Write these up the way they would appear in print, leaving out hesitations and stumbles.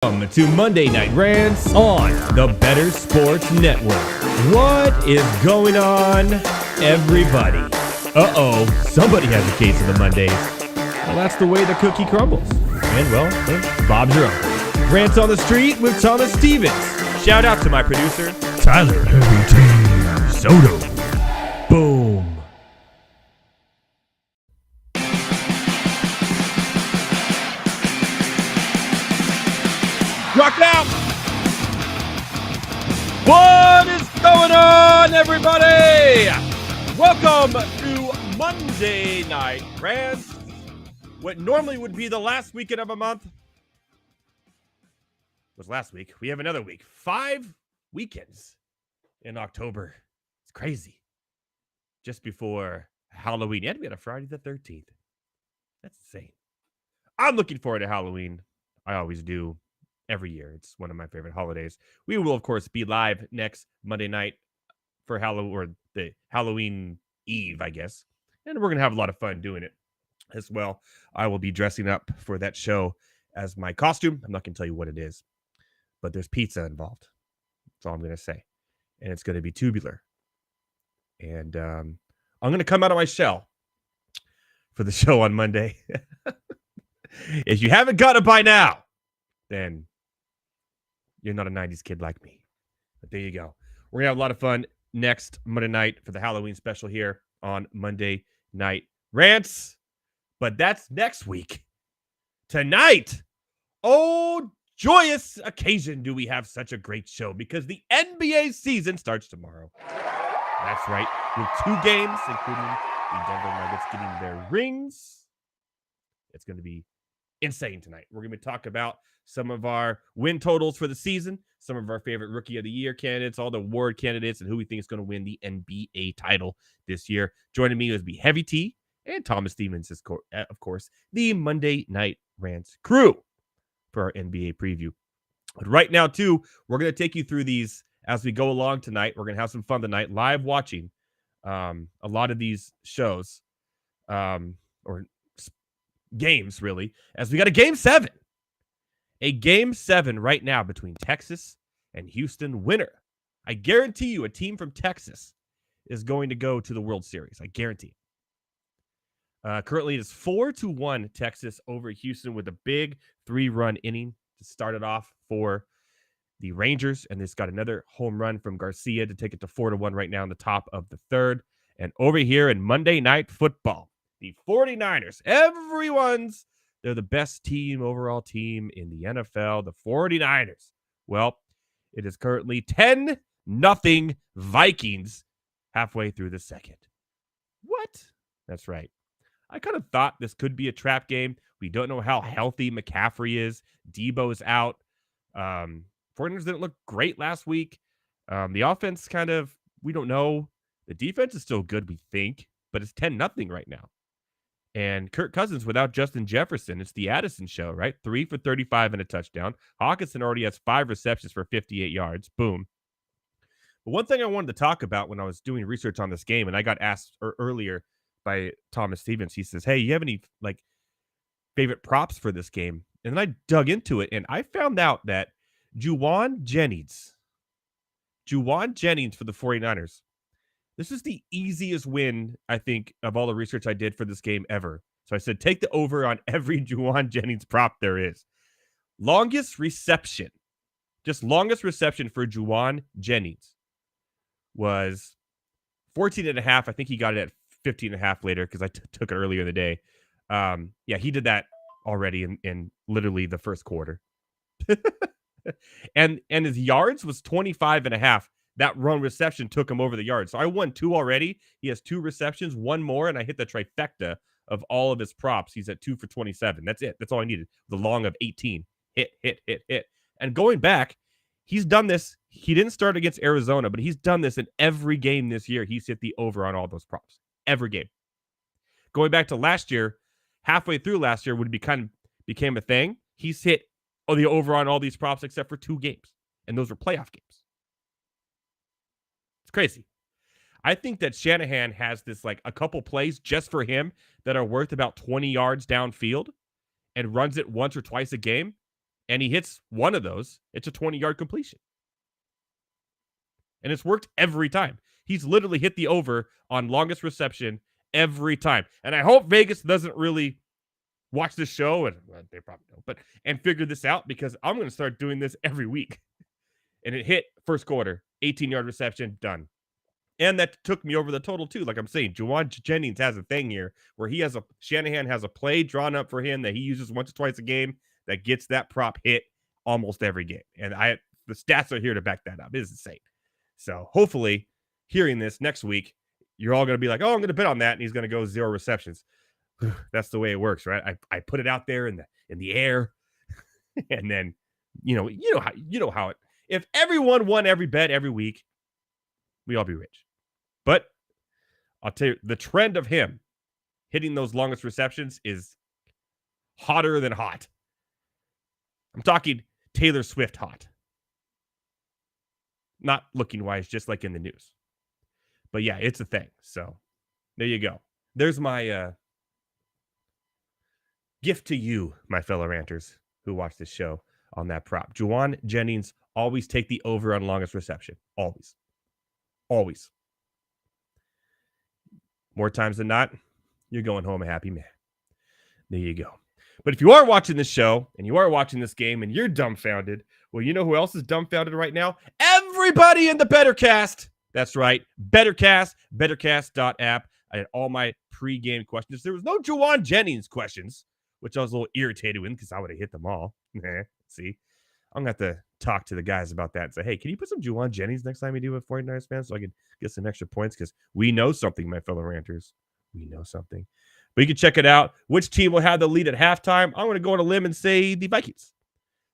Welcome to Monday Night Rants on the Better Sports Network. What is going on, everybody? Uh-oh, somebody has a case of the Mondays. Well, that's the way the cookie crumbles. And, well, Bob's your uncle. Rants on the Street with Thomas Stevens. Shout out to my producer, Tyler Heavy T. Soto. Boom. Rock out! What is going on, everybody? Welcome to Monday Night Rants. What normally would be the last weekend of a month was last week. We have another week. 5 weekends in October. It's crazy. Just before Halloween. And we had a Friday the 13th. That's insane. I'm looking forward to Halloween. I always do. Every year. It's one of my favorite holidays. We will, of course, be live next Monday night for Halloween, or the Halloween Eve, I guess. And we're going to have a lot of fun doing it as well. I will be dressing up for that show as my costume. I'm not going to tell you what it is, but there's pizza involved. That's all I'm going to say. And it's going to be tubular. And I'm going to come out of my shell for the show on Monday. If you haven't got it by now, then you're not a 90s kid like me. But there you go. We're going to have a lot of fun next Monday night for the Halloween special here on Monday Night Rants. But that's next week. Tonight, oh, joyous occasion do we have such a great show, because the NBA season starts tomorrow. That's right. With 2 games, including the Denver Nuggets getting their rings. It's going to be insane tonight. We're going to talk about some of our win totals for the season, some of our favorite Rookie of the Year candidates, all the award candidates, and who we think is going to win the NBA title this year. Joining me is Heavy T and Thomas Stevens, of course, the Monday Night Rants crew for our NBA preview. But right now, too, we're going to take you through these as we go along tonight. We're going to have some fun tonight, live watching a lot of these shows, or games, really, as we got a Game 7. A Game 7 right now between Texas and Houston winner. I guarantee you a team from Texas is going to go to the World Series. I guarantee it. Currently, it is 4-1 Texas over Houston with a big 3-run inning to start it off for the Rangers. And it's got another home run from Garcia to take it to 4-1 right now in the top of the third. And over here in Monday Night Football, the 49ers, they're the best overall team in the NFL, the 49ers. Well, it is currently 10-0 Vikings halfway through the second. What? That's right. I kind of thought this could be a trap game. We don't know how healthy McCaffrey is. Debo's out. 49ers didn't look great last week. The offense we don't know. The defense is still good, we think, but it's 10-0 right now. And Kirk Cousins without Justin Jefferson. It's the Addison show, right? 3 for 35 and a touchdown. Hawkinson already has 5 receptions for 58 yards. Boom. But one thing I wanted to talk about when I was doing research on this game, and I got asked earlier by Thomas Stevens, he says, hey, you have any favorite props for this game? And then I dug into it, and I found out that Juwan Jennings for the 49ers, this is the easiest win, I think, of all the research I did for this game ever. So I said, take the over on every Juwan Jennings prop there is. Longest reception for Juwan Jennings was 14.5. I think he got it at 15.5 later because I took it earlier in the day. He did that already in literally the first quarter. and his yards was 25.5. That run reception took him over the yard. So I won 2 already. He has 2 receptions, 1 more, and I hit the trifecta of all of his props. He's at 2 for 27. That's it. That's all I needed. The long of 18. Hit. And going back, he's done this. He didn't start against Arizona, but he's done this in every game this year. He's hit the over on all those props. Every game. Going back to last year, halfway through last year became a thing. He's hit the over on all these props except for 2 games. And those were playoff games. It's crazy. I think that Shanahan has this a couple plays just for him that are worth about 20 yards downfield and runs it once or twice a game. and he hits one of those, it's a 20-yard completion. And it's worked every time. He's literally hit the over on longest reception every time. And I hope Vegas doesn't really watch this show, and well, they probably don't, and figure this out, because I'm going to start doing this every week. And it hit first quarter, 18-yard reception, done. And that took me over the total too. Like I'm saying, Jauan Jennings has a thing here where Shanahan has a play drawn up for him that he uses once or twice a game that gets that prop hit almost every game. And the stats are here to back that up. It is insane. So hopefully, hearing this next week, you're all going to be like, oh, I'm going to bet on that, and he's going to go 0 receptions. That's the way it works, right? I put it out there in the air, and then you know how it. If everyone won every bet every week, we all be rich. But I'll tell you, the trend of him hitting those longest receptions is hotter than hot. I'm talking Taylor Swift hot. Not looking wise, just like in the news. But yeah, it's a thing. So there you go. There's my gift to you, my fellow ranters who watch this show, on that prop. Jauan Jennings, always take the over on longest reception. Always. Always. More times than not, you're going home a happy man. There you go. But if you are watching this show and you are watching this game and you're dumbfounded, well, you know who else is dumbfounded right now? Everybody in the Bettercast. That's right. Bettercast, bettercast.app. I had all my pregame questions. There was no Jauan Jennings questions, which I was a little irritated with because I would have hit them all. See, I'm going to have to talk to the guys about that and say, hey, can you put some Jauan Jennings next time you do with 49ers fans so I can get some extra points? Because we know something, my fellow ranters. We know something. But you can check it out. Which team will have the lead at halftime? I'm going to go on a limb and say the Vikings.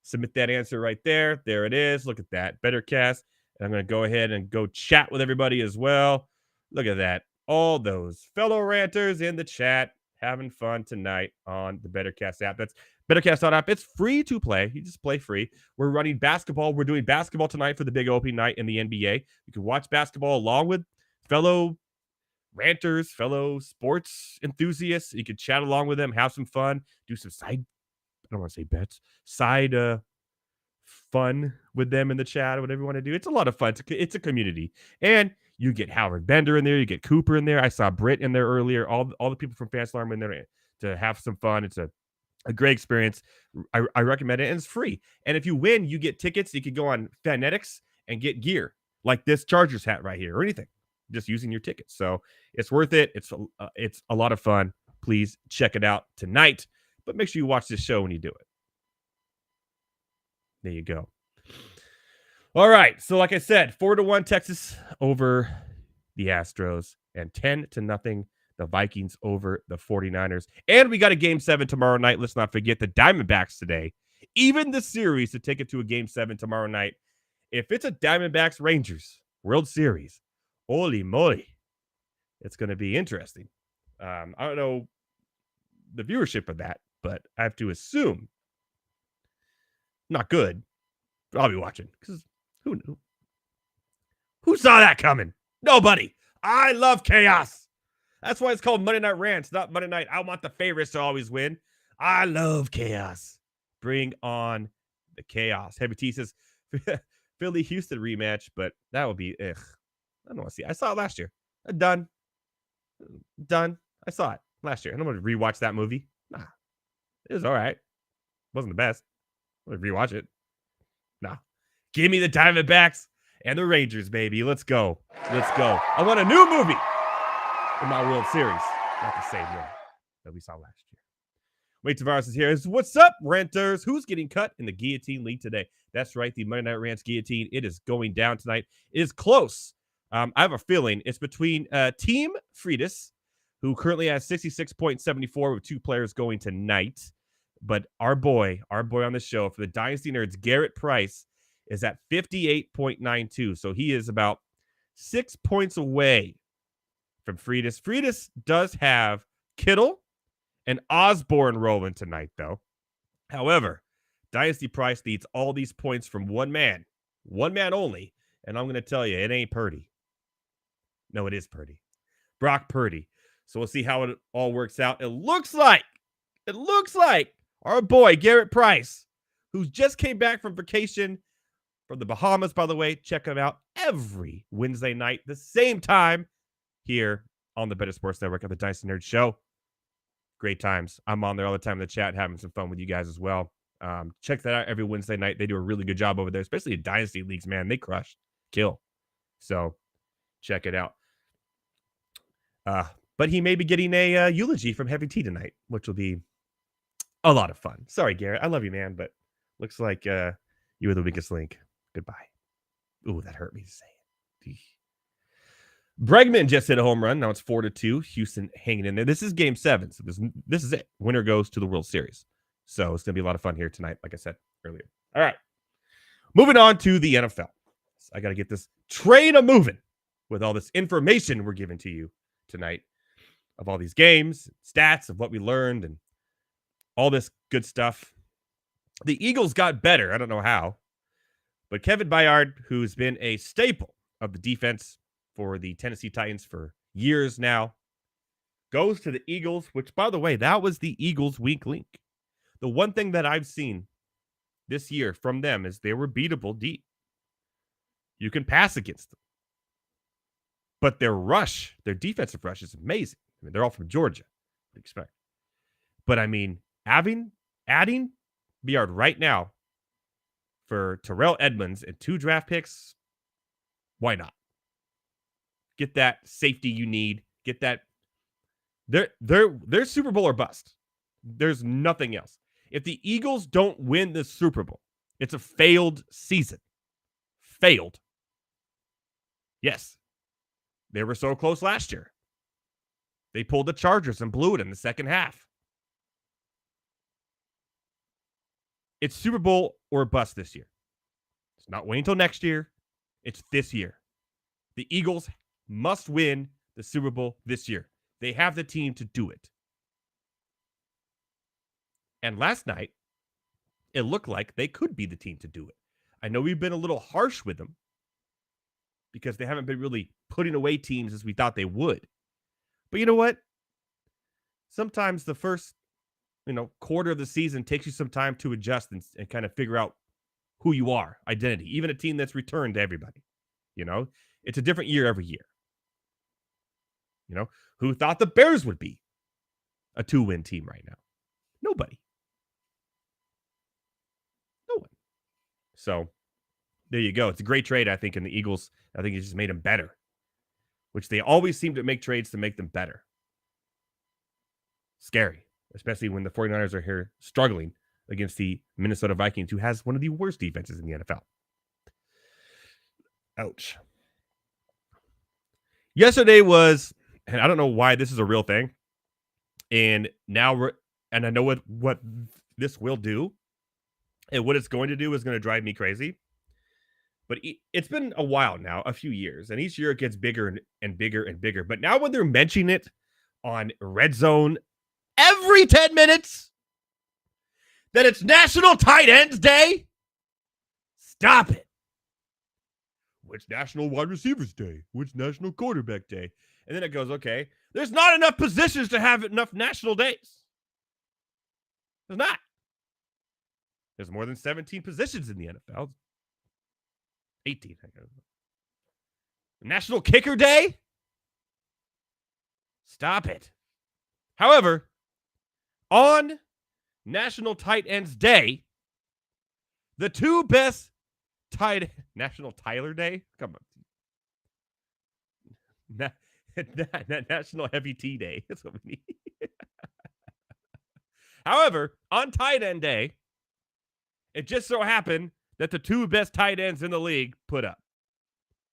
Submit that answer right there. There it is. Look at that. Bettercast. And I'm going to go ahead and go chat with everybody as well. Look at that. All those fellow ranters in the chat having fun tonight on the Bettercast app. That's bettercast.app. It's free to play. You just play free. We're running basketball. We're doing basketball tonight for the big opening night in the NBA. You can watch basketball along with fellow ranters, fellow sports enthusiasts. You can chat along with them, have some fun, do some side, I don't want to say bets, side fun with them in the chat or whatever you want to do. It's a lot of fun. It's a community. And you get Howard Bender in there. You get Cooper in there. I saw Britt in there earlier. All the people from Fans Alarm in there to have some fun. It's a great experience. I recommend it, and it's free. And if you win, you get tickets. You can go on Fanatics and get gear like this Chargers hat right here or anything, just using your tickets. So it's worth it. It's a lot of fun. Please check it out tonight. But make sure you watch this show when you do it. There you go. All right. So like I said, 4-1 Texas over the Astros and 10-0 the Vikings over the 49ers. And we got a Game 7 tomorrow night. Let's not forget the Diamondbacks today. Even the series to take it to a Game 7 tomorrow night. If it's a Diamondbacks Rangers World Series, holy moly, it's going to be interesting. I don't know the viewership of that, but I have to assume not good. But I'll be watching because who knew? Who saw that coming? Nobody. I love chaos. That's why it's called Monday Night Rants, not Monday Night. I want the favorites to always win. I love chaos. Bring on the chaos. Heavy T says Philly Houston rematch, but that would be I don't want to see it. I saw it last year. Done. I saw it last year. I don't want to rewatch that movie. Nah. It was all right. Wasn't the best. I'm going to rewatch it. Nah. Give me the Diamondbacks and the Rangers, baby. Let's go. Let's go. I want a new movie in my World Series. Not the same one that we saw last year. Wait, Tavares is here. What's up, renters? Who's getting cut in the Guillotine League today? That's right, the Monday Night Rants Guillotine. It is going down tonight. It is close. I have a feeling it's between Team Freitas, who currently has 66.74 with 2 players going tonight. But our boy on the show for the Dynasty Nerds, Garrett Price, is at 58.92. So he is about 6 points away from Freitas. Freitas does have Kittle and Osborne rolling tonight, though. However, Dynasty Price needs all these points from one man only. And I'm going to tell you, it ain't Purdy. No, it is Purdy. Brock Purdy. So we'll see how it all works out. It looks like our boy, Garrett Price, who just came back from vacation from the Bahamas, by the way. Check him out every Wednesday night, the same time here on the Better Sports Network at the Dynasty Nerd Show. Great times. I'm on there all the time in the chat having some fun with you guys as well. Check that out every Wednesday night. They do a really good job over there, especially in Dynasty Leagues, man. They crush. Kill. So check it out. But he may be getting a eulogy from Heavy T tonight, which will be a lot of fun. Sorry, Garrett. I love you, man, but looks like you were the weakest link. Goodbye. Ooh, that hurt me to say it. Bregman just hit a home run. Now it's 4-2. Houston hanging in there. This is game 7, so this is it. Winner goes to the World Series. So it's going to be a lot of fun here tonight, like I said earlier. All right. Moving on to the NFL. I got to get this train a moving with all this information we're giving to you tonight of all these games, stats of what we learned, and all this good stuff. The Eagles got better. I don't know how. But Kevin Byard, who's been a staple of the defense for the Tennessee Titans for years now, goes to the Eagles, which, by the way, that was the Eagles' weak link. The one thing that I've seen this year from them is they were beatable deep. You can pass against them. But their rush, their defensive rush is amazing. I mean, they're all from Georgia. What do you expect? But, I mean, adding Byard right now for Terrell Edmonds and 2 draft picks, why not? Get that safety you need. Get that. They're Super Bowl or bust. There's nothing else. If the Eagles don't win the Super Bowl, it's a failed season. Failed. Yes. They were so close last year. They pulled the Chargers and blew it in the second half. It's Super Bowl or bust this year. It's not waiting until next year. It's this year. The Eagles must win the Super Bowl this year. They have the team to do it. And last night, it looked like they could be the team to do it. I know we've been a little harsh with them because they haven't been really putting away teams as we thought they would. But you know what? Sometimes the first, quarter of the season takes you some time to adjust and kind of figure out who you are, identity. Even a team that's returned to everybody. It's a different year every year. Who thought the Bears would be a 2-win team right now? Nobody. No one. So there you go. It's a great trade, I think, in the Eagles. I think it just made them better, which they always seem to make trades to make them better. Scary, especially when the 49ers are here struggling against the Minnesota Vikings, who has one of the worst defenses in the NFL. Ouch. Yesterday was, and I don't know why this is a real thing, and now I know what this will do, and what it's going to do is going to drive me crazy. But it's been a while now, a few years, and each year it gets bigger and bigger and bigger. But now when they're mentioning it on Red Zone every 10 minutes, that it's National Tight Ends Day, stop it. Which National Wide Receivers Day? Which National Quarterback Day? And then it goes, okay, there's not enough positions to have enough national days. There's not. There's more than 17 positions in the NFL. 18. National Kicker Day? Stop it. However, on National Tight Ends Day, the 2 best National Tyler Day? Come on. National Heavy T Day. That's what we need. However, on Tight End Day, it just so happened that the 2 best tight ends in the league put up.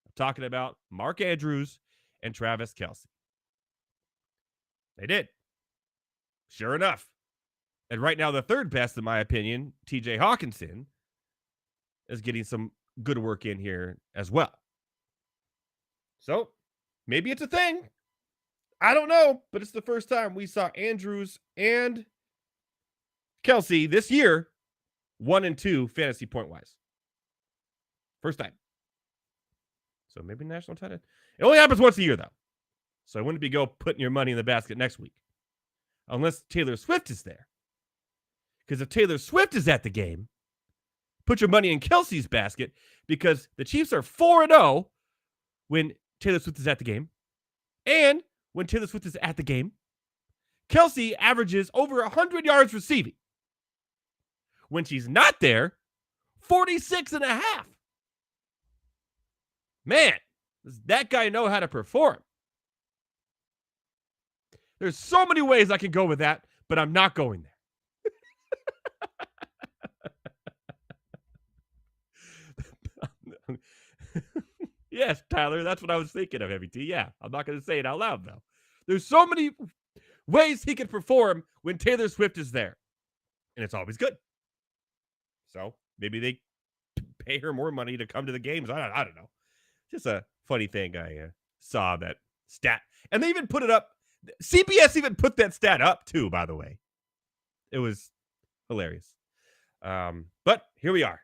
I'm talking about Mark Andrews and Travis Kelce. They did. Sure enough. And right now, the 3rd best, in my opinion, TJ Hawkinson, is getting some good work in here as well. So, maybe it's a thing. I don't know, but it's the first time we saw Andrews and Kelce this year 1 and 2 fantasy point wise. First time. So maybe national tight end. It only happens once a year, though. So I wouldn't be putting your money in the basket next week. Unless Taylor Swift is there. Because if Taylor Swift is at the game, put your money in Kelsey's basket because the Chiefs are 4-0 when Taylor Swift is at the game. And when Taylor Swift is at the game, Kelsey averages over 100 yards receiving. When she's not there, 46 and a half. Man, does that guy know how to perform? There's so many ways I can go with that, but I'm not going there. Yes, Tyler, that's what I was thinking of, Heavy T. Yeah, I'm not going to say it out loud, though. There's so many ways he can perform when Taylor Swift is there, and it's always good. So maybe they pay her more money to come to the games. I don't know. Just a funny thing I saw that stat. And they even put it up. CBS even put that stat up, too, by the way. It was hilarious. But here we are.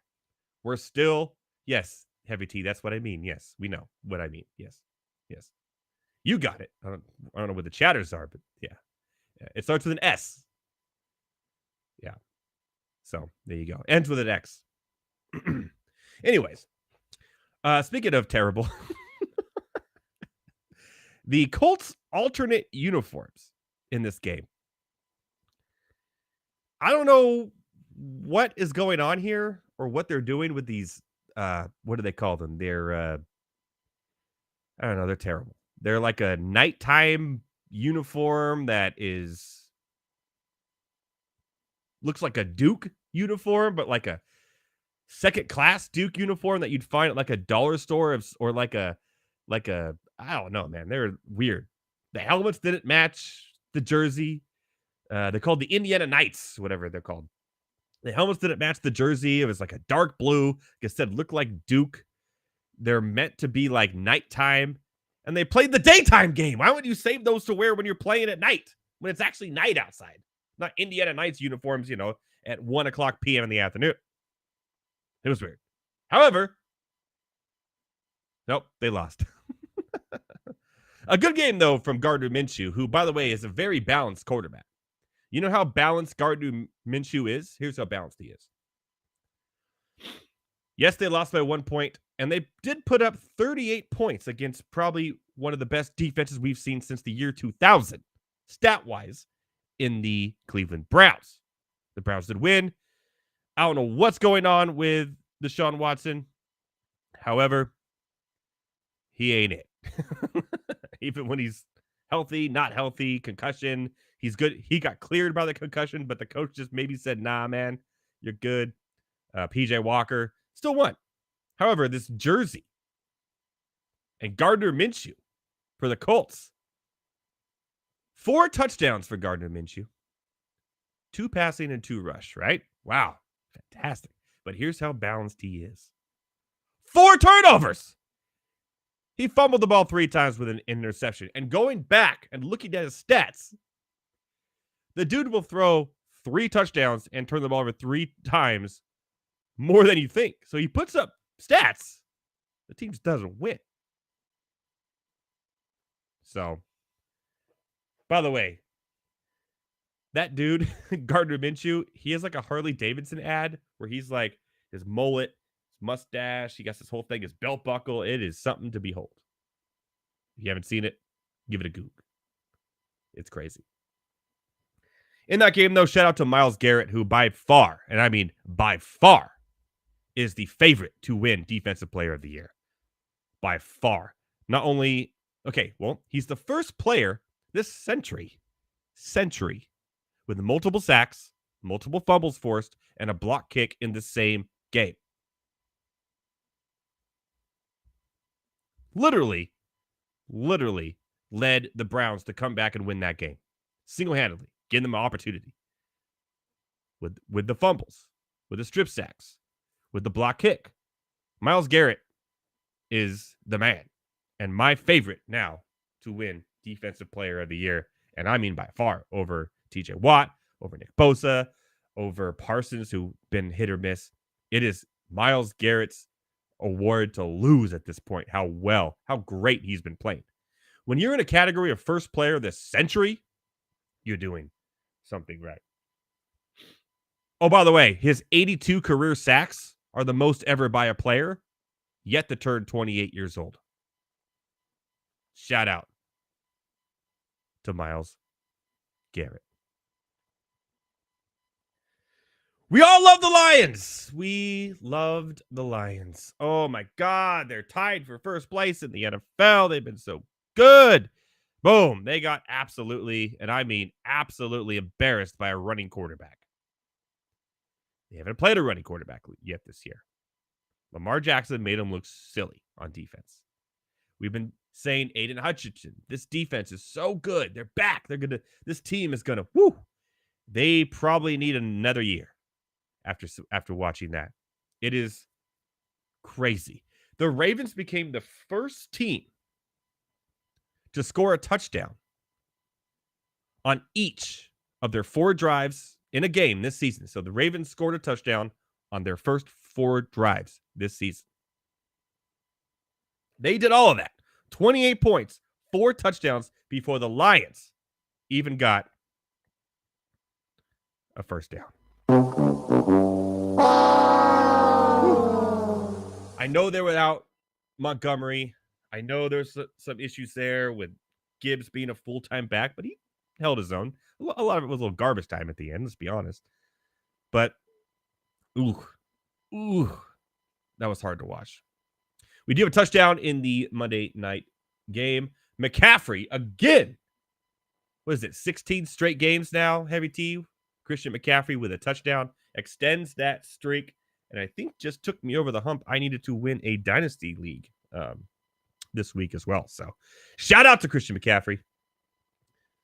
We're still, yes, Heavy T, that's what I mean. Yes, we know what I mean. Yes. You got it. I don't know what the chatters are, but yeah. It starts with an S. Yeah. So there you go. Ends with an X. Anyways, speaking of terrible, the Colts alternate uniforms in this game. I don't know what is going on here or what they're doing with these. What do they call them? They're, I don't know. They're terrible. They're like a nighttime uniform that looks like a Duke uniform, but like a second class Duke uniform that you'd find at like a dollar store or like a, I don't know, man. They're weird. The helmets didn't match the jersey. They're called the Indiana Knights, whatever they're called. The helmets didn't match the jersey. It was like a dark blue. Like I said, looked like Duke. They're meant to be like nighttime. And they played the daytime game. Why would you save those to wear when you're playing at night? When it's actually night outside. Not Indiana Knights uniforms, at 1 o'clock p.m. in the afternoon. It was weird. However, nope, they lost. A good game, though, from Gardner Minshew, who, by the way, is a very balanced quarterback. You know how balanced Gardner Minshew is? Here's how balanced he is. Yes, they lost by 1 point, and they did put up 38 points against probably one of the best defenses we've seen since the year 2000, stat-wise, in the Cleveland Browns. The Browns did win. I don't know what's going on with Deshaun Watson. However, he ain't it. Even when he's healthy, not healthy, concussion, he's good. He got cleared by the concussion, but the coach just maybe said, nah, man, you're good. PJ Walker still won. However, this jersey and Gardner Minshew for the Colts. 4 touchdowns for Gardner Minshew. 2 passing and 2 rush, right? Wow. Fantastic. But here's how balanced he is. 4 turnovers. He fumbled the ball 3 times with an interception. And going back and looking at his stats, the dude will throw 3 touchdowns and turn the ball over 3 times more than you think. So he puts up stats. The team just doesn't win. So, by the way, that dude, Gardner Minshew, he has like a Harley Davidson ad where he's like his mullet, his mustache, he got this whole thing, his belt buckle. It is something to behold. If you haven't seen it, give it a goog. It's crazy. In that game, though, shout out to Myles Garrett, who by far, and I mean by far, is the favorite to win Defensive Player of the Year. By far. Not only, he's the first player this century, with multiple sacks, multiple fumbles forced, and a block kick in the same game. Literally led the Browns to come back and win that game. Single-handedly. Giving them an opportunity. With the fumbles. With the strip sacks. With the block kick. Myles Garrett is the man. And my favorite now to win Defensive Player of the Year. And I mean by far over TJ Watt, over Nick Bosa, over Parsons, who've been hit or miss. It is Myles Garrett's award to lose at this point. How great he's been playing. When you're in a category of first player this century, you're doing something right. Oh, by the way, his 82 career sacks are the most ever by a player yet to turn 28 years old. Shout out to Myles Garrett. We all love the Lions. We loved the Lions. Oh my God. They're tied for first place in the NFL. They've been so good. Boom. They got absolutely, and I mean absolutely embarrassed by a running quarterback. They haven't played a running quarterback yet this year. Lamar Jackson made them look silly on defense. We've been saying Aiden Hutchinson, this defense is so good. They're back. This team is gonna, whoo. They probably need another year after watching that. It is crazy. The Ravens became the first team to score a touchdown on each of their 4 drives in a game this season. So the Ravens scored a touchdown on their first 4 drives this season. They did all of that. 28 points, 4 touchdowns before the Lions even got a first down. I know they're without Montgomery. I know there's some issues there with Gibbs being a full-time back, but he held his own. A lot of it was a little garbage time at the end, let's be honest. But, that was hard to watch. We do have a touchdown in the Monday night game. McCaffrey, again. What is it, 16 straight games now, Heavy T? Christian McCaffrey with a touchdown extends that streak, and I think just took me over the hump. I needed to win a dynasty league this week as well. So shout out to Christian McCaffrey.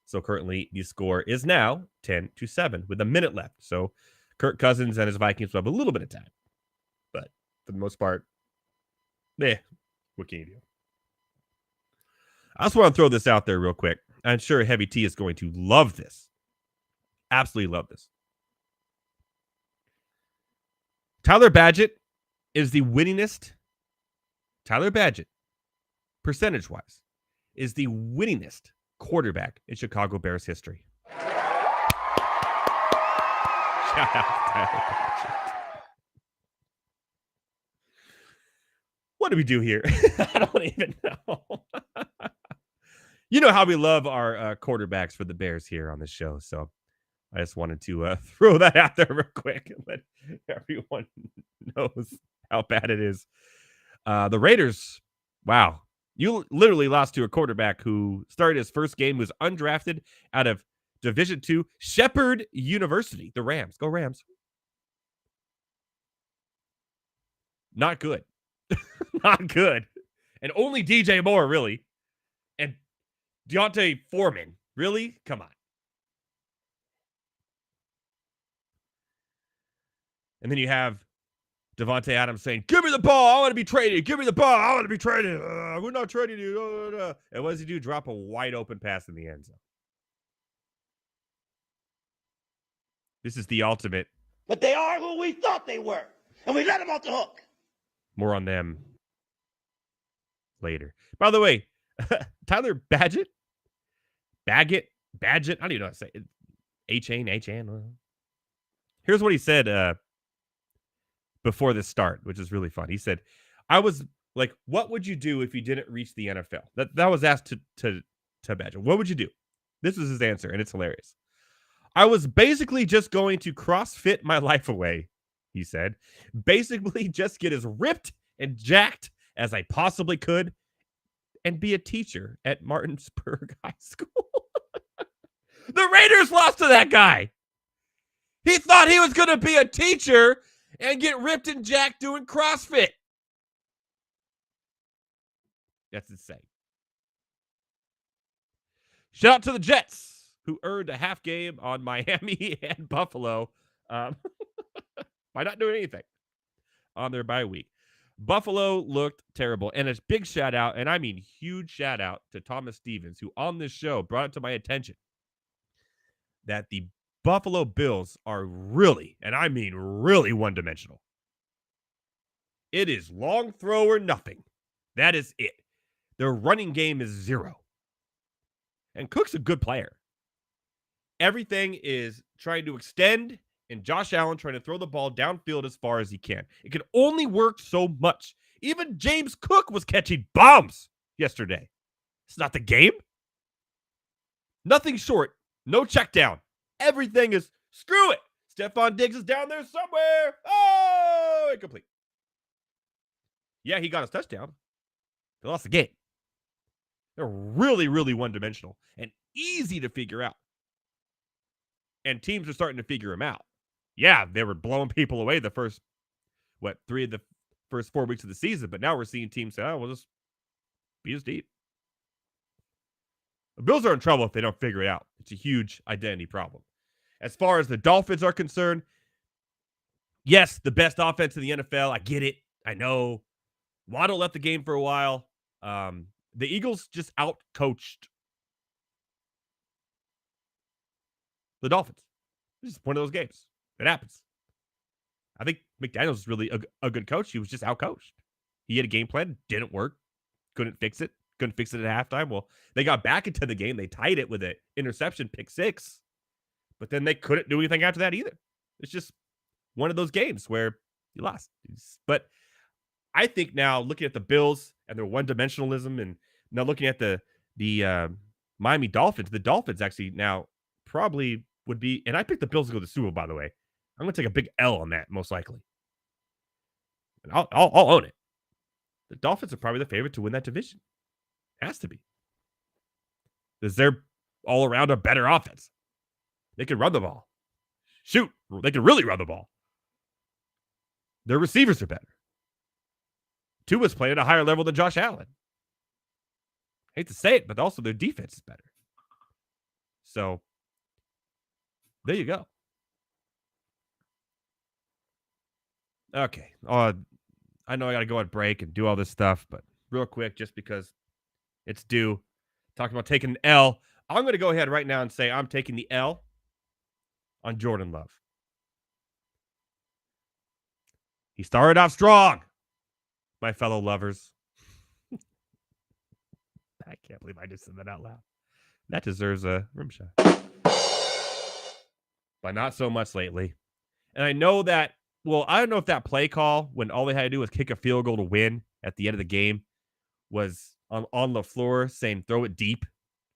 So currently the score is now 10-7 with a minute left. So Kirk Cousins and his Vikings will have a little bit of time. But for the most part, what can you do? I just want to throw this out there real quick. I'm sure Heavy T is going to love this. Absolutely love this. Tyler Badgett is the winningest. Tyler Badgett, percentage-wise, is the winningest quarterback in Chicago Bears history. Shout out to Tyler Badgett. What do we do here? I don't even know. You know how we love our quarterbacks for the Bears here on the show, so I just wanted to throw that out there real quick and let everyone knows how bad it is. The Raiders, wow. You literally lost to a quarterback who started his first game, was undrafted out of Division II, Shepherd University. The Rams. Go Rams. Not good. Not good. And only DJ Moore, really. And Deontay Foreman. Really? Come on. And then you have Devontae Adams saying, give me the ball. I want to be traded. Give me the ball. I want to be traded. We're not trading you. And what does he do? Drop a wide open pass in the end zone. This is the ultimate. But they are who we thought they were. And we let them off the hook. More on them later. By the way, Tyler Badgett? Badgett? I don't even know how to say it. H-A-N. Here's what he said before this start, which is really fun. He said, I was like, what would you do if you didn't reach the NFL? That was asked to Badgett. What would you do? This was his answer, and it's hilarious. I was basically just going to CrossFit my life away, he said. Basically just get as ripped and jacked as I possibly could and be a teacher at Martinsburg High School. The Raiders lost to that guy. He thought he was going to be a teacher and get ripped and jacked doing CrossFit. That's insane. Shout out to the Jets, who earned a half game on Miami and Buffalo by not doing anything on their bye week. Buffalo looked terrible. And a big shout out, and I mean huge shout out to Thomas Stevens, who on this show brought it to my attention that the Buffalo Bills are really, and I mean really, one-dimensional. It is long throw or nothing. That is it. Their running game is 0. And Cook's a good player. Everything is trying to extend and Josh Allen trying to throw the ball downfield as far as he can. It can only work so much. Even James Cook was catching bombs yesterday. It's not the game. Nothing short. No check down. Everything is screw it. Stephon Diggs is down there somewhere. Oh, incomplete. Yeah, he got his touchdown. They lost the game. They're really, really one-dimensional and easy to figure out. And teams are starting to figure them out. Yeah, they were blowing people away the first, 3 of the first 4 weeks of the season. But now we're seeing teams say, oh, we'll just be as deep. The Bills are in trouble if they don't figure it out. It's a huge identity problem. As far as the Dolphins are concerned, yes, the best offense in the NFL. I get it. I know. Waddle left the game for a while. The Eagles just out-coached the Dolphins. It's just one of those games. It happens. I think McDaniels is really a good coach. He was just out-coached. He had a game plan. Didn't work. Couldn't fix it. Couldn't fix it at halftime. Well, they got back into the game. They tied it with an interception, pick 6. But then they couldn't do anything after that either. It's just one of those games where you lost. But I think now, looking at the Bills and their one-dimensionalism, and now looking at the Miami Dolphins, the Dolphins actually now probably would be, and I picked the Bills to go to the Super Bowl, by the way. I'm going to take a big L on that, most likely. And I'll own it. The Dolphins are probably the favorite to win that division. Has to be. Because they're all around a better offense. They can run the ball. Shoot, they can really run the ball. Their receivers are better. Tua's playing at a higher level than Josh Allen. Hate to say it, but also their defense is better. So, there you go. Okay. I know I got to go on break and do all this stuff, but real quick, just because it's due, talking about taking an L, I'm going to go ahead right now and say I'm taking the L on Jordan Love. He started off strong, my fellow lovers. I can't believe I just said that out loud. That deserves a rim shot. But not so much lately. And I know that, well, I don't know if that play call, when all they had to do was kick a field goal to win at the end of the game, was on LaFleur saying throw it deep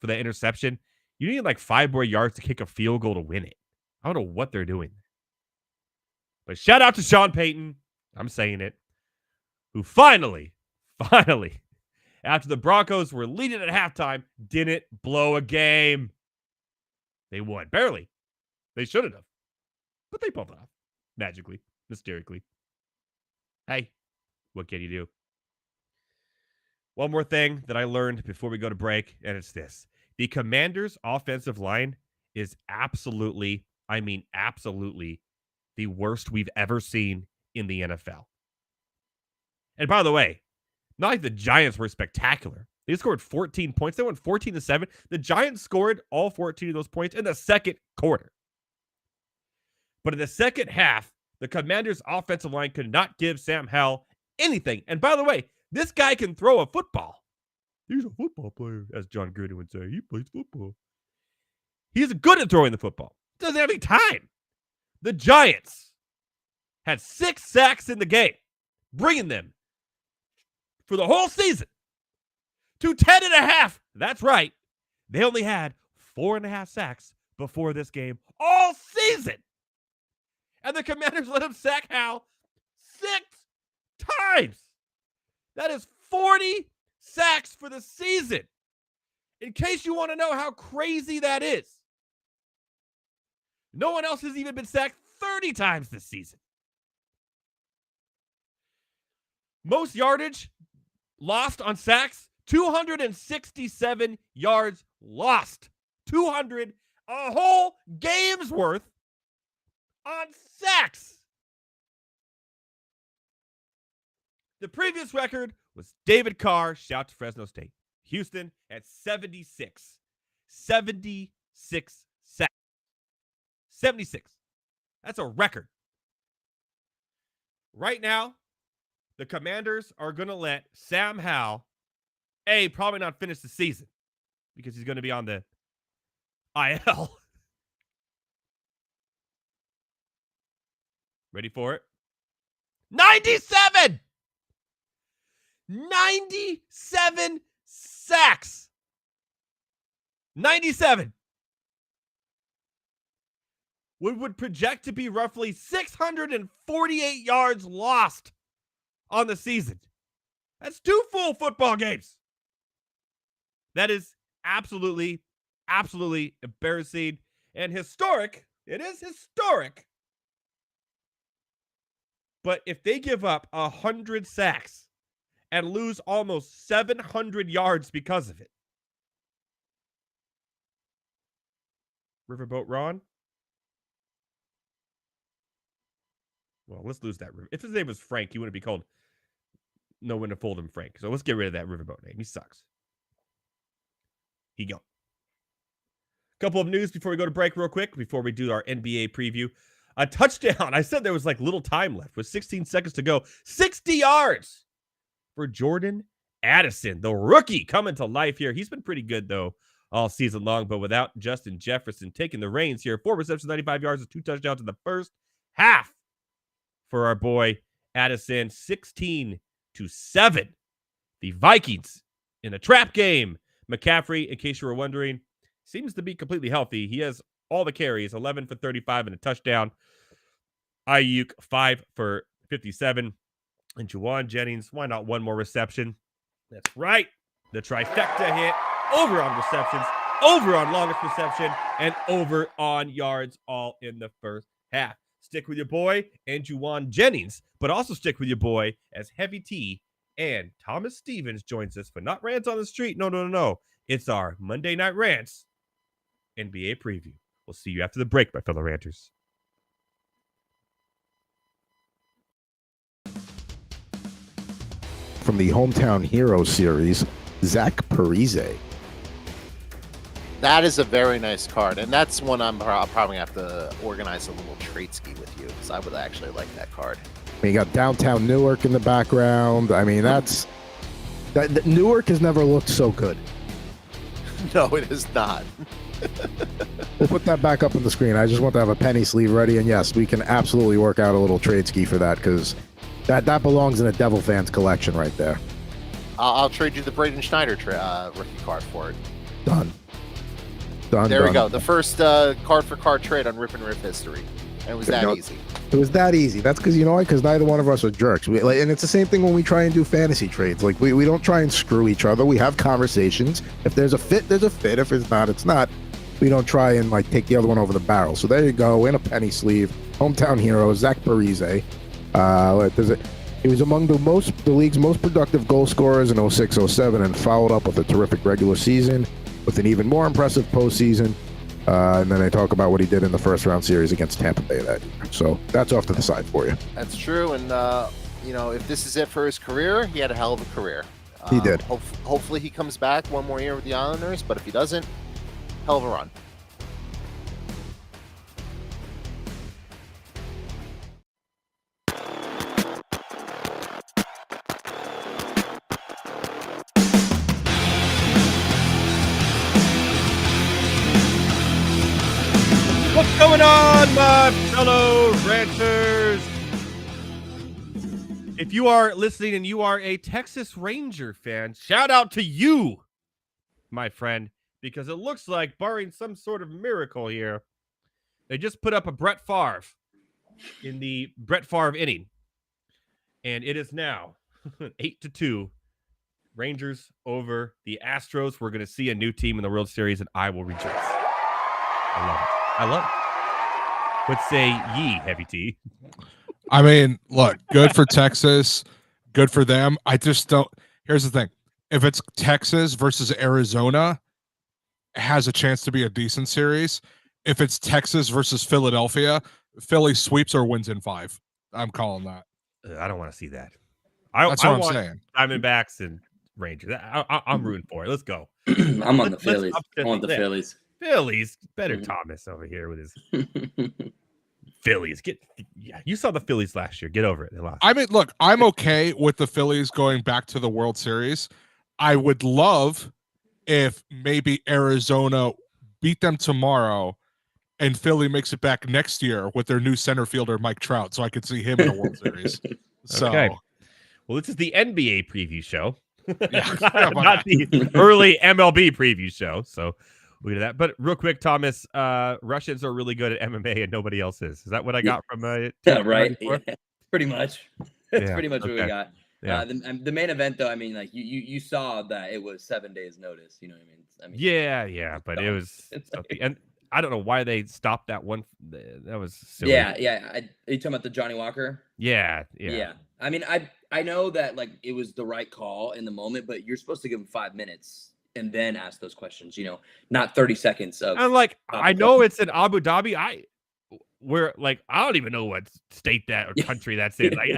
for that interception. You need like 5 more yards to kick a field goal to win it. I don't know what they're doing. But shout out to Sean Payton. I'm saying it. Who finally, after the Broncos were leading at halftime, didn't blow a game. They won. Barely. They shouldn't have. But they pulled it off. Magically. Mysteriously. Hey, what can you do? One more thing that I learned before we go to break, and it's this. The Commanders' offensive line is absolutely, I mean absolutely, the worst we've ever seen in the NFL. And by the way, not like the Giants were spectacular. They scored 14 points. They went 14-7. The Giants scored all 14 of those points in the second quarter. But in the second half, the Commanders' offensive line could not give Sam Howell anything. And by the way, this guy can throw a football. He's a football player, as John Gruden would say. He plays football. He's good at throwing the football. Doesn't have any time. The Giants had 6 sacks in the game, bringing them for the whole season to 10.5. That's right. They only had 4.5 sacks before this game all season. And the Commanders let him sack Howell 6 times. That is 40 sacks for the season. In case you want to know how crazy that is. No one else has even been sacked 30 times this season. Most yardage lost on sacks, 267 yards lost. 200, a whole game's worth on sacks. The previous record was David Carr, shout to Fresno State. Houston at 76. 76 sacks. 76. That's a record. Right now, the Commanders are going to let Sam Howell, probably not finish the season because he's going to be on the IL. Ready for it? 97! 97 sacks. 97. Would project to be roughly 648 yards lost on the season. That's 2 full football games. That is absolutely embarrassing and historic. It is historic. But if they give up 100 sacks and lose almost 700 yards because of it, Riverboat Ron? Well, let's lose that. If his name was Frank, he wouldn't be called No One to Fold Him Frank. So let's get rid of that Riverboat name. He sucks. He go. Couple of news before we go to break real quick, before we do our NBA preview. A touchdown. I said there was like little time left with 16 seconds to go. 60 yards for Jordan Addison, the rookie coming to life here. He's been pretty good, though, all season long, but without Justin Jefferson taking the reins here. 4 receptions, 95 yards, and 2 touchdowns in the first half for our boy Addison. 16-7. The Vikings in a trap game. McCaffrey, in case you were wondering, seems to be completely healthy. He has all the carries, 11 for 35 and a touchdown. Ayuk, 5 for 57. And Juwan Jennings, why not one more reception? That's right. The trifecta hit. Over on receptions, over on longest reception, and over on yards, all in the first half. Stick with your boy and Juwan Jennings, but also stick with your boy as Heavy T and Thomas Stevens joins us for not Rants on the Street. No. It's our Monday Night Rants NBA preview. We'll see you after the break, my fellow ranters. From the Hometown Hero series, Zach Parise. That is a very nice card, and that's one I'm probably going to have to organize a little trade ski with you, because I would actually like that card. You got downtown Newark in the background. I mean, Newark has never looked so good. No, it is not. We'll put that back up on the screen. I just want to have a penny sleeve ready, and yes, we can absolutely work out a little trade ski for that, because that belongs in a Devil fans collection right there. I'll trade you the Braden Schneider rookie card for it. Done. There we go. The first card-for-card trade on Rip and Riff history. And it was that easy. It was that easy. That's because, you know what? Because neither one of us are jerks. And it's the same thing when we try and do fantasy trades. Like, we don't try and screw each other. We have conversations. If there's a fit, there's a fit. If it's not, it's not. We don't try and, take the other one over the barrel. So there you go. In a penny sleeve. Hometown hero, Zach Parise. He was among the league's most productive goal scorers in 06-07 and followed up with a terrific regular season with an even more impressive postseason. And then they talk about what he did in the first round series against Tampa Bay that year. So that's off to the side for you. That's true. And, if this is it for his career, he had a hell of a career. He did. Hopefully he comes back one more year with the Islanders, but if he doesn't, hell of a run. What's going on, my fellow ranters? If you are listening and you are a Texas Ranger fan, shout out to you, my friend, because it looks like, barring some sort of miracle here, they just put up a Brett Favre in the Brett Favre inning. And it is now 8-2. Rangers over the Astros. We're going to see a new team in the World Series, and I will rejoice. I love it. What say ye, Heavy T? I mean, look, good for Texas, good for them. I just don't. Here's the thing: if it's Texas versus Arizona, it has a chance to be a decent series. If it's Texas versus Philadelphia, Philly sweeps or wins in 5. I'm calling that. I don't want to see that. That's what I'm saying. Diamondbacks and Rangers. I'm rooting for it. Let's go. I'm on the Phillies. I want the Phillies. Phillies. Better Thomas over here with his Phillies. You saw the Phillies last year. Get over it. They lost. I mean, look, I'm okay with the Phillies going back to the World Series. I would love if maybe Arizona beat them tomorrow and Philly makes it back next year with their new center fielder, Mike Trout. So I could see him in a World Series. So, Okay. Well, this is the NBA preview show. Yeah, not the early MLB preview show. So we'll do that. But real quick, Thomas, Russians are really good at MMA and nobody else is. Is that what I got from right? Yeah, pretty much. That's pretty much what we got. Yeah. The main event, though, I mean, like you saw that it was 7 days notice. You know what I mean? Yeah, but it was, and I don't know why they stopped that one. That was silly. Yeah. Are you talking about the Johnny Walker? Yeah. I mean, I know that like it was the right call in the moment, but you're supposed to give him 5 minutes and then ask those questions. You know, not 30 seconds of. And like I know it's in Abu Dhabi. We're like, I don't even know what state that or country that's in. Like,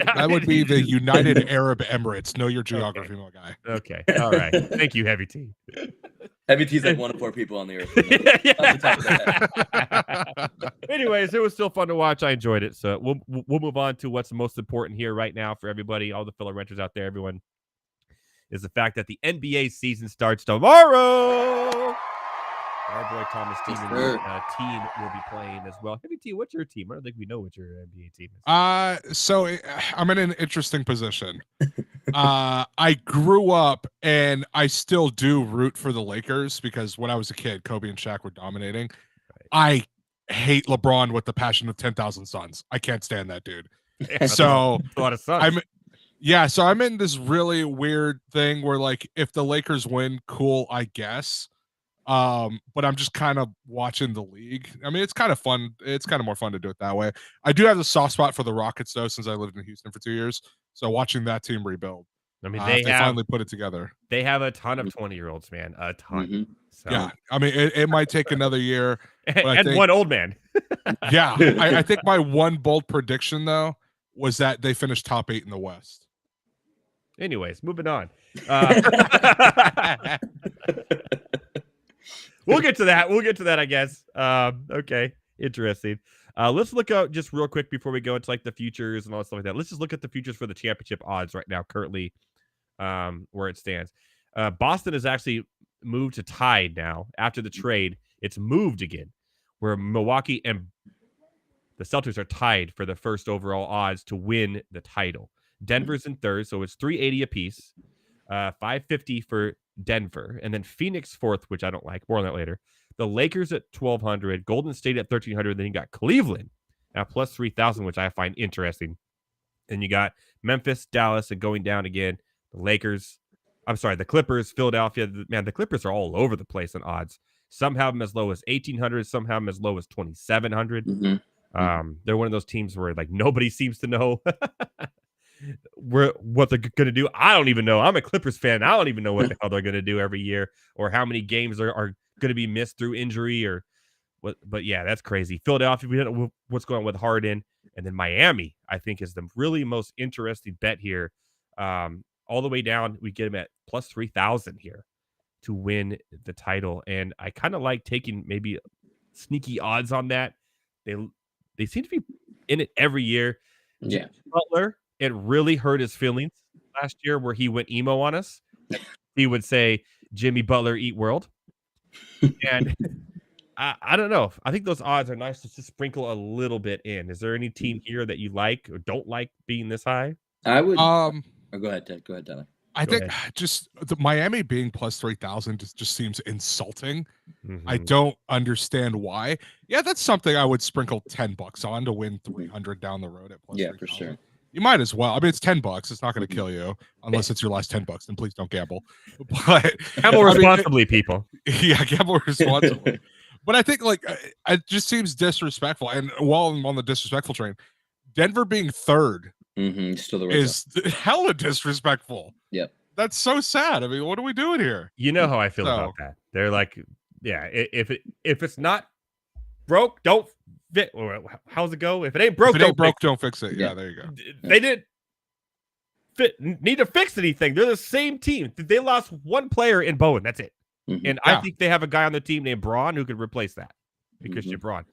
that would be the United Arab Emirates. Know your geography, my guy. Okay. All right. Thank you, Heavy T. Heavy T's like 1 of 4 people on the earth. Anyways, it was still fun to watch. I enjoyed it. So we'll move on to what's most important here right now for everybody, all the fellow renters out there, everyone, is the fact that the NBA season starts tomorrow. Our boy Thomas team will be playing as well. Heavy T, what's your team? I don't think we know what your NBA team is. So I'm in an interesting position. I grew up and I still do root for the Lakers because when I was a kid, Kobe and Shaq were dominating. Right. I hate LeBron with the passion of 10,000 suns. I can't stand that dude. Yeah, so a lot of suns. So I'm in this really weird thing where like if the Lakers win, cool, I guess. But I'm just kind of watching the league. I mean, it's kind of fun. It's kind of more fun to do it that way. I do have a soft spot for the Rockets though, since I lived in Houston for 2 years. So watching that team rebuild. I mean, they finally put it together. They have a ton of 20-year-olds, man. A ton. Mm-hmm. So. Yeah. I mean, it might take another year. And one old man. Yeah. I think my one bold prediction though was that they finished top 8 in the West. Anyways, moving on. We'll get to that, I guess. Okay. Interesting. Let's look out just real quick before we go into like the futures and all that stuff like that. Let's just look at the futures for the championship odds right now, currently, where it stands. Boston has actually moved to tied now after the trade. It's moved again, where Milwaukee and the Celtics are tied for the first overall odds to win the title. Denver's in third, so it's 380 apiece. 550 for Denver, and then Phoenix fourth, which I don't like. More on that later. The Lakers at 1,200, Golden State at 1,300. Then you got Cleveland at plus 3,000, which I find interesting. Then you got Memphis, Dallas, and going down again. The Clippers, Philadelphia. Man, the Clippers are all over the place in odds. Some have them as low as 1,800. Some have them as low as 2,700. Mm-hmm. They're one of those teams where like nobody seems to know what they're going to do. I don't even know. I'm a Clippers fan. I don't even know what the hell they're going to do every year or how many games are going to be missed through injury or what. But yeah, that's crazy. Philadelphia, we don't know what's going on with Harden. And then Miami, I think, is the really most interesting bet here. All the way down, we get them at plus 3,000 here to win the title. And I kind of like taking maybe sneaky odds on that. They seem to be in it every year. Yeah. Butler, it really hurt his feelings last year where he went emo on us. He would say, Jimmy Butler, eat world. And I don't know. I think those odds are nice to just sprinkle a little bit in. Is there any team here that you like or don't like being this high? I would. Go ahead, Ted. Go ahead, Tyler. I think just the Miami being plus 3,000 just seems insulting. Mm-hmm. I don't understand why. Yeah, that's something I would sprinkle $10 on to win 300 down the road at plus. Yeah, 3,000. for sure. You might as well. I mean, it's $10. It's not going to kill you unless it's your last $10. Then please don't gamble. But gamble responsibly, people. Yeah, gamble responsibly. But I think like it just seems disrespectful. And while I'm on the disrespectful train, Denver being third still is hella disrespectful. Yep. That's so sad. I mean, what are we doing here? You know how I feel about that. They're like, yeah, if it's not broke, don't fit. How's it go? If it ain't broke, don't fix it. Yeah, there you go. They didn't need to fix anything. They're the same team. They lost one player in Bowen. That's it. Mm-hmm. And I think they have a guy on the team named Braun who could replace that. Christian Braun.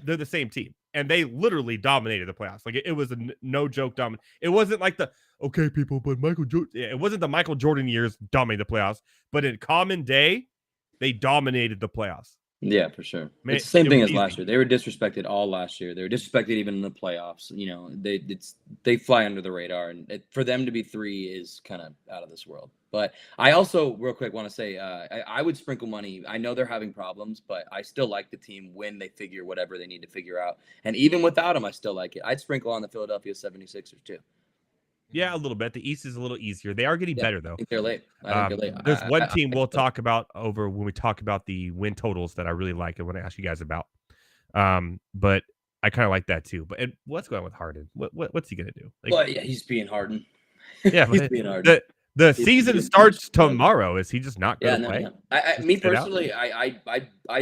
They're the same team. And they literally dominated the playoffs. Like it was a no joke dominant. It wasn't like but Michael Jordan. It wasn't the Michael Jordan years dominating the playoffs. But in common day, they dominated the playoffs. Yeah, for sure. Man, It's the same it thing was as last easy. year. They were disrespected all last year. They were disrespected even in the playoffs. You know, they fly under the radar, and for them to be 3 is kind of out of this world. But I also, real quick, want to say I would sprinkle money. I know they're having problems, but I still like the team when they figure whatever they need to figure out. And even without them, I still like it. I'd sprinkle on the Philadelphia 76ers too. Yeah, a little bit. The East is a little easier. They are getting better, though. I think they're late. I think they're late. There's one team we'll talk about over when we talk about the win totals that I really like and want to ask you guys about. But I kind of like that too. But what's going on with Harden? What's he gonna do? Like, Well, yeah, he's being Harden. Yeah, he's being Harden. The season starts tomorrow. Is he just not going to play? No. Me personally, I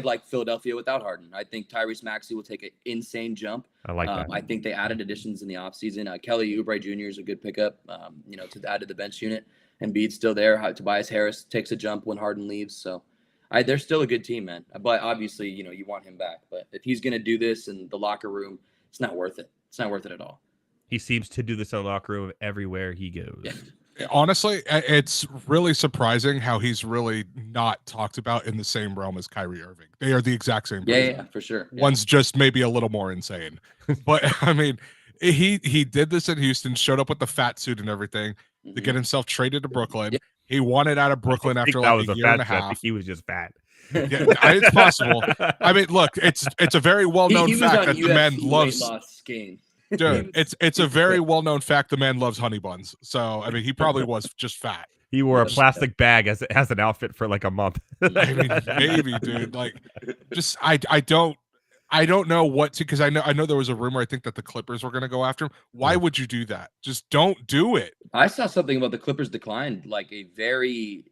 like Philadelphia without Harden. I think Tyrese Maxey will take an insane jump. I like that. I think they added additions in the offseason. Kelly Oubre Jr. is a good pickup, to add to the bench unit. Embiid's still there. Tobias Harris takes a jump when Harden leaves. So they're still a good team, man. But obviously, you want him back. But if he's going to do this in the locker room, it's not worth it. It's not worth it at all. He seems to do this in the locker room everywhere he goes. Yeah. Honestly, it's really surprising how he's really not talked about in the same realm as Kyrie Irving. They are the exact same person. Yeah, for sure. Yeah. One's just maybe a little more insane. But I mean, he did this in Houston, showed up with the fat suit and everything to get himself traded to Brooklyn. Yeah. He wanted out of Brooklyn after like a year and a half. I think he was just fat. Yeah, it's possible. I mean, look, it's a very well-known fact that the man loves game. Dude, it's a very well-known fact the man loves honey buns. So, I mean, he probably was just fat. He wore a plastic bag as an outfit for like a month. I mean, maybe, dude. Like, just I don't know what to, because I know there was a rumor, I think, that the Clippers were going to go after him. Why would you do that? Just don't do it. I saw something about the Clippers declined like a very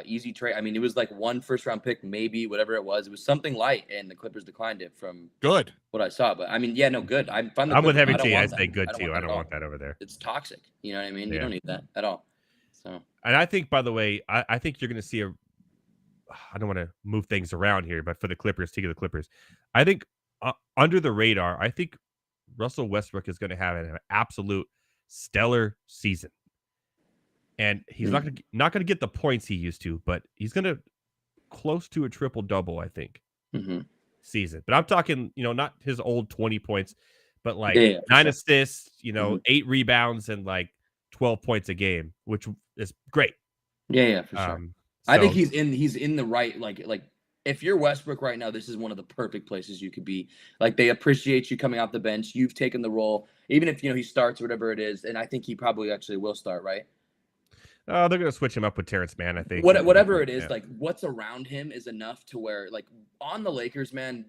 easy trade. I mean, it was like 1 first-round pick, maybe, whatever it was. It was something light, and the Clippers declined it from good what I saw. But I mean, yeah, no, good. I'm with Heavy T. I say good too. I don't want that over there. It's toxic. You know what I mean? Yeah. You don't need that at all. So, and I think, by the way, I think you're going to see I don't want to move things around here, but for the Clippers, take the Clippers, I think under the radar, I think Russell Westbrook is going to have an absolute stellar season. And he's not going to get the points he used to, but he's going to close to a triple-double, I think, season. But I'm talking, not his old 20 points, but like 9 assists, 8 rebounds and like 12 points a game, which is great. Yeah, for sure. I think he's in the right, like if you're Westbrook right now, this is one of the perfect places you could be. Like, they appreciate you coming off the bench. You've taken the role, even if, he starts or whatever it is. And I think he probably actually will start, right? They're going to switch him up with Terrence Mann, I think. Whatever it is, like, what's around him is enough to where, like, on the Lakers, man,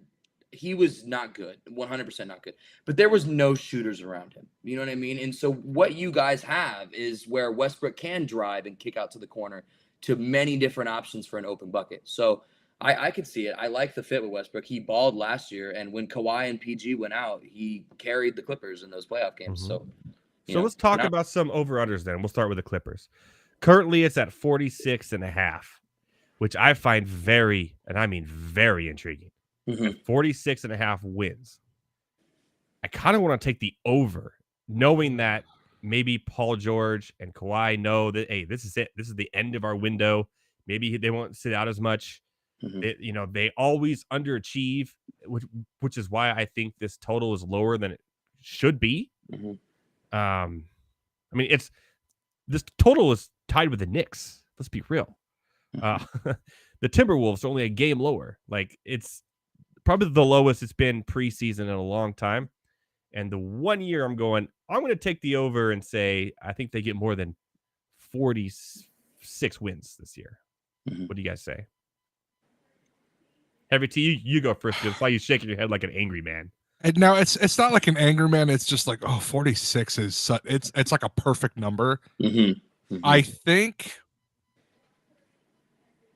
he was not good, 100% not good. But there was no shooters around him. You know what I mean? And so what you guys have is where Westbrook can drive and kick out to the corner to many different options for an open bucket. So I could see it. I like the fit with Westbrook. He balled last year, and when Kawhi and PG went out, he carried the Clippers in those playoff games. So let's talk about some over-unders then. We'll start with the Clippers. Currently, it's at 46.5, which I find very, and I mean very intriguing. 46.5 wins. I kind of want to take the over, knowing that maybe Paul George and Kawhi know that, hey, this is it. This is the end of our window. Maybe they won't sit out as much. They always underachieve, which is why I think this total is lower than it should be. I mean, this total is tied with the Knicks. Let's be real. The Timberwolves are only a game lower. Like, it's probably the lowest it's been preseason in a long time. And the 1 year I'm going to take the over and say I think they get more than 46 wins this year. What do you guys say? Heavy T, you go first. That's why you shaking your head like an angry man. And now it's not like an angry man. It's just like, 46 is it's like a perfect number. I think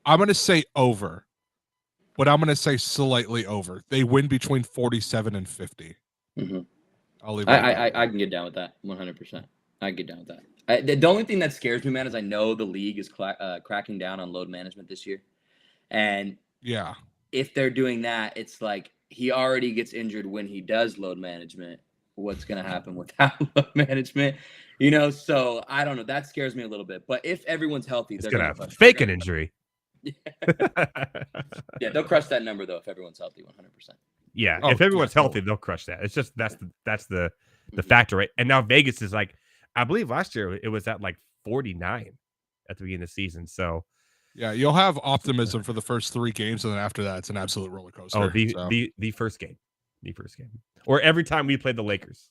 I'm going to say over, but I'm going to say slightly over. They win between 47 and 50. I'll leave it. I can get down with that 100%. I can get down with that. The only thing that scares me, man, is I know the league is cracking down on load management this year, and if they're doing that, it's like he already gets injured when he does load management. What's going to happen without load management? So I don't know. That scares me a little bit. But if everyone's healthy, they're going to fake an injury. Yeah, they'll crush that number though if everyone's healthy, 100%. Yeah, Oh, if everyone's yeah, healthy, totally. they'll crush that. It's just that's the factor, right? And now Vegas is like, I believe last year it was at like 49 at the beginning of the season. So Yeah, you'll have optimism for the first 3 games, and then after that, it's an absolute roller coaster. the first game, or every time we played the Lakers,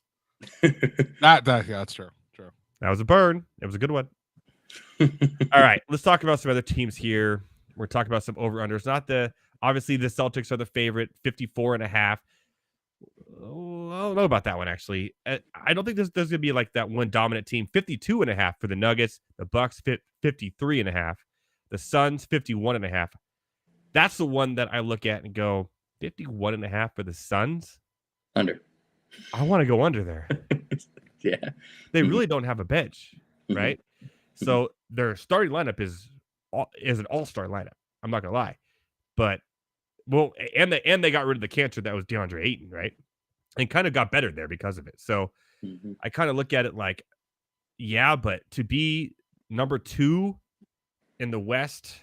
Yeah, that's true. True. that was a burn. It was a good one. All right, let's talk about some other teams here. We're talking about some over-unders. Obviously, the Celtics are the favorite, 54.5. Oh, I don't know about that one, actually. I don't think there's going to be like that one dominant team. 52.5 for the Nuggets. The Bucks 53.5. The Suns 51.5. That's the one that I look at and go, 51.5 for the Suns? Under. I want to go under there. Yeah. They really don't have a bench, right? So their starting lineup is an all-star lineup. I'm not gonna lie, but and they got rid of the cancer that was DeAndre Ayton, right? And kind of got better there because of it. So I kind of look at it like, yeah, but to be number 2 in the West,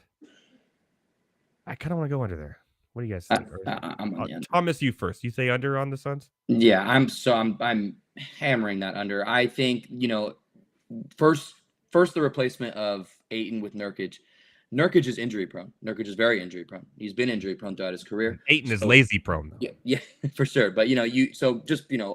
I kind of want to go under there. What do you guys think? I'm on the under. Thomas, you first. You say under on the Suns? Yeah, I'm hammering that under. I think, first the replacement of Ayton with Nurkic. Nurkic is injury prone. Nurkic is very injury prone. He's been injury prone throughout his career. Ayton is lazy prone, though. Yeah, for sure. But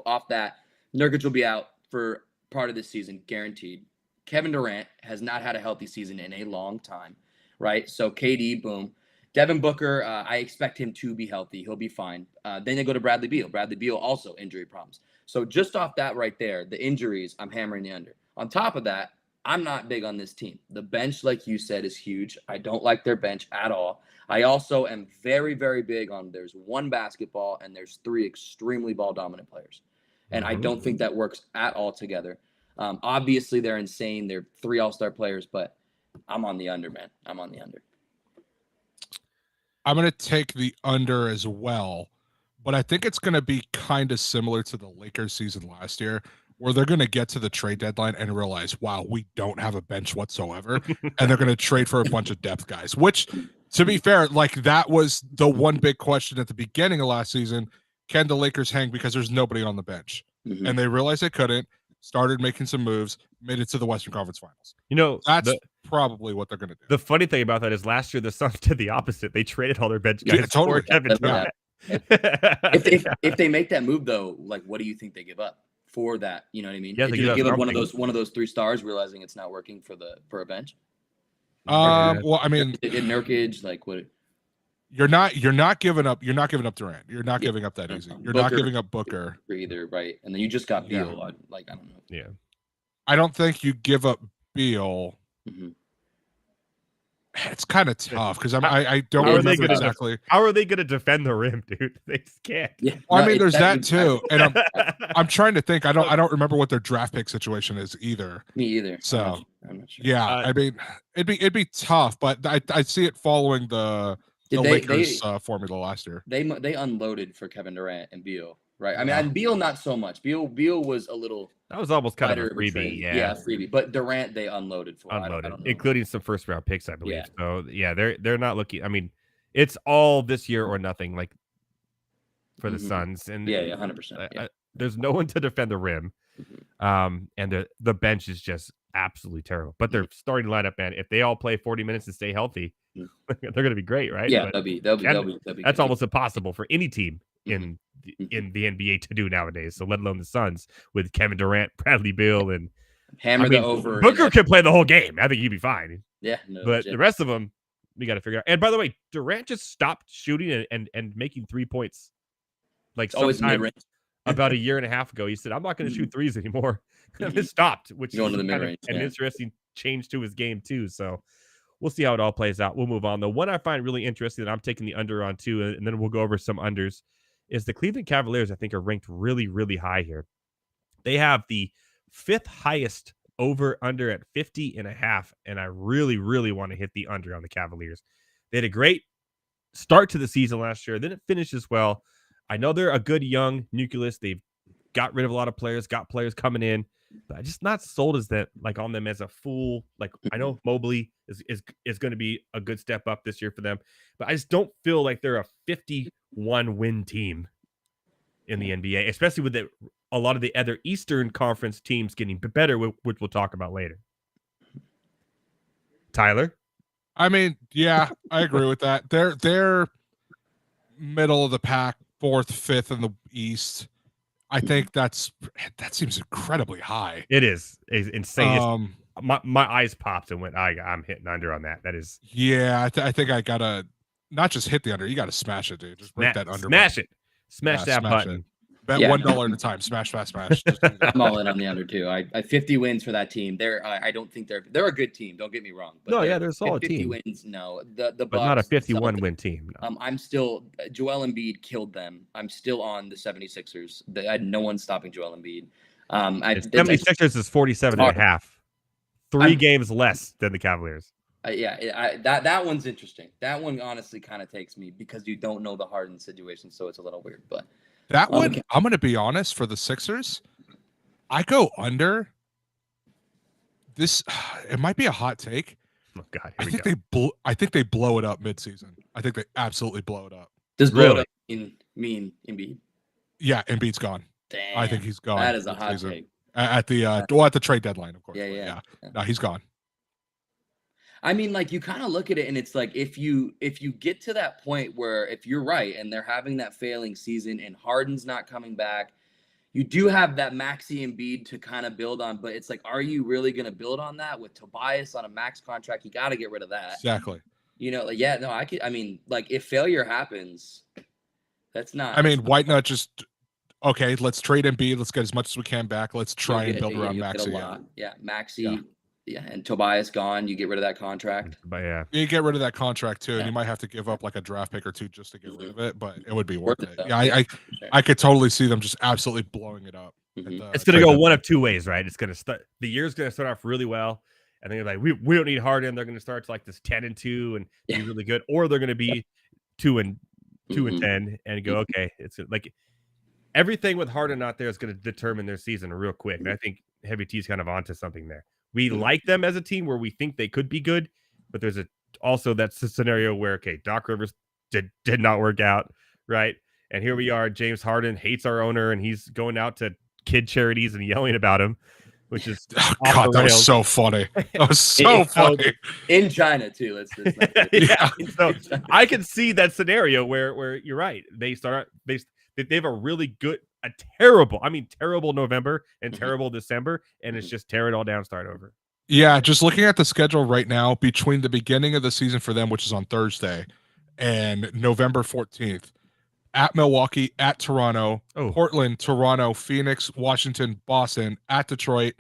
off that, Nurkic will be out for part of this season, guaranteed. Kevin Durant has not had a healthy season in a long time, right? So KD, boom. Devin Booker, I expect him to be healthy. He'll be fine. Then they go to Bradley Beal. Bradley Beal also injury problems. So just off that right there, the injuries, I'm hammering the under. On top of that, I'm not big on this team. The bench, like you said, is huge. I don't like their bench at all. I also am very, very big on there's 1 basketball and there's 3 extremely ball-dominant players. And I don't think that works at all together. Obviously, they're insane. They're 3 all-star players, but I'm on the under, man. I'm on the under. I'm going to take the under as well, but I think it's going to be kind of similar to the Lakers season last year, where they're going to get to the trade deadline and realize, wow, we don't have a bench whatsoever. And they're going to trade for a bunch of depth guys, which, to be fair, like that was the one big question at the beginning of last season. Can the Lakers hang because there's nobody on the bench? And they realized they couldn't, started making some moves, made it to the Western Conference Finals. That's probably what they're going to do. The funny thing about that is last year the Suns did the opposite. They traded all their bench guys. Yeah, totally. For Kevin Durant. If they make that move though, like what do you think they give up for that? You know what I mean? Yeah, they give up one of those 3 stars, realizing it's not working for a bench. Well, I mean, in Nurkic, like what? You're not giving up Durant. You're not giving up that easy. You're not giving up Booker either, right? And then you just got Beal. I don't know. Yeah, I don't think you give up Beal. It's kind of tough because I don't remember exactly. How are they going to defend the rim, dude? They just can't. Yeah. Well, I mean, there's that too, and I'm trying to think. I don't remember what their draft pick situation is either. Me either. So I'm not sure. Yeah, I mean, it'd be tough, but I see it following the Lakers formula last year. They unloaded for Kevin Durant and Beal, right? I mean, and Beal not so much. Beal was a little. That was almost kind of a freebie. Yeah, freebie. But Durant they unloaded for. I don't know. Including some first round picks, I believe. Yeah. So yeah, they're not looking. I mean, it's all this year or nothing. Like for the Suns, and 100%. There's no one to defend the rim, and the bench is just absolutely terrible. But their starting lineup, man, if they all play 40 minutes and stay healthy, they're going to be great, right? Yeah, they'll be that's almost impossible for any team in the NBA to do nowadays. So let alone the Suns with Kevin Durant, Bradley Beal, and the over. Booker can play the whole game. I think he'd be fine. Yeah, but the rest of them, we got to figure out. And by the way, Durant just stopped shooting and making 3 points. Like sometime about a year and a half ago, he said, "I'm not going to shoot threes anymore." It stopped, which is going to the mid-range, an interesting change to his game too. So we'll see how it all plays out. We'll move on. The one I find really interesting that I'm taking the under on too, and then we'll go over some unders, is the Cleveland Cavaliers. I think are ranked really, really high here. They have the 5th highest over under at 50.5, and I really, really want to hit the under on the Cavaliers. They had a great start to the season last year. Then it finishes well. I know they're a good young nucleus. They've got rid of a lot of players, got players coming in. but I'm just not sold as that, like on them as a full. Like I know Mobley is going to be a good step up this year for them, but I just don't feel like they're a 51 win team in the NBA, especially with a lot of the other Eastern Conference teams getting better, which we'll talk about later. Tyler? I mean, yeah, I agree with that. They're middle of the pack, 4th, 5th in the East. I think that seems incredibly high. It is. It's insane. My eyes popped and went, I'm hitting under on that. That is. Yeah, I think I gotta not just hit the under. You gotta smash it, dude. Just break that under. Smash it. Smash that button. It. Bet $1 at a time. Smash, fast, smash. I'm all in on the under too. I 50 wins for that team. I don't think they're a good team. Don't get me wrong. But they're a solid 50 team. 50 wins, no. The but Bucks, not a 51 win team. No. I'm still Joel Embiid killed them. I'm still on the 76ers. No one's stopping Joel Embiid. 76ers is 47 and a half. 3 games less than the Cavaliers. That one's interesting. That one honestly kind of takes me because you don't know the Harden situation, so it's a little weird. But that one, I'm going to be honest, for the Sixers, I go under. This, it might be a hot take. Oh God, I think they blow it up midseason. I think they absolutely blow it up. Does blow it up mean Embiid? Yeah, Embiid's gone. Damn, I think he's gone. That is a hot take. At the trade deadline, of course. Yeah. No, he's gone. I mean, like you kind of look at it and it's like if you get to that point where if you're right and they're having that failing season and Harden's not coming back, you do have that Maxey Embiid to kind of build on, but it's like, are you really going to build on that with Tobias on a max contract? You got to get rid of that. Exactly. I mean, like if failure happens, that's not. I mean, why not just okay? Let's trade Embiid. Let's get as much as we can back. Let's try and build around Maxey. Yeah, Maxey. Yeah, and Tobias gone. You get rid of that contract. But yeah, you get rid of that contract too, and you might have to give up like a draft pick or two just to get rid of it. But it would be worth it. Yeah, I could totally see them just absolutely blowing it up. It's going to go one of two ways, right? It's going to start. The year's going to start off really well, and they're like, we don't need Harden. They're going to start to like this 10-2 and be really good, or they're going to be 2-10 and go okay. It's like everything with Harden out there is going to determine their season real quick. And I think Heavy T's kind of onto something there. We like them as a team where we think they could be good, but there's also that scenario where, okay, Doc Rivers did not work out, right? And here we are, James Harden hates our owner, and he's going out to kid charities and yelling about him, which is God, that was so funny. That was so funny. In China, too. Let's yeah. So I can see that scenario where you're right. They have a really good, terrible November and terrible December, and it's just tear it all down, start over. Yeah, just looking at the schedule right now, between the beginning of the season for them, which is on Thursday, and November 14th, at Milwaukee, at Toronto, Portland, Toronto, Phoenix, Washington, Boston, at Detroit,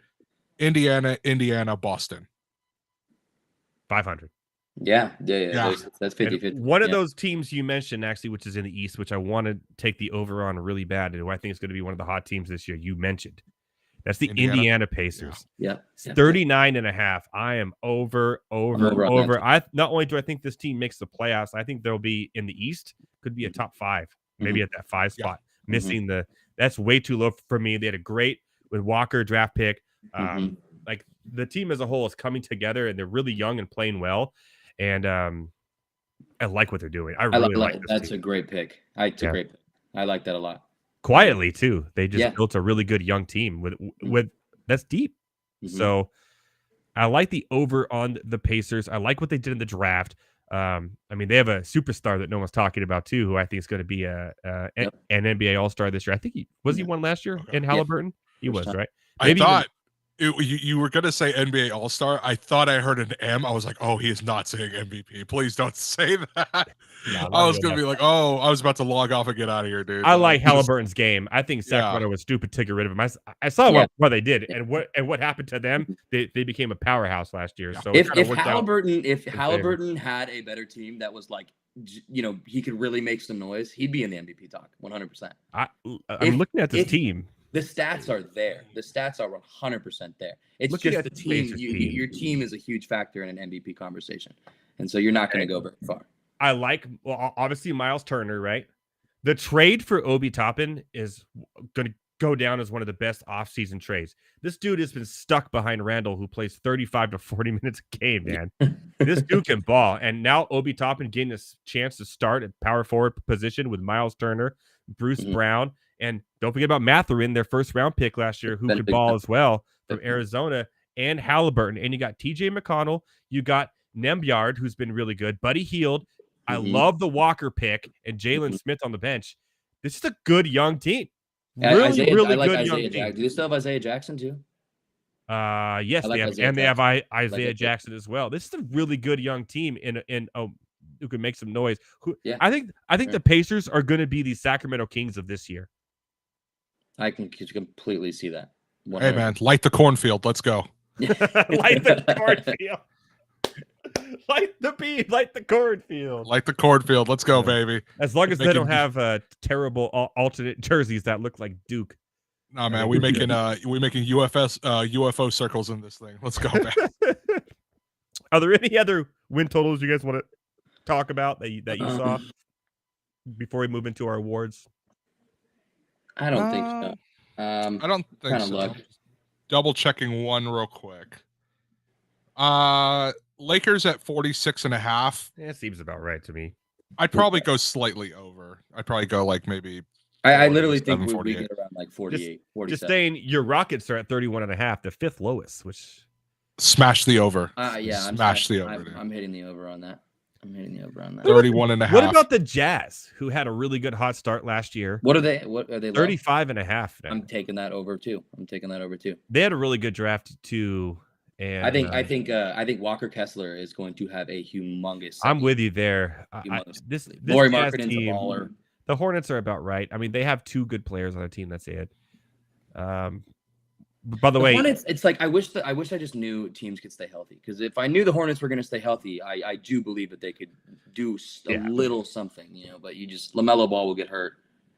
Indiana, Boston. 500. Yeah. That's 50-50. One of those teams you mentioned, actually, which is in the East, which I want to take the over on really bad, and I think it's going to be one of the hot teams this year. You mentioned that's the Indiana Pacers. Yeah. 39.5. I am over. I not only do I think this team makes the playoffs, I think they'll be in the East. Could be a top 5, maybe at that 5 spot. Missing that's way too low for me. They had a great with Walker draft pick. Like the team as a whole is coming together, and they're really young and playing well. And I like what they're doing. I really like this that's team. A great pick. It's a great pick. I like that a lot. Quietly too. They just built a really good young team with that's deep. So I like the over on the Pacers. I like what they did in the draft. I mean, they have a superstar that no one's talking about too, who I think is going to be an NBA All-Star this year. I think he won last year in Halliburton. He was, right? Maybe I thought you were going to say NBA All-Star. I thought I heard an M. I was like, oh, he is not saying MVP. Please don't say that. No, I was going to be like, oh, I was about to log off and get out of here, dude. I like Halliburton's game. I think Sacramento was stupid to get rid of him. I saw what they did and what happened to them. They became a powerhouse last year. So if Halliburton had a better team that was like, he could really make some noise, he'd be in the MVP talk 100%. I'm looking at this team. The stats are there. The stats are 100% there. It's just the team. Your team is a huge factor in an MVP conversation. And so you're not going to go very far. I like, obviously, Miles Turner, right? The trade for Obi Toppin is going to go down as one of the best offseason trades. This dude has been stuck behind Randall, who plays 35 to 40 minutes a game, man. This dude can ball. And now Obi Toppin getting a chance to start at power forward position with Miles Turner, Bruce Brown, and don't forget about Matherin, their first round pick last year, who could ball as well from Arizona, and Halliburton. And you got TJ McConnell, you got Nembyard, who's been really good, Buddy Hield. I love the Walker pick, and Jalen Smith on the bench. This is a good young team. Really, really good young team. Do they still have Isaiah Jackson too? Yes, they have, and they have Isaiah Jackson as well. This is a really good young team who can make some noise. I think the Pacers are going to be the Sacramento Kings of this year. I can completely see that. 100%. Hey man, light the cornfield. Let's go. Light the cornfield. Light the cornfield. Like the cornfield. Let's go, baby. As long as they don't have terrible alternate jerseys that look like Duke. No, man, we making UFO circles in this thing. Let's go, man. Are there any other win totals you guys want to talk about that you saw before we move into our awards? I don't think so. I don't think so. Look. Double checking one real quick. Lakers at 46.5. Yeah, it seems about right to me. I'd probably go slightly over. I'd probably go like maybe. I literally think we get around like 48, 47. Just saying, your Rockets are at 31.5, the fifth lowest, which smash the over. Yeah, smash the over. I'm hitting the over on that. 31.5. What about the Jazz, who had a really good hot start last year? What are they? 35.5 now. I'm taking that over too. They had a really good draft too. And I think Walker Kessler is going to have a humongous. I'm with you there. This Lauri Jazz Markkanen's a baller. The Hornets are about right. I mean, they have two good players on their team. That's it. By the way, Hornets, it's like I wish I just knew teams could stay healthy, because if I knew the Hornets were going to stay healthy, I do believe that they could do a little something, But LaMelo Ball will get hurt.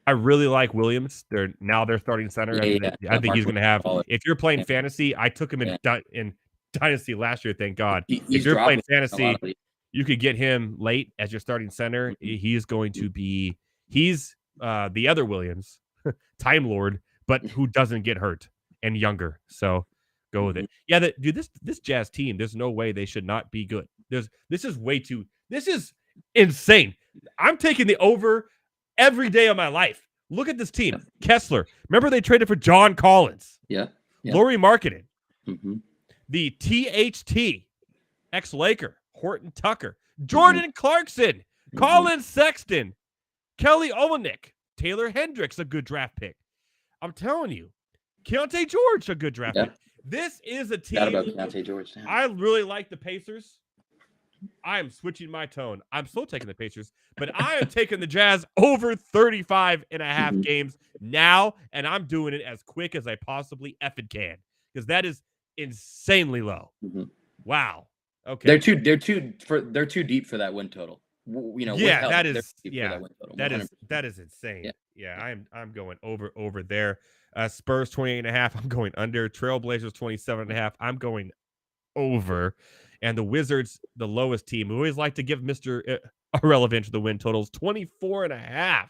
I really like Williams. They're starting center. I think he's going to have. If you're playing fantasy, I took him in Dynasty last year. Thank God. If you're playing fantasy, you could get him late as your starting center. He's going to be. He's the other Williams, Time Lord, but who doesn't get hurt and younger. So go with it. Yeah, this Jazz team, there's no way they should not be good. This is insane. I'm taking the over every day of my life. Look at this team. Kessler. Remember they traded for John Collins. Yeah. Lauri Markkanen. The THT, ex-Laker, Horton Tucker, Jordan Clarkson, Colin Sexton, Kelly Olynyk, Taylor Hendricks, a good draft pick. I'm telling you, Keontae George, a good draft pick. This is a team. About Keontae George. I really like the Pacers. I am switching my tone. I'm still taking the Pacers, but I am taking the Jazz over 35.5 games now, and I'm doing it as quick as I possibly effing can, because that is insanely low. Wow. Okay. They're too deep for that win total. That is insane. Yeah, I'm going over there. Spurs 28.5. I'm going under. Trailblazers 27.5. I'm going over. And the Wizards, the lowest team. We always like to give Mr. Irrelevant the win totals, 24.5.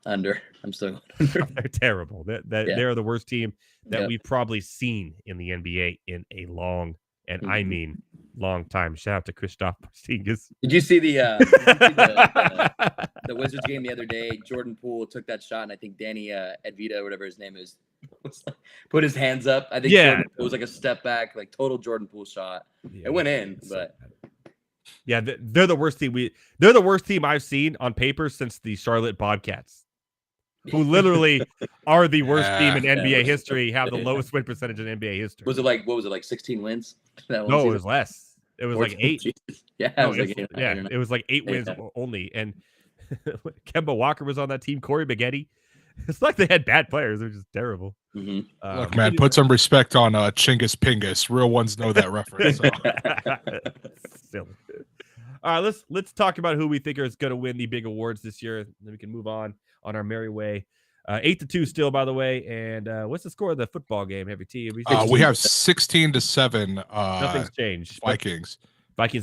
Under. I'm still going under. They're terrible. They're the worst team that we've probably seen in the NBA in a long, and I mean long time. Shout out to Kristaps Porzingis. Did you see the Wizards game the other day? Jordan Poole took that shot, and I think Danny Edvita, whatever his name is, put his hands up. I think it was like a step back, like total Jordan Poole shot. It went in, but yeah, they're the worst team. They're the worst team I've seen on paper since the Charlotte Bobcats, who literally are the worst team in NBA history, have the lowest win percentage in NBA history. Was it like 16 wins? No, it was less. It was like 8. It was like 8 wins only. And Kemba Walker was on that team. Corey Maggette. It's like they had bad players. They're just terrible. Look, man, put some respect on Chingus Pingus. Real ones know that reference. So. Silly. All right, let's talk about who we think is going to win the big awards this year. Then we can move on our merry way. 8-2 still, by the way. And what's the score of the football game? Heavy T. We have 16-7. Nothing's changed. Vikings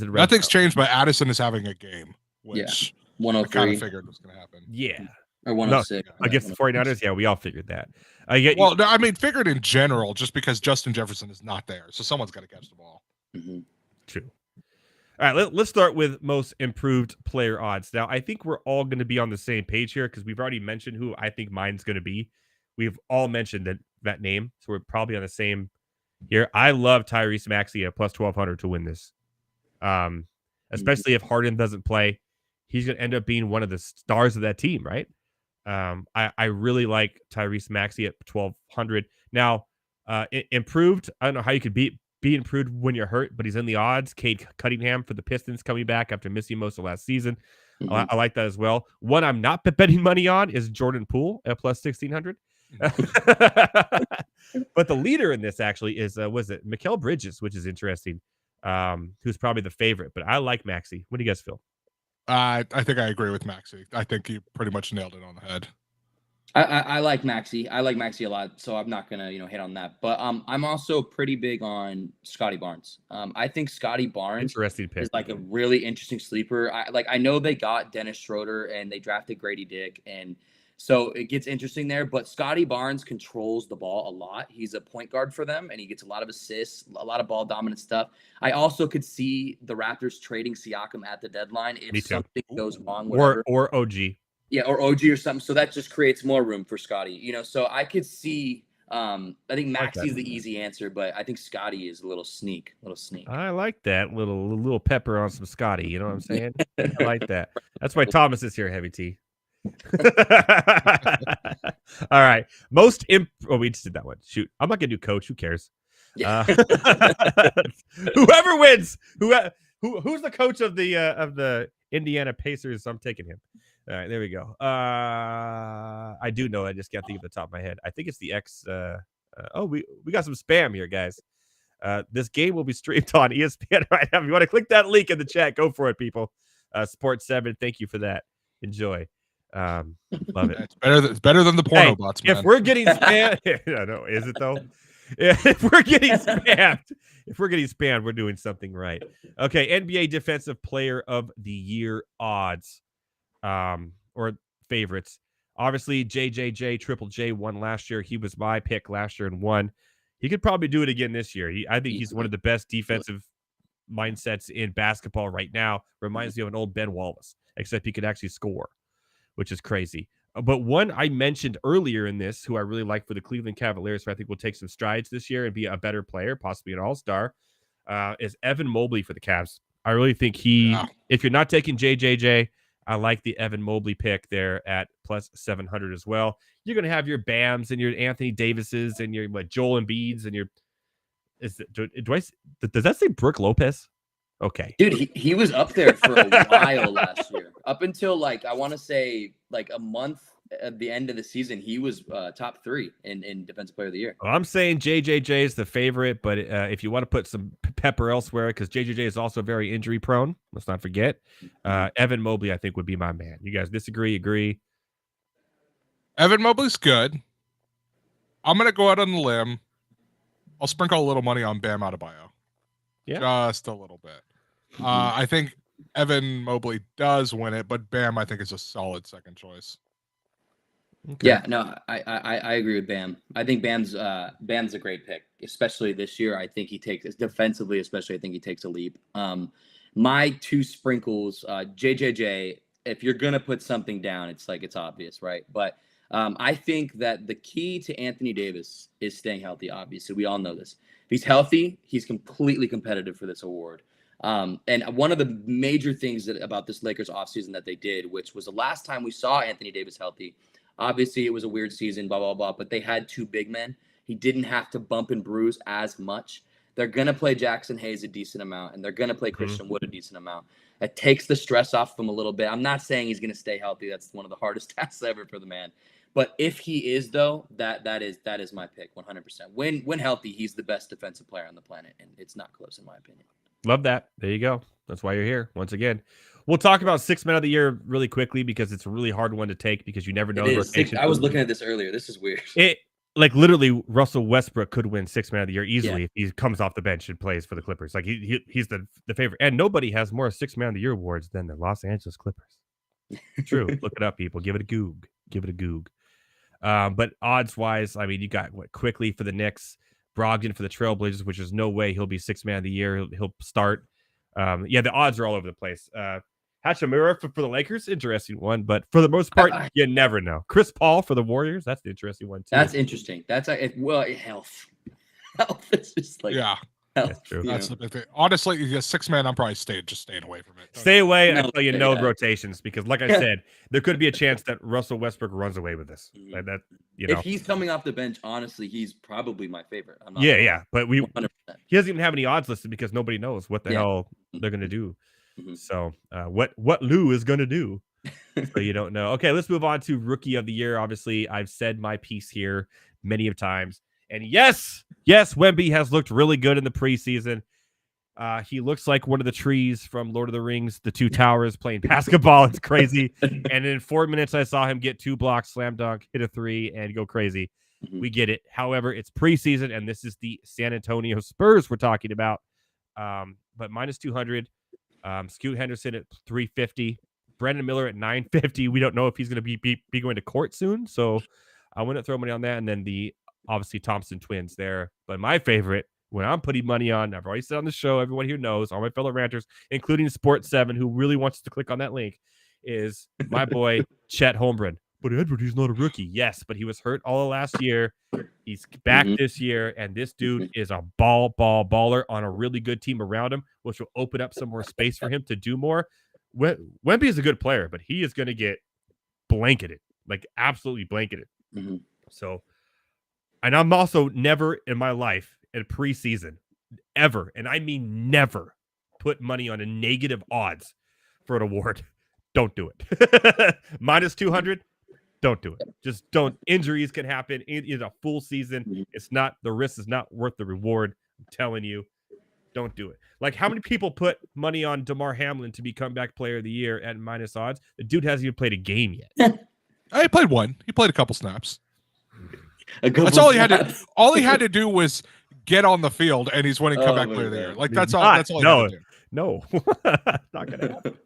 and Red Nothing's changed, but Addison is having a game, which 103. I kind of figured was going to happen. Yeah. Or 106. Against the 49ers, yeah, we all figured that. Well, no, I mean, figured in general, just because Justin Jefferson is not there, so someone's got to catch the ball. Mm-hmm. True. All right, let's start with most improved player odds. Now, I think we're all going to be on the same page here because we've already mentioned who I think mine's going to be. We've all mentioned that name, so we're probably on the same here. I love Tyrese Maxey at plus 1,200 to win this, especially if Harden doesn't play. He's going to end up being one of the stars of that team, right? I really like Tyrese Maxey at 1,200. Now, improved. I don't know how you could be improved when you're hurt, but he's in the odds. Cade Cunningham for the Pistons coming back after missing most of last season. Mm-hmm. I like that as well. One I'm not betting money on is Jordan Poole at plus 1,600. But the leader in this actually is Mikal Bridges, which is interesting. Who's probably the favorite, but I like Maxey. What do you guys feel? I think I agree with Maxey. I think he pretty much nailed it on the head. I like Maxey. I like Maxey a lot, so I'm not gonna hit on that. But I'm also pretty big on Scotty Barnes. I think Scotty Barnes interesting pick. is like a really interesting sleeper. I know they got Dennis Schroeder and they drafted Grady Dick, and so it gets interesting there. But Scotty Barnes controls the ball a lot. He's a point guard for them, and he gets a lot of assists, a lot of ball dominant stuff. I also could see the Raptors trading Siakam at the deadline if something goes wrong. Or OG. Yeah, or OG or something. So that just creates more room for Scotty. So I could see. I think Maxey's the easy answer, but I think Scotty is a little sneak. I like that little pepper on some Scotty. You know what I'm saying? I like that. That's why Thomas is here, Heavy T. All right. We just did that one. Shoot. I'm not gonna do coach. Who cares? Yeah. Whoever wins, who's the coach of the Indiana Pacers? I'm taking him. All right, there we go. I do know. I just can't think of the top of my head. I think it's the X. We got some spam here, guys. This game will be streamed on ESPN right now. If you want to click that link in the chat, go for it, people. Sports 7, thank you for that. Enjoy. Love it. It's better than the porno bots, man. If we're getting spammed, I know, is it though? If we're getting spammed, we're doing something right. Okay, NBA Defensive Player of the Year odds, or favorites. Obviously, JJJ Triple J won last year. He was my pick last year and won. He could probably do it again this year. I think he's one of the best defensive mindsets in basketball right now. Reminds me of an old Ben Wallace, except he could actually score, which is crazy. But one I mentioned earlier in this, who I really like for the Cleveland Cavaliers, who I think will take some strides this year and be a better player, possibly an all-star, is Evan Mobley for the Cavs. I really think if you're not taking JJJ, I like the Evan Mobley pick there at plus 700 as well. You're going to have your Bams and your Anthony Davises and your Joel Embiids and your does that say Brook Lopez? Okay. Dude, he was up there for a while last year. Up until I want to say a month at the end of the season, he was top 3 in Defensive Player of the Year. Well, I'm saying JJJ is the favorite, but if you want to put some pepper elsewhere, because JJJ is also very injury prone, let's not forget. Evan Mobley, I think, would be my man. You guys disagree, agree? Evan Mobley's good. I'm going to go out on the limb. I'll sprinkle a little money on Bam Adebayo. Yeah. Just a little bit. I think Evan Mobley does win it, but Bam, I think, is a solid second choice. Okay. Yeah, no, I agree with Bam. I think Bam's a great pick, especially this year. I think he takes defensively, especially. I think he takes a leap. My 2 sprinkles, JJJ. If you're gonna put something down, it's obvious, right? But I think that the key to Anthony Davis is staying healthy. Obviously, we all know this. If he's healthy, he's completely competitive for this award. And one of the major things about this Lakers offseason that they did, which was the last time we saw Anthony Davis healthy. Obviously, it was a weird season, blah, blah, blah, but they had 2 big men. He didn't have to bump and bruise as much. They're going to play Jackson Hayes a decent amount, and they're going to play Christian Wood a decent amount. It takes the stress off him a little bit. I'm not saying he's going to stay healthy. That's one of the hardest tasks ever for the man. But if he is, though, that is my pick, 100%. When healthy, he's the best defensive player on the planet, and it's not close in my opinion. Love that. There you go. That's why you're here once again. We'll talk about 6 men of the year really quickly because it's a really hard one to take because you never know. I was looking at this earlier. This is weird. Literally, Russell Westbrook could win 6 man of the year easily if he comes off the bench and plays for the Clippers. He's the favorite, and nobody has more 6 man of the year awards than the Los Angeles Clippers. True. Look it up, people. Give it a goog. give it a goog. But odds wise, I mean, you got Quickly for the Knicks, Brogdon for the Trailblazers, which is no way he'll be 6th man of the year. He'll start. The odds are all over the place. Hachimura for the Lakers, interesting one, but for the most part, you never know. Chris Paul for the Warriors, that's the interesting one too. That's interesting. That's health. Health is just like yeah. Health, That's true. That's the big thing. Honestly, 6-man, I'm probably staying away from it. Stay away No, until you yeah. know rotations, because like I said, there could be a chance that Russell Westbrook runs away with this. Like that, If he's coming off the bench, honestly, he's probably my favorite. I'm not yeah. But 100%. he doesn't even have any odds listed because nobody knows what the hell they're gonna do. Mhm. So what Lou is gonna do, so you don't know. Okay, let's move on to Rookie of the Year. Obviously, I've said my piece here many of times, and yes, Wemby has looked really good in the preseason. He looks like one of the trees from Lord of the Rings, the Two Towers, playing basketball. It's crazy. And in 4 minutes, I saw him get 2 blocks, slam dunk, hit a 3, and go crazy. Mhm. We get it. However, it's preseason, and this is the San Antonio Spurs we're talking about. But minus 200. Scoot Henderson at 350. Brandon Miller at 950. We don't know if he's going to be going to court soon, so I wouldn't throw money on that. And then the obviously Thompson twins there. But my favorite, when I'm putting money on, I've already said on the show, everyone here knows, all my fellow ranters, including Sports 7, who really wants to click on that link, is my boy Chet Holmgren. But Edward, he's not a rookie. Yes, but he was hurt all of last year. He's back this year, and this dude is a baller on a really good team around him, which will open up some more space for him to do more. Wemby is a good player, but he is going to get blanketed, like absolutely blanketed. Mhm. So, and I'm also never in my life in preseason, ever, and I mean never, put money on a negative odds for an award. Don't do it. Minus 200. Don't do it. Just don't. Injuries can happen in a full season. It's not, the risk is not worth the reward. I'm telling you, don't do it. Like, how many people put money on DeMar Hamlin to be comeback player of the year at minus odds? The dude hasn't even played a game yet. He played one. He played a couple snaps. That's all he had to. All he had to do was get on the field, and he's winning comeback player of the year. Like that's all. That's all. He had to do. No, not gonna happen.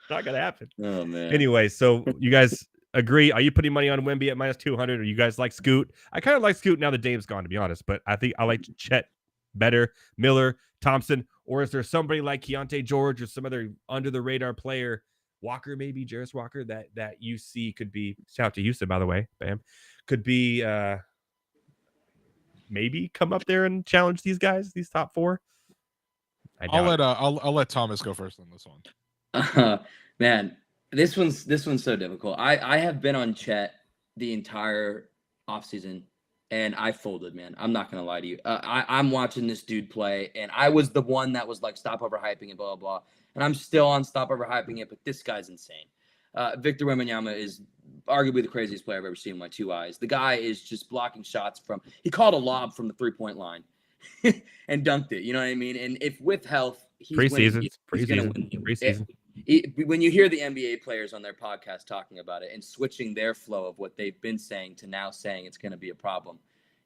Not gonna happen. Oh man. Anyway, so you guys agree? Are you putting money on Wemby at minus 200? Or you guys like Scoot? I kind of like Scoot now that Dame's gone, to be honest. But I think I like Chet better. Miller, Thompson, or is there somebody like Keontae George or some other under the radar player, Walker maybe, Jarris Walker, that you see could be, shout out to Houston by the way, bam, could be maybe come up there and challenge these guys, these top 4? I'll let Thomas go first on this one. Man, this one's so difficult. I have been on Chet the entire offseason, and I folded, man. I'm not gonna lie to you. I'm watching this dude play, and I was the one that was like, stop overhyping it, blah, blah, blah. And I'm still on stop overhyping it, but this guy's insane. Victor Wembanyama is arguably the craziest player I've ever seen with my 2 eyes. The guy is just blocking shots he called a lob from the 3-point line and dunked it. You know what I mean? And if with health, he's preseason. gonna win you. When you hear the NBA players on their podcast talking about it and switching their flow of what they've been saying to now saying it's going to be a problem,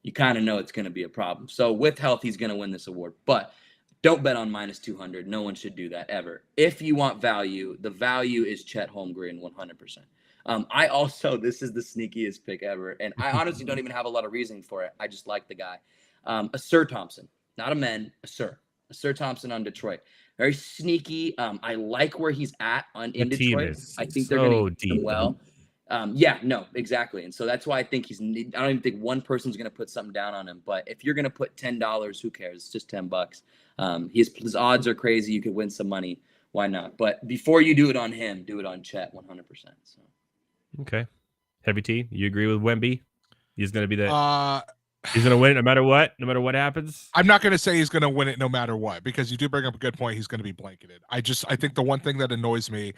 you kind of know it's going to be a problem. So with health, he's going to win this award. But don't bet on minus 200. No one should do that ever. If you want value, the value is Chet Holmgren 100%. I also, this is the sneakiest pick ever, and I honestly don't even have a lot of reasoning for it. I just like the guy. Sir Thompson, not a men, a Sir Thompson on Detroit. Very sneaky. I like where he's at in Detroit. I think they're going to do well. No, exactly. And so that's why I think I don't even think one person's going to put something down on him. But if you're going to put $10, who cares? It's just $10. His odds are crazy. You could win some money. Why not? But before you do it on him, do it on Chet 100%. So. Okay. Heavy T, you agree with Wemby? He's going to be the... He's going to win it no matter what happens. I'm not going to say he's going to win it no matter what, because you do bring up a good point. He's going to be blanketed. I think the one thing that annoys me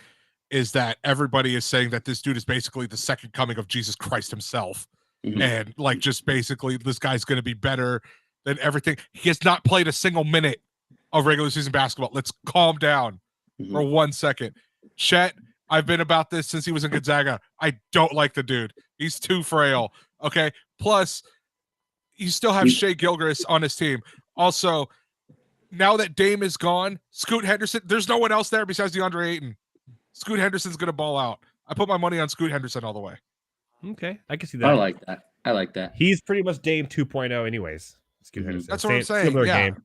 is that everybody is saying that this dude is basically the second coming of Jesus Christ himself. Mm-hmm. And like, just basically this guy's going to be better than everything. He has not played a single minute of regular season basketball. Let's calm down for 1 second. Chet, I've been about this since he was in Gonzaga. I don't like the dude. He's too frail. Okay. Plus, you still have Shea Gilgeous on his team. Also, now that Dame is gone, Scoot Henderson, there's no one else there besides DeAndre Ayton. Scoot Henderson's going to ball out. I put my money on Scoot Henderson all the way. Okay, I can see that. I like that. I like that. He's pretty much Dame 2.0 anyways. Scoot Mhm. Henderson. That's what I'm saying. Similar Yeah. game.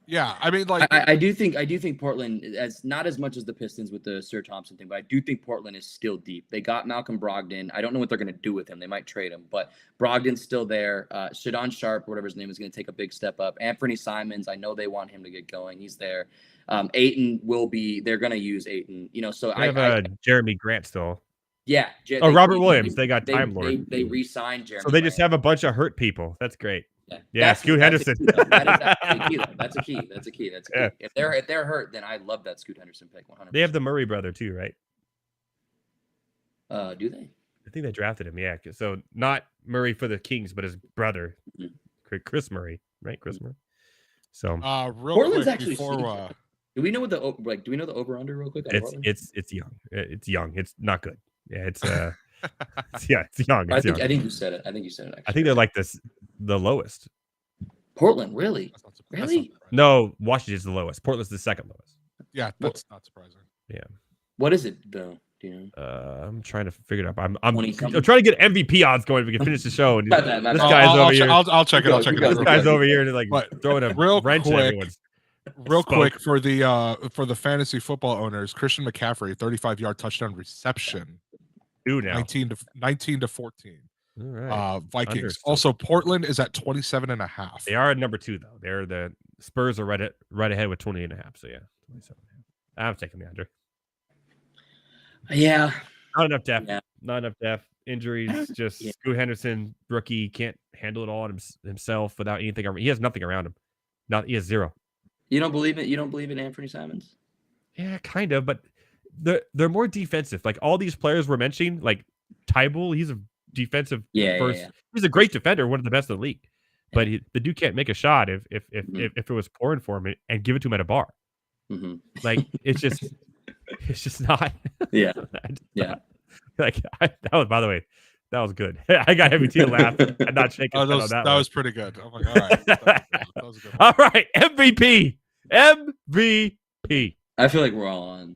Yeah, I mean, like, I do think Portland, as not as much as the Pistons with the Sir Thompson thing, but I do think Portland is still deep. They got Malcolm Brogdon. I don't know what they're going to do with him. They might trade him, but Brogdon's still there. Shadon Sharp, whatever his name is, going to take a big step up. Anthony Simons, I know they want him to get going. He's there. Ayton will be. They're going to use Ayton. You know, so They have Jeremy Grant still. yeah. Robert Williams. They got Time Lord. They re-signed Jeremy. So they just Grant. have a bunch of hurt people. That's great. Yeah, That's Scoot Henderson. That's a key. Yeah. If they're hurt, then I love that Scoot Henderson pick 100%. They have the Murray brother too, right? Do they? I think they drafted him. Yeah. So not Murray for the Kings, but his brother, Chris Murray, right? Chris Murray. So real Portland's quick actually before do we know what the do we know the over under real quick? it's young. It's young. It's not good. Yeah, it's it's young. It's young. I think you said it. Actually. I think they're like the lowest. Portland, really? Really? No, Washington's the lowest. Portland's the second lowest. Yeah, that's not surprising. Yeah. What is it though? Do you know? I'm trying to figure it out. I'm 20 trying to get MVP odds going. If we can finish the show. And My bad. this guy's over here. I'll check it. I'll check it. This guy's over here and like But throwing a real wrench at quick, everyone's. Real spoke. quick for the fantasy football owners, Christian McCaffrey, 35-yard touchdown reception, Two now. 19 to 14. All right. Vikings. Under. Also, Portland is at 27.5. They are at number 2 though. They're the Spurs are right ahead with 20.5. So yeah, 27.5. I'm taking the under. Yeah. Not enough depth. Yeah. Not enough depth. Injuries. Just Scoot Henderson, rookie, can't handle it all himself without anything. He has nothing around him. He has zero. You don't believe it? You don't believe in Anthony Simons? Yeah, kind of, but they're more defensive. Like all these players we're mentioning, like Tybal, he's a defensive first. Yeah. He's a great defender, one of the best in the league. But the dude can't make a shot if it was pouring for him and give it to him at a bar. Mm-hmm. Like it's just not. Yeah. Like that was, by the way, that was good. I got heavy to laugh. I'm not shaking. Oh, that was pretty good. I'm like, all right. That was a good one. All right, MVP. I feel like we're all on.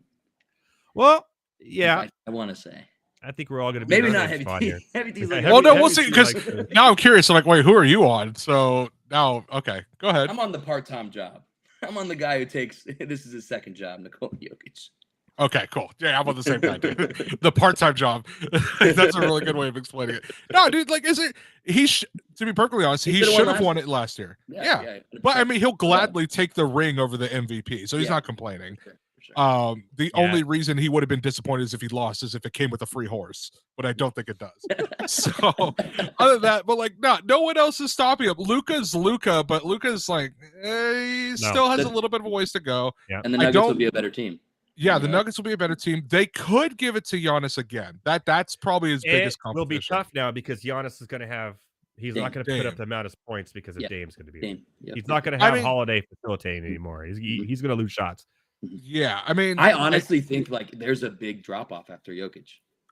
Well, yeah. I want to say. I think we're all going to be maybe not heavy T. T. Heavy T's like Well, no, Heavy we'll see. T's Because like now I'm curious. I'm like, wait, who are you on? So now, okay, go ahead. I'm on the part-time job. I'm on the guy who takes this is his second job, Nikola Jokic. Okay, cool. Yeah, I'm on the same guy, dude. The part-time job. That's a really good way of explaining it. No, dude, like, is it? To be perfectly honest, he should have won it last year. Yeah. But I mean, he'll gladly take the ring over the MVP, so he's not complaining. For sure. The only reason he would have been disappointed is if he lost, is if it came with a free horse, but I don't think it does. So, other than that, but like, no one else is stopping him. Luka's Luka, but Luka's like, he still has a little bit of a ways to go. Yeah. And the Nuggets will be a better team. Yeah, the Nuggets will be a better team. They could give it to Giannis again. That's probably his biggest competition. It will be tough now because Giannis is going to have. He's not going to put up the amount of points because of Dame's going to be. Dame. Yep. He's not going to have Holiday facilitating anymore. He's going to lose shots. Yeah, I mean, I honestly think like there's a big drop off after Jokic.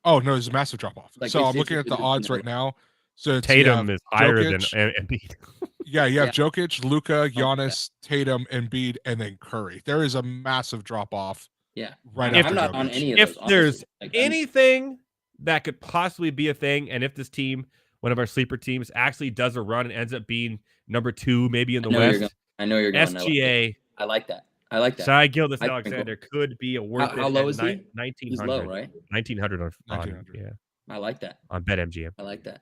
Oh no, there's a massive drop off. Like, so I'm looking at the odds right now. So Tatum is higher Jokic, than Embiid. Yeah, you have Jokic, Luka, Giannis, Tatum, Embiid, and then Curry. There is a massive drop off. Yeah, right. I'm not on any of those. If there's anything that could possibly be a thing, and if this team, one of our sleeper teams, actually does a run and ends up being number 2, maybe in the West, I know you're going. SGA. I like that. I like that. Shai Gilgeous-Alexander could be a worth how low is he? 1900. He's low, right? 1900 on 1900. Yeah. I like that. On BetMGM. I like that.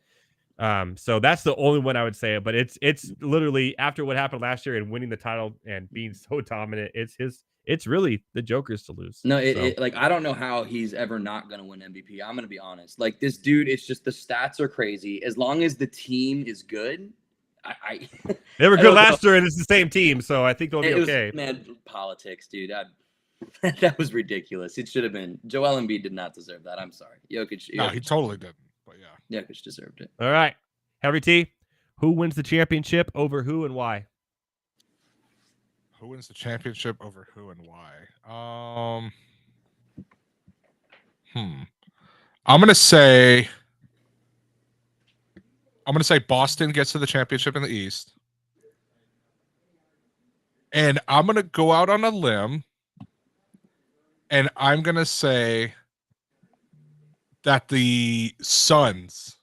So that's the only one I would say, but it's literally after what happened last year and winning the title and being so dominant, it's really the Joker's to lose. No, like I don't know how he's ever not going to win MVP. I'm going to be honest. Like this dude, it's just the stats are crazy. As long as the team is good, they were good last year and it's the same team, so I think they'll be okay. Man, politics, dude. That was ridiculous. It should have been. Joel Embiid did not deserve that. I'm sorry. Jokic. No, he totally didn't. But yeah, Jokic deserved it. All right, Heavy T, who wins the championship over who and why? Who wins the championship over who and why? I'm gonna say Boston gets to the championship in the East, and I'm gonna go out on a limb, and I'm gonna say that the Suns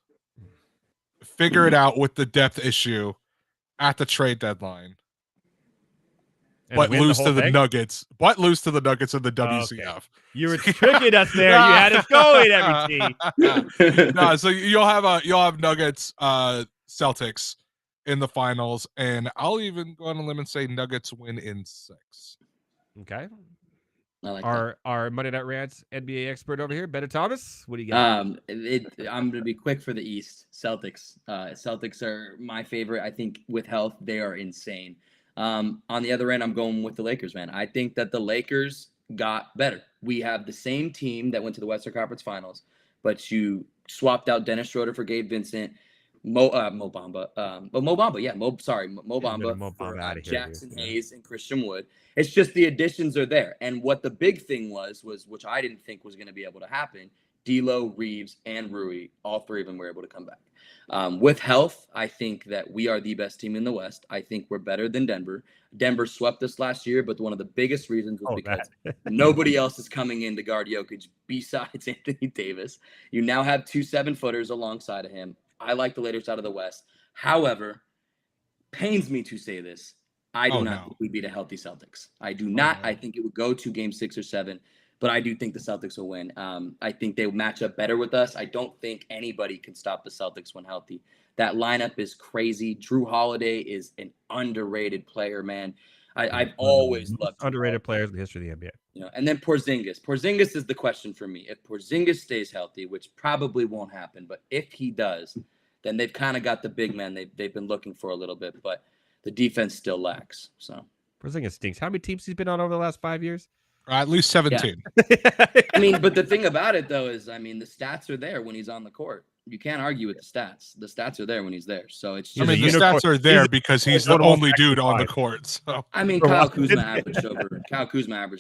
figure it out with the depth issue at the trade deadline, And but win the lose whole to the thing? Nuggets. But lose to the Nuggets in the Okay. WCF. You were tricking us there. You had us going, MT. No, so you'll have Nuggets, Celtics in the finals, and I'll even go on a limb and say Nuggets win in 6. Okay. I like that. Our Monday Night Rants NBA expert over here, Bennett Thomas. What do you got? I'm gonna be quick for the East. Celtics. Celtics are my favorite. I think with health, they are insane. On the other end, I'm going with the Lakers, man. I think that the Lakers got better. We have the same team that went to the Western Conference Finals, but you swapped out Dennis Schroeder for Gabe Vincent, Mo Bamba for outta here, Jackson dude. Hayes and Christian Wood. It's just the additions are there. And what the big thing was which I didn't think was going to be able to happen, D'Lo, Reeves, and Rui, all three of them were able to come back. With health, I think that we are the best team in the West. I think we're better than Denver. Denver swept us last year, but one of the biggest reasons was because nobody else is coming in to guard Jokic besides Anthony Davis. You now have 2 7-footers alongside of him. I like the Lakers out of the West. However, pains me to say this. I do not think we beat a healthy Celtics. I do not. I think it would go to game 6 or 7, but I do think the Celtics will win. I think they match up better with us. I don't think anybody can stop the Celtics when healthy. That lineup is crazy. Drew Holiday is an underrated player, man. I've always loved underrated players in the history of the NBA. You know, and then Porzingis. Porzingis is the question for me. If Porzingis stays healthy, which probably won't happen, but if he does, then they've kind of got the big man they've been looking for a little bit, but the defense still lacks. So Porzingis stinks. How many teams he's been on over the last 5 years? At least 17. I mean, but the thing about it though is, I mean, the stats are there when he's on the court. You can't argue with the stats. The stats are there when he's there. So it's just I mean, the stats are there because he's the only dude on the court. So I mean, Kyle Kuzma averaged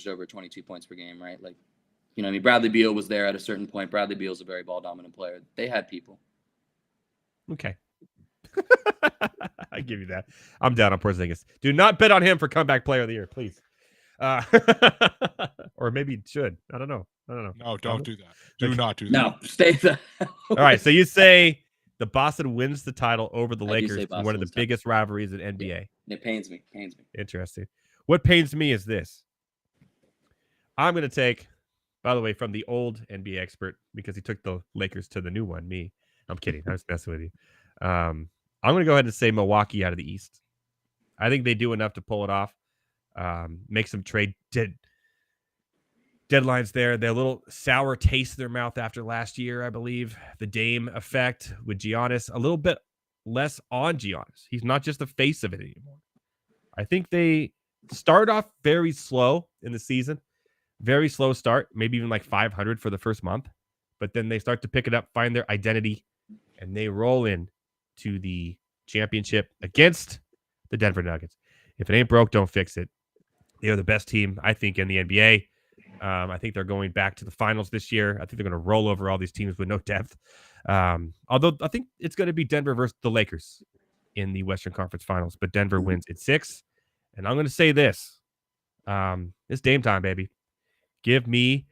over 22 points per game, right? Like, you know, I mean, Bradley Beal was there at a certain point. Bradley Beal's a very ball dominant player. They had people. Okay. I give you that. I'm down on Porzingis. Do not bet on him for comeback player of the year, please. Or maybe you should. I don't know. no, don't do that. Do not do that. No, stay the All right. So you say the Boston wins the title over the I do Lakers, say in Boston one of the wins the title. biggest rivalries in NBA. It pains me. Interesting. What pains me is this. I'm going to take, by the way, from the old NBA expert, because he took the Lakers to the new one, me. I'm kidding. I was messing with you. I'm going to go ahead and say Milwaukee out of the East. I think they do enough to pull it off. Make some trade deadlines there. They're a little sour taste in their mouth after last year, I believe. The Dame effect with Giannis, a little bit less on Giannis. He's not just the face of it anymore. I think they start off very slow in the season. Very slow start, maybe even like 500 for the first month. But then they start to pick it up, find their identity, and they roll in to the championship against the Denver Nuggets. If it ain't broke, don't fix it. They are the best team, I think, in the NBA. I think they're going back to the finals this year. I think they're going to roll over all these teams with no depth. Although I think it's going to be Denver versus the Lakers in the Western Conference Finals, but Denver wins at 6. And I'm going to say this. It's Dame time, baby. Give me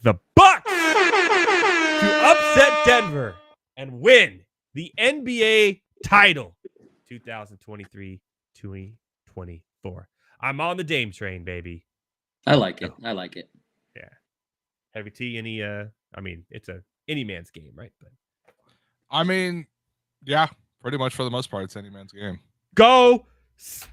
the Bucks to upset Denver and win the NBA title 2023-2024. I'm on the Dame train, baby. I like it. Yeah. Heavy T, I mean, it's any man's game, right? But I mean, yeah, pretty much for the most part, it's any man's game. go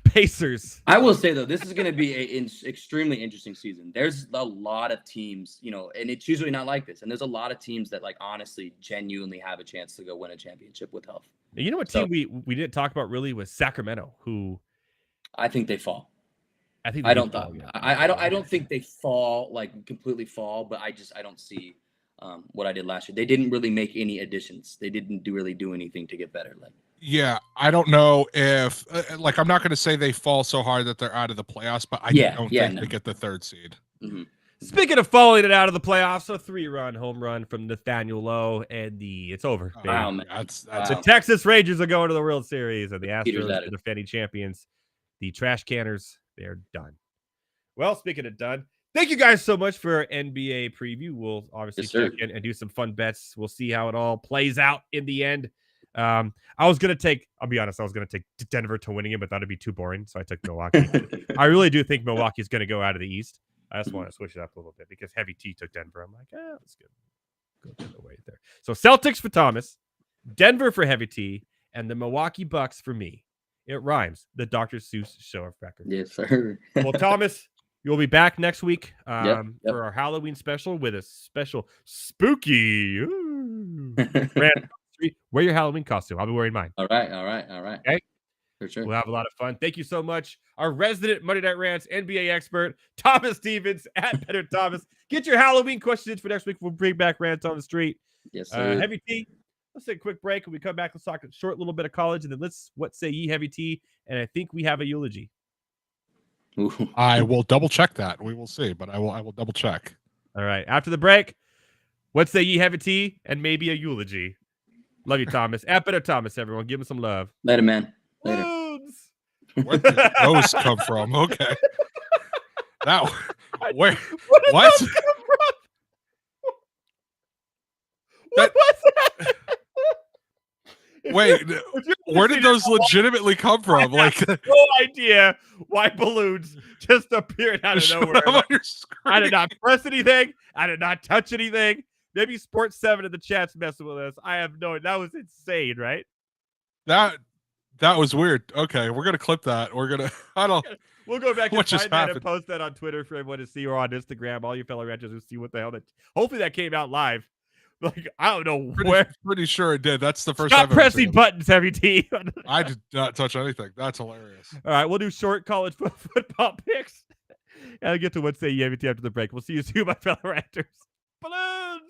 Pacers. I will say, though, this is going to be an extremely interesting season. There's a lot of teams, you know, and it's usually not like this. And there's a lot of teams that, like, honestly, genuinely have a chance to go win a championship with health. You know what team we didn't talk about really was Sacramento, who I think they fall. I think I don't think they fall, like completely fall, but I don't see what I did last year. They didn't really make any additions. They didn't really do anything to get better. Like, yeah, I don't know if like I'm not going to say they fall so hard that they're out of the playoffs, but I don't think they get the 3rd seed. Mm-hmm. Speaking of falling it out of the playoffs, a 3-run home run from Nathaniel Lowe, and it's over. Baby. Wow, man. That's The Texas Rangers are going to the World Series, and the Peter's Astros at are it. defending champions. The Trash Canners, they're done. Well, speaking of done, Thank you guys so much for our NBA preview. We'll obviously Yes, sir. check in and do some fun bets. We'll see how it all plays out in the end. I was gonna take. I'll be honest. I was gonna take Denver to winning it, but that'd be too boring. So I took Milwaukee. I really do think Milwaukee's gonna go out of the East. I just want to switch it up a little bit because Heavy T took Denver. I'm like, let's go the other way there. So Celtics for Thomas, Denver for Heavy T, and the Milwaukee Bucks for me. It rhymes. The Dr. Seuss show of record. Yes, sir. Well, Thomas, you'll be back next week Yep. for our Halloween special with a special spooky. Rant. Wear your Halloween costume. I'll be wearing mine. All right. Okay. For sure. We'll have a lot of fun. Thank you so much. Our resident Monday Night Rants NBA expert, Thomas Stevens at Better Thomas. Get your Halloween questions for next week. We'll bring back Rants on the Street. Yes, sir. Heavy T, let's take a quick break. When we come back, let's talk a short little bit of college, and then what say ye, Heavy T? And I think we have a eulogy. Ooh. I will double check that. We will see, but I will double check. All right. After the break, what say ye, Heavy T? And maybe a eulogy. Love you, Thomas. At Better Thomas, everyone. Give him some love. Later, man. Later. Loons. Where did those come from? Okay. That where? Where did What? those come from? What was that? Wait, where did those legitimately come from? Like, no idea why balloons just appeared out of show nowhere. them on your screen. I did not press anything. I did not touch anything. Maybe Sports 7 in the chat's messing with us. I have no. That was insane, right? That was weird. Okay, we're gonna clip that. We're gonna. I don't. We'll go back and What just find that and happened? post that on Twitter for everyone to see, or on Instagram. All you fellow ranchers who see what the hell that. Hopefully that came out live. Like I don't know where. Pretty sure it did. That's the first. Stop I've ever pressing seen it. buttons, Heavy T. I did not touch anything. That's hilarious. All right, we'll do short college football picks. And I'll get to what say you Heavy T after the break. We'll see you soon, my fellow ranchers. Balloons.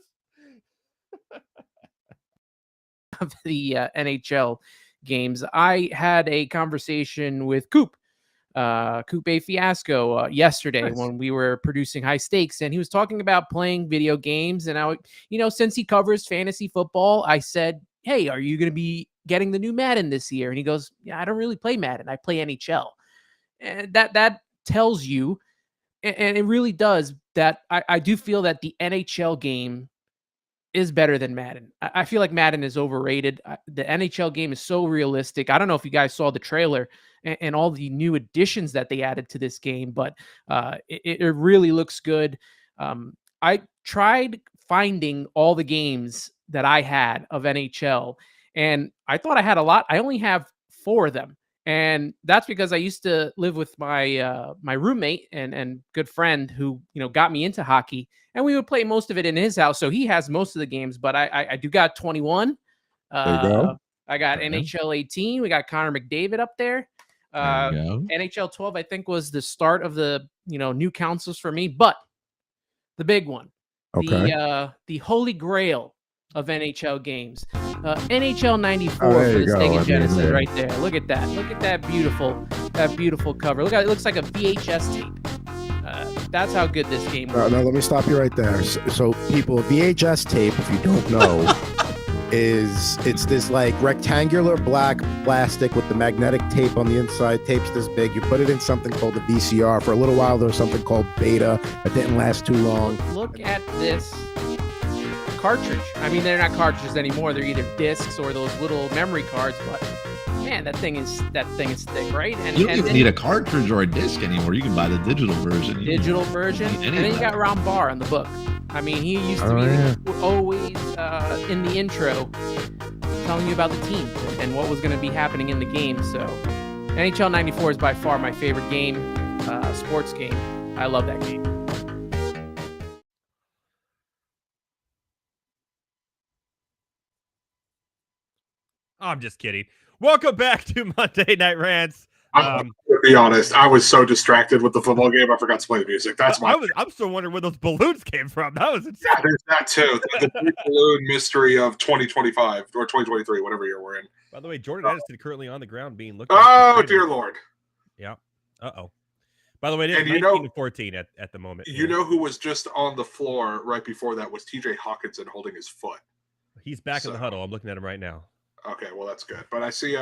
Of the NHL games, I had a conversation with Coop A Fiasco yesterday when we were producing High Stakes, and he was talking about playing video games. And since he covers fantasy football, I said, "Hey, are you going to be getting the new Madden this year?" And he goes, "Yeah, I don't really play Madden. I play NHL." And that tells you, and it really does, that I do feel that the NHL game is better than Madden. I feel like Madden is overrated. The NHL game is so realistic. I don't know if you guys saw the trailer and all the new additions that they added to this game, but it really looks good. I tried finding all the games that I had of NHL, and I thought I had a lot. I only have 4 of them. And that's because I used to live with my my roommate and good friend who got me into hockey, and we would play most of it in his house. So he has most of the games, but I do got 21. There you go. I got Okay. NHL 18. We got Connor McDavid up there. There you go. NHL 12, I think, was the start of the new consoles for me. But the big one, Okay. the holy grail of NHL games, NHL 94 Oh, there for you the go. Sega I mean, Genesis yeah. right there. Look at that. Look at that beautiful cover. Look at it. Looks like a VHS tape. That's how good this game was. No, let me stop you right there. So people, VHS tape, if you don't know, it's this like rectangular black plastic with the magnetic tape on the inside. Tape's this big. You put it in something called a VCR. For a little while, there was something called Beta that didn't last too long. Look at this cartridge. I mean, they're not cartridges anymore. They're either discs or those little memory cards. But man, that thing is thick, right? And You don't and even then need a cartridge or a disc anymore. You can buy the digital version. You digital can- version, any and then of you that. got Ron Barr on the book. I mean, he used to Oh, be yeah. always in the intro telling you about the team and what was going to be happening in the game. So NHL 94 is by far my favorite game, sports game. I love that game. I'm just kidding. Welcome back to Monday Night Rants. I'm to be honest, I was so distracted with the football game, I forgot to play the music. That's my. I'm still wondering where those balloons came from. That was insane. Yeah, there's that too. The big balloon mystery of 2025 or 2023, whatever year we're in. By the way, Jordan Addison currently on the ground being looked Oh at. dear lord! Yeah. Uh-oh. By the way, it is And 19 to 14 at the moment. You know who was just on the floor right before that was T.J. Hawkinson holding his foot. He's back in the So- huddle. I'm looking at him right now. Okay, well that's good. But I see,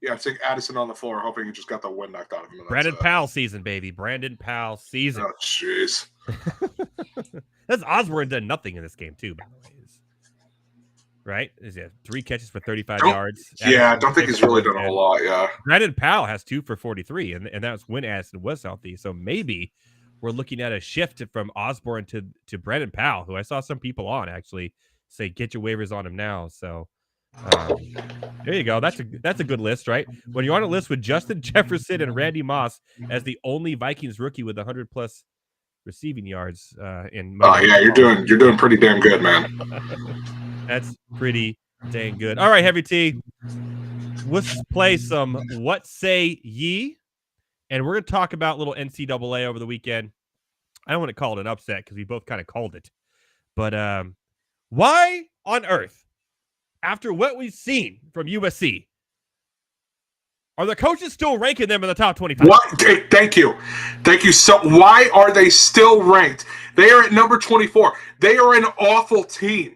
Yeah, I'm seeing Addison on the floor, hoping he just got the wind knocked out of him. and Brandon that's it. Powell season, baby. Brandon Powell season. Oh, jeez. That's Osborne done nothing in this game too, by the way. Right? Is it 3 catches for 35 yards? Yeah, I don't think he's really done a whole lot. Yeah. Brandon Powell has 2 for 43, and that's when Addison was healthy. So maybe we're looking at a shift from Osborne to Brandon Powell, who I saw some people on actually say get your waivers on him now. So there you go. That's a good list, right? When you're on a list with Justin Jefferson and Randy Moss as the only Vikings rookie with 100 plus receiving yards in. Oh yeah, you're doing pretty damn good, man. That's pretty dang good. All right, Heavy T. Let's play some What Say Ye? And we're going to talk about little NCAA over the weekend. I don't want to call it an upset because we both kind of called it. But why on earth, after what we've seen from USC, are the coaches still ranking them in the top 25? What? Thank you. So why are they still ranked? They are at number 24. They are an awful team.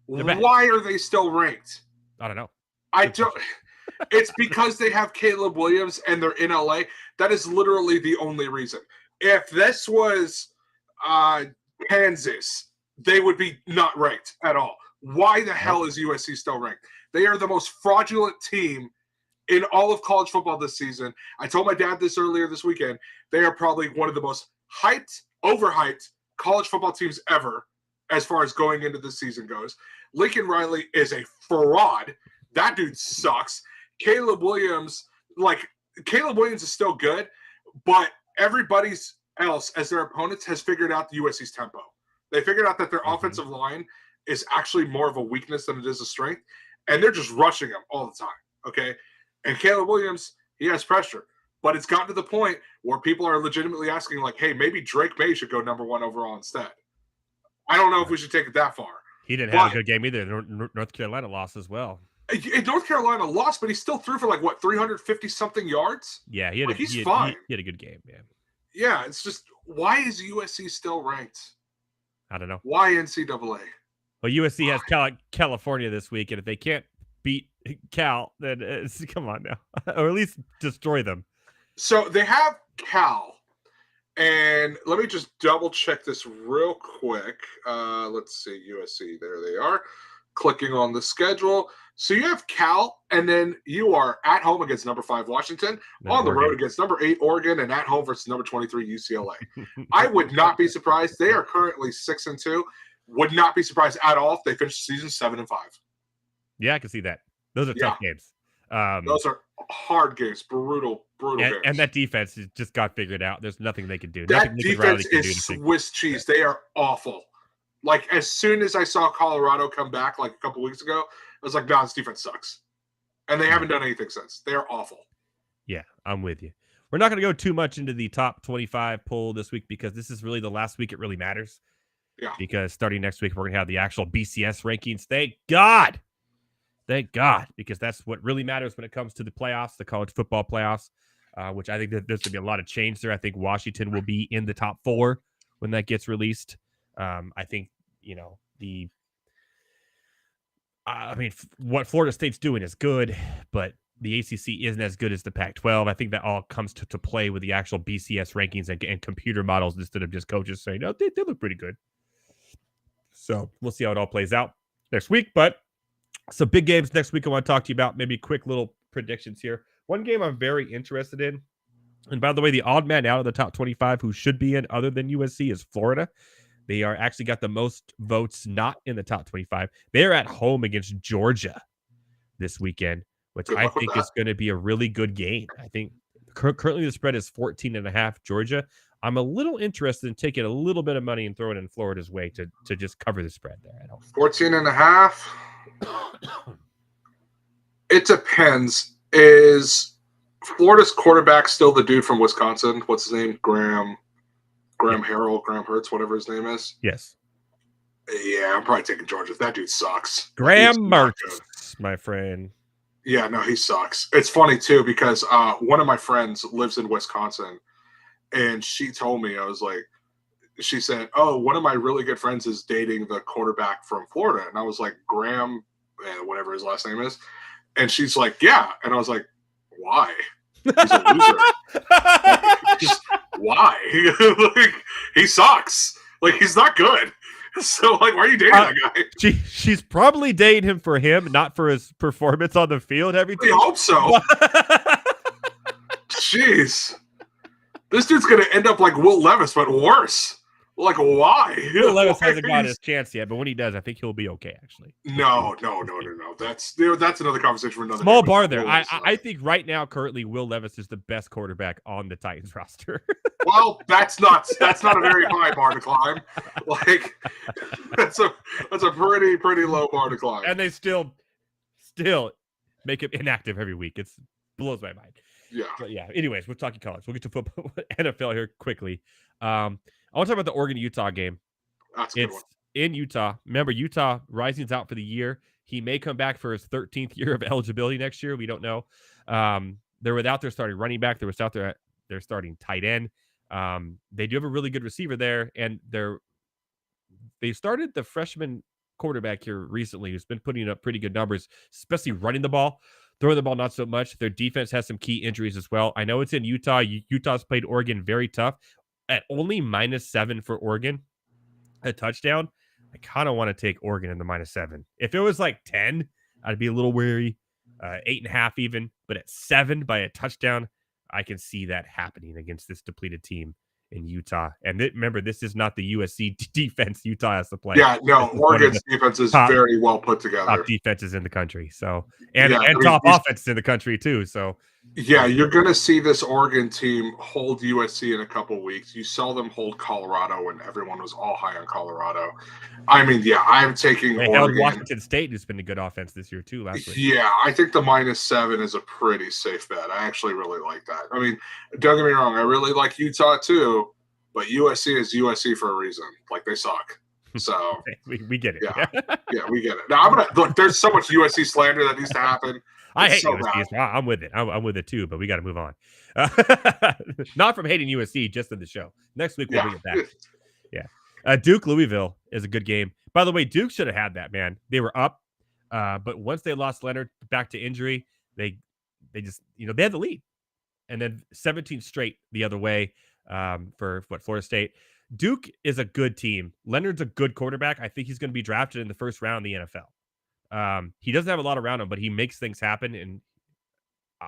Why are they still ranked? I don't know. I don't. It's because they have Caleb Williams and they're in LA. That is literally the only reason. If this was Kansas, they would be not ranked at all. Why the hell is USC still ranked? They are the most fraudulent team in all of college football this season. I told my dad this earlier this weekend. They are probably one of the most overhyped college football teams ever as far as going into the season goes. Lincoln Riley is a fraud. That dude sucks. Caleb Williams is still good, but everybody's else as their opponents has figured out the USC's tempo. They figured out that their offensive line is actually more of a weakness than it is a strength, and they're just rushing them all the time, okay? And Caleb Williams, he has pressure, but it's gotten to the point where people are legitimately asking, like, hey, maybe Drake May should go number 1 overall instead. I don't know if we should take it that far. He didn't have a good game either. North Carolina lost as well. North Carolina lost, but he still threw for 350-something yards? Yeah, he's fine. He had a good game, man. Yeah, it's just, why is USC still ranked? I don't know. Why NCAA? Well, USC has California this week, and if they can't beat Cal, then come on now. Or at least destroy them. So they have Cal. And let me just double check this real quick. Let's see, USC, there they are. Clicking on the schedule. So you have Cal, and then you are at home against number 5 Washington, on the road against number 8 Oregon, and at home versus number 23 UCLA. I would not be surprised. They are currently 6-2. Would not be surprised at all if they finish the season 7-5. Yeah, I can see that. Those are tough games. Those are hard games, brutal games. And that defense has just got figured out. There's nothing they can do. That defense is Swiss cheese. They are awful. Like, as soon as I saw Colorado come back like a couple weeks ago, I was like, no, this defense sucks. And they haven't done anything since. They are awful. Yeah, I'm with you. We're not going to go too much into the top 25 poll this week because this is really the last week it really matters. Yeah. Because starting next week, we're going to have the actual BCS rankings. Thank God. Thank God, because that's what really matters when it comes to the playoffs, the college football playoffs, which I think that there's going to be a lot of change there. I think Washington will be in the top 4 when that gets released. I think, what Florida State's doing is good, but the ACC isn't as good as the Pac-12. I think that all comes to play with the actual BCS rankings and computer models instead of just coaches saying, oh, they look pretty good. So we'll see how it all plays out next week, but some big games next week I want to talk to you about. Maybe quick little predictions here. One game I'm very interested in, and by the way, the odd man out of the top 25 who should be in other than USC is Florida. They are actually got the most votes not in the top 25. They are at home against Georgia this weekend, which I think is going to be a really good game. I think currently the spread is 14.5 Georgia. I'm a little interested in taking a little bit of money and throwing it in Florida's way to just cover the spread there at home. 14.5. It depends. Is Florida's quarterback still the dude from Wisconsin? What's his name? Graham Harrell, Graham Hurts, whatever his name is. Yes. Yeah, I'm probably taking Georgia. That dude sucks. Graham Mertz, my friend. Yeah, no, he sucks. It's funny too because one of my friends lives in Wisconsin, and she told me, she said, "Oh, one of my really good friends is dating the quarterback from Florida," and I was like, "Graham, whatever his last name is," and she's like, "Yeah," and I was like, why? He's a loser. Just why? Like, he sucks. Like, he's not good. So, like, why are you dating that guy? She's probably dating him for him, not for his performance on the field every I time. hope so. Jeez. This dude's going to end up like Will Levis, but worse. Like, why? Will Levis hasn't got his chance yet, but when he does, I think he'll be okay, actually. No. That's another conversation for another Small day. bar there. I think right now, currently, Will Levis is the best quarterback on the Titans roster. Well, that's not a very high bar to climb. Like, that's a pretty low bar to climb. And they still make him inactive every week. It blows my mind. Yeah. But yeah. Anyways, we're talking college. We'll get to football, NFL here quickly. I want to talk about the Oregon-Utah game. That's a good one. In Utah. Remember, Utah Rising's out for the year. He may come back for his 13th year of eligibility next year. We don't know. They're without their starting running back. They're without their starting tight end. They do have a really good receiver there, and they started the freshman quarterback here recently who's been putting up pretty good numbers, especially running the ball. Throwing the ball, not so much. Their defense has some key injuries as well. I know it's in Utah. Utah's played Oregon very tough. At only -7 for Oregon, a touchdown, I kind of want to take Oregon in the -7. If it was like 10, I'd be a little wary. 8.5 even. But at 7 by a touchdown, I can see that happening against this depleted team in Utah. And remember, this is not the USC defense Utah has to play. Yeah, no, Oregon's defense is very well put together. Top defenses in the country. So, and top offenses in the country too. So, yeah, you're going to see this Oregon team hold USC in a couple weeks. You saw them hold Colorado when everyone was all high on Colorado. I mean, yeah, I'm taking they Oregon. held Washington State, who's been a good offense this year too. Last week. Yeah, I think the -7 is a pretty safe bet. I actually really like that. I mean, don't get me wrong, I really like Utah too, but USC is USC for a reason. Like, they suck. So we get it. Yeah, we get it. Now I'm gonna look. There's so much USC slander that needs to happen. I hate USC. So I'm with it. I'm with it too. But we got to move on. Not from hating USC, just in the show. Next week we'll bring it back. Yeah. Duke Louisville is a good game. By the way, Duke should have had that, man. They were up, but once they lost Leonard back to injury, they just they had the lead, and then 17 straight the other way for Florida State. Duke is a good team. Leonard's a good quarterback. I think he's going to be drafted in the first round of the NFL. He doesn't have a lot around him, but he makes things happen, and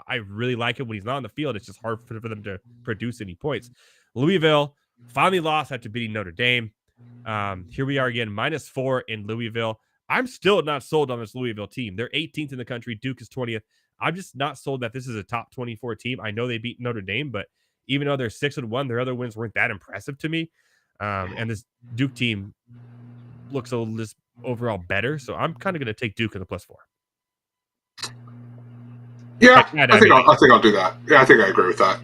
I really like him when he's not on the field. It's just hard for them to produce any points. Louisville finally lost after beating Notre Dame. Here we are again, -4 in Louisville. I'm still not sold on this Louisville team. They're 18th in the country. Duke is 20th. I'm just not sold that this is a top 24 team. I know they beat Notre Dame, but even though they're 6-1, their other wins weren't that impressive to me. And this Duke team looks a little overall better. So I'm kind of going to take Duke in the +4. Yeah, I think I'll do that. Yeah, I think I agree with that.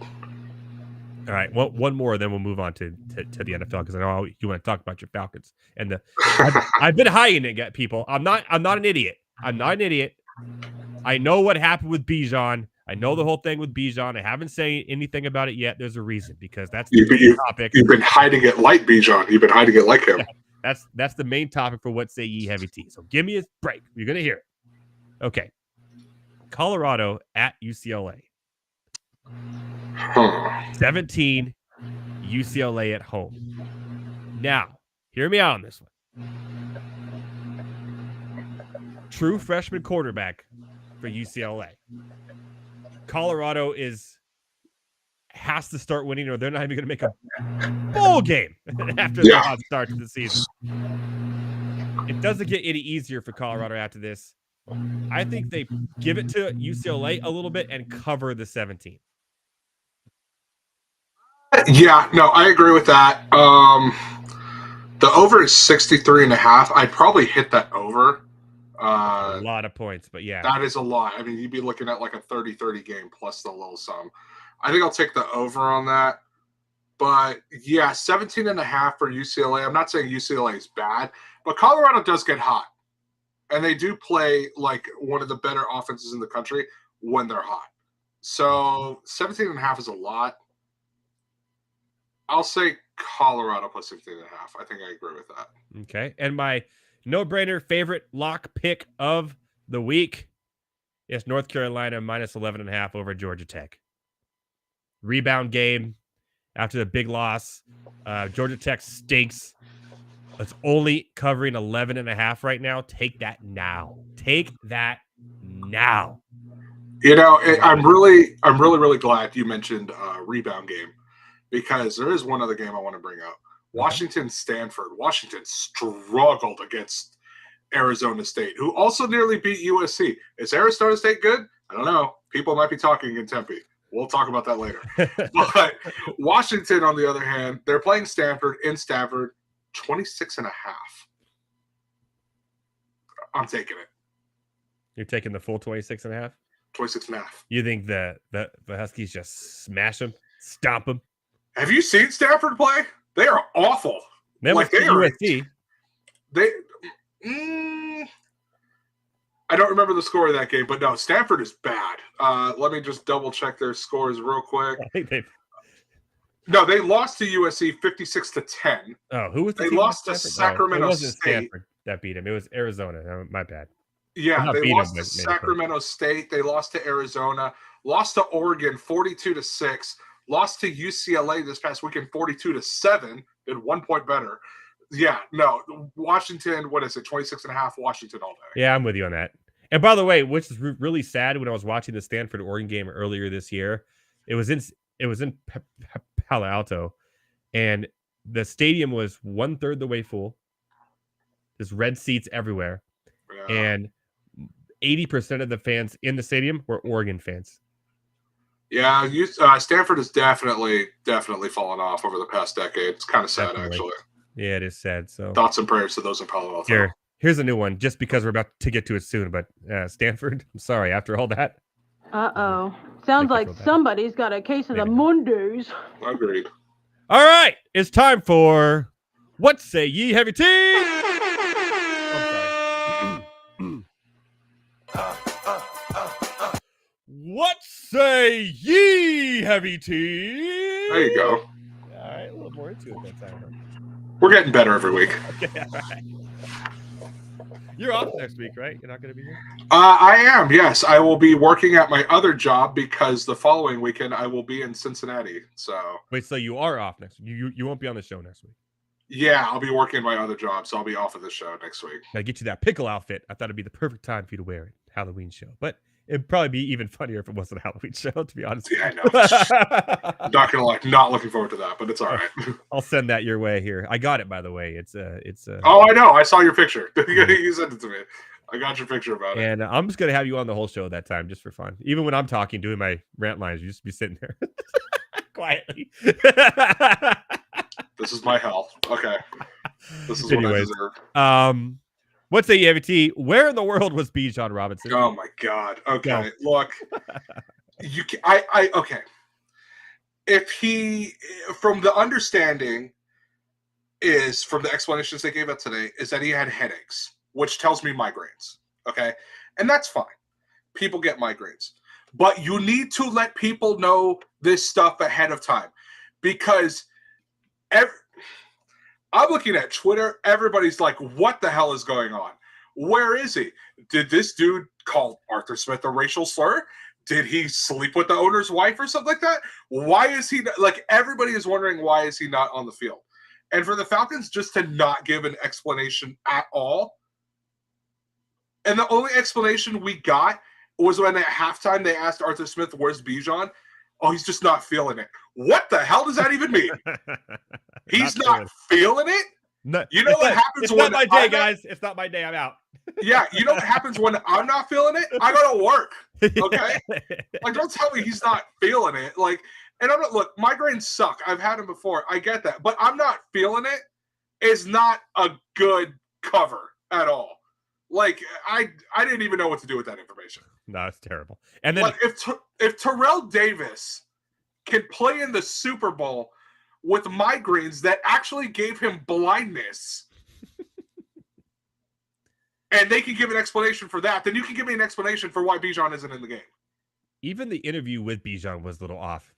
All right, well, one more, then we'll move on to the NFL because I know you want to talk about your Falcons. And I've been hiding it, people. I'm not an idiot. I'm not an idiot. I know what happened with Bijan. I know the whole thing with Bijan. I haven't said anything about it yet. There's a reason, because that's the main topic. You've been hiding it like Bijan. You've been hiding it like him. Yeah, that's the main topic for What Say Ye Heavy Tea. So give me a break. You're going to hear it. Okay. Colorado at UCLA. 17, UCLA at home. Now, hear me out on this one. True freshman quarterback for UCLA. Colorado has to start winning, or they're not even going to make a bowl game after the hot start to the season. It doesn't get any easier for Colorado after this. I think they give it to UCLA a little bit and cover the 17. Yeah, no, I agree with that. The over is 63.5. I'd probably hit that over. A lot of points, but yeah. That is a lot. I mean, you'd be looking at like a 30-30 game plus the little sum. I think I'll take the over on that. But yeah, 17.5 for UCLA. I'm not saying UCLA is bad, but Colorado does get hot. And they do play like one of the better offenses in the country when they're hot. So 17.5 is a lot. I'll say Colorado plus 15.5. I think I agree with that. Okay. And my no-brainer favorite lock pick of the week, Yes, North Carolina minus 11.5 over Georgia Tech. Rebound game after the big loss. Georgia Tech stinks. It's only covering 11.5 right now. Take that now. Take that now. I'm really glad you mentioned rebound game, because there is one other game I want to bring up. Washington Stanford. Washington struggled against Arizona State, who also nearly beat USC. Is Arizona State good? I don't know. People might be talking in Tempe. We'll talk about that later. But Washington, on the other hand, they're playing Stanford in Stanford, 26.5. I'm taking it. You're taking the full 26.5? 26.5. You think the Huskies just smash them, stomp them? Have you seen Stanford play? They are awful. They like they are USC. I don't remember the score of that game, but no, Stanford is bad. Let me just double check their scores real quick. I think they lost to USC 56-10. Oh, who was they lost to Sacramento it wasn't State? Stanford that beat him. It was Arizona. My bad. Yeah, they lost to Sacramento State. They lost to Arizona. Lost to Oregon 42-6. Lost to UCLA this past weekend 42-7. Did 1 point better. Yeah, no, Washington. What is it? 26.5. Washington all day. Yeah, I'm with you on that. And by the way, which is really sad, when I was watching the Stanford Oregon game earlier this year, it was in Palo Alto, and the stadium was 1/3 the way full. There's red seats everywhere, and 80% of the fans in the stadium were Oregon fans. Yeah, Stanford has definitely fallen off over the past decade. It's kind of sad, actually. Yeah, it is sad. So thoughts and prayers to those in Palo Alto. Here's a new one, just because we're about to get to it soon. But Stanford, I'm sorry. After all that, sounds like somebody's got a case of the Mondays. Agreed. All right, it's time for What Say Ye Heavy Tea. What say ye, Heavy Tea? There you go. All right, a little more into it that time. We're getting better every week. Okay, all right. You're off next week, right? You're not going to be here? I am, yes. I will be working at my other job, because the following weekend I will be in Cincinnati. So wait, so you are off next week? You won't be on the show next week? Yeah, I'll be working my other job, so I'll be off of the show next week. Gotta get you that pickle outfit. I thought it'd be the perfect time for you to wear it. Halloween show. But it'd probably be even funnier if it wasn't a Halloween show, to be honest. Yeah, I know. I'm not gonna lie, not looking forward to that, but it's all right. I'll send that your way here. I got it, by the way. It's Oh, I know. I saw your picture. You sent it to me. I got your picture about it. And I'm just gonna have you on the whole show that time, just for fun. Even when I'm talking, doing my rant lines, you just be sitting there quietly. This is my hell. Okay. This is what I deserve. What's the EVT? Where in the world was Bijan Robinson? Oh my God. Okay. No. Look, okay. If he, from the understanding is, from the explanations they gave up today, is that he had headaches, which tells me migraines. Okay. And that's fine. People get migraines, but you need to let people know this stuff ahead of time, because I'm looking at Twitter. Everybody's like, what the hell is going on? Where is he? Did this dude call Arthur Smith a racial slur? Did he sleep with the owner's wife or something like that? Why is he not, like, everybody is wondering, why is he not on the field? And for the Falcons just to not give an explanation at all. And the only explanation we got was when at halftime they asked Arthur Smith, where's Bijan? Oh, he's just not feeling it. What the hell does that even mean? He's not feeling it? No, you know what happens it's when not my day, guys. It's not my day. I'm out. Yeah, you know what happens when I'm not feeling it? I go to work. Okay? Like, don't tell me he's not feeling it. Like, and I'm not, look, migraines suck. I've had them before. I get that. But I'm not feeling it is not a good cover at all. Like, I didn't even know what to do with that information. No, it's terrible. And then, like, if Terrell Davis can play in the Super Bowl with migraines that actually gave him blindness, and they can give an explanation for that, then you can give me an explanation for why Bijan isn't in the game. Even the interview with Bijan was a little off,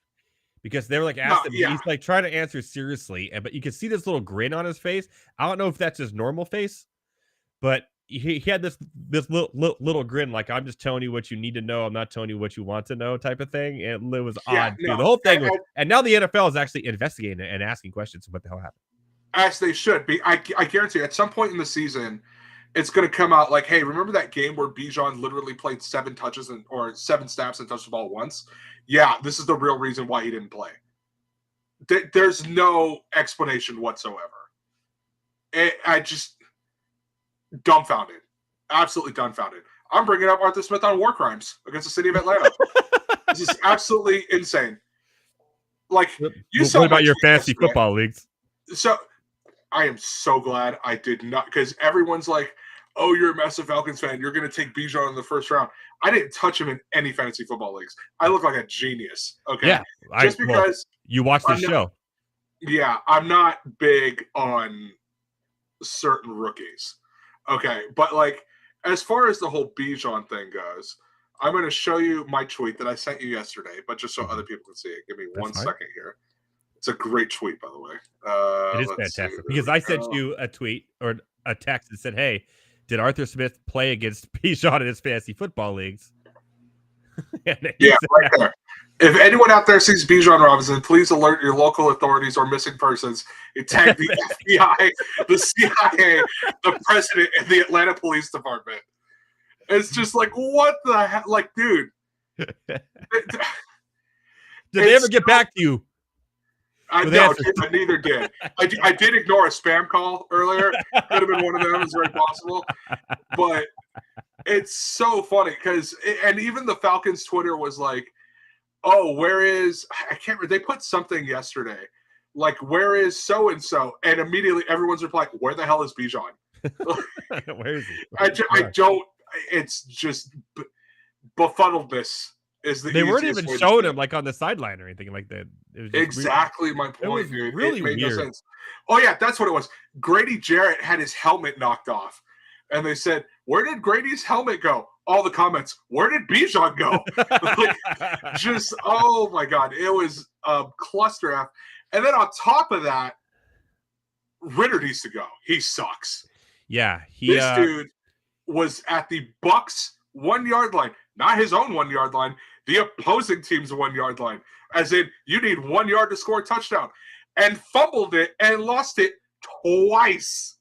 because they were like, asked him, he's like trying to answer seriously, but you can see this little grin on his face. I don't know if that's his normal face, but he had this little grin, like, I'm just telling you what you need to know. I'm not telling you what you want to know, type of thing. And it was odd. no, the whole thing was, and now the NFL is actually investigating it and asking questions of what the hell happened. As they should be. I guarantee you, at some point in the season, it's going to come out like, hey, remember that game where Bijan literally played 7 touches or 7 snaps and touched the ball once? Yeah, this is the real reason why he didn't play. There's no explanation whatsoever. I just dumbfounded. Absolutely dumbfounded. I'm bringing up Arthur Smith on war crimes against the city of Atlanta. This is absolutely insane. Like, you saw what about your fantasy football leagues? So I am so glad I did not, because everyone's like, oh, you're a massive Falcons fan. You're going to take Bijan in the first round. I didn't touch him in any fantasy football leagues. I look like a genius. Okay. Yeah. Just because you watch the show. Yeah. I'm not big on certain rookies. Okay. But like, as far as the whole Bijan thing goes, I'm going to show you my tweet that I sent you yesterday, but just so other people can see it. Give me one second here. It's a great tweet, by the way. It is fantastic because I sent you a tweet or a text that said, hey, did Arthur Smith play against Bijan in his fantasy football leagues? Yeah, right there. If anyone out there sees Bijan Robinson, please alert your local authorities or missing persons. Tag the FBI, the CIA, the president, and the Atlanta Police Department. It's just like, what the heck? Like, dude. Did they ever get back to you? No, neither did. I did ignore a spam call earlier. Could have been one of them. It's very possible. But it's so funny because, and even the Falcons Twitter was like, oh, where is, I can't remember. They put something yesterday, like, where is so-and-so? And immediately everyone's replying, where the hell is Bijan? Where is he? I don't, it's just befuddledness. They weren't even showing him like on the sideline or anything like that. It was exactly my point. It was really made weird. No sense. Oh yeah, that's what it was. Grady Jarrett had his helmet knocked off, and they said, "Where did Grady's helmet go?" All the comments, "Where did Bijan go?" Like, just oh my god, it was a cluster F. And then on top of that, Ritter needs to go. He sucks. Yeah, this dude was at the Bucs 1 yard line. Not his own 1 yard line, the opposing team's 1 yard line. As in, you need 1 yard to score a touchdown. And fumbled it and lost it twice.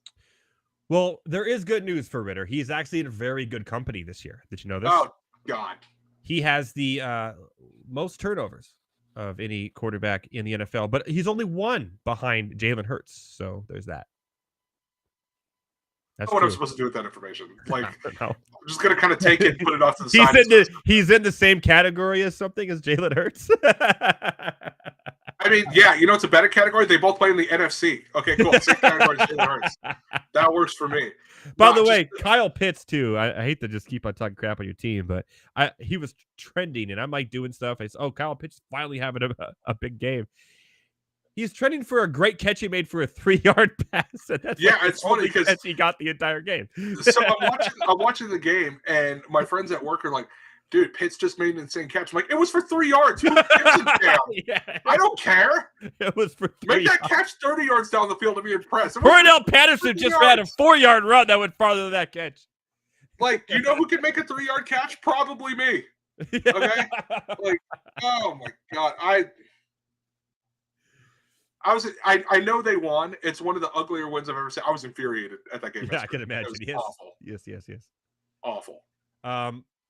Well, there is good news for Ritter. He's actually in very good company this year. Did you know this? Oh, God. He has the most turnovers of any quarterback in the NFL, but he's only 1 behind Jalen Hurts. So there's that. That's what true. I'm supposed to do with that information. Like, I'm just going to kind of take it and put it off to the side. He's in the same category as something as Jalen Hurts. I mean, yeah, you know, it's a better category. They both play in the NFC. Okay, cool. Same category as Jalen Hurts. That works for me. By the way, Kyle Pitts, too. I hate to just keep on talking crap on your team, but he was trending, and I'm like doing stuff. I said, oh, Kyle Pitts finally having a big game. He's trending for a great catch he made for a 3-yard pass. And that's it's funny because he got the entire game. So I'm watching the game, and my friends at work are like, dude, Pitts just made an insane catch. I'm like, it was for 3 yards. Who gives a damn? Yeah. I don't care. It was for 3 Make that catch 30 yards down the field to be impressed. Cornell Patterson just ran a 4-yard run that went farther than that catch. Like, you know who can make a 3-yard catch? Probably me. Okay? Like, oh my God. I know they won. It's one of the uglier wins I've ever seen. I was infuriated at that game. Yeah, I can imagine. Yes. Awful. Yes. Awful.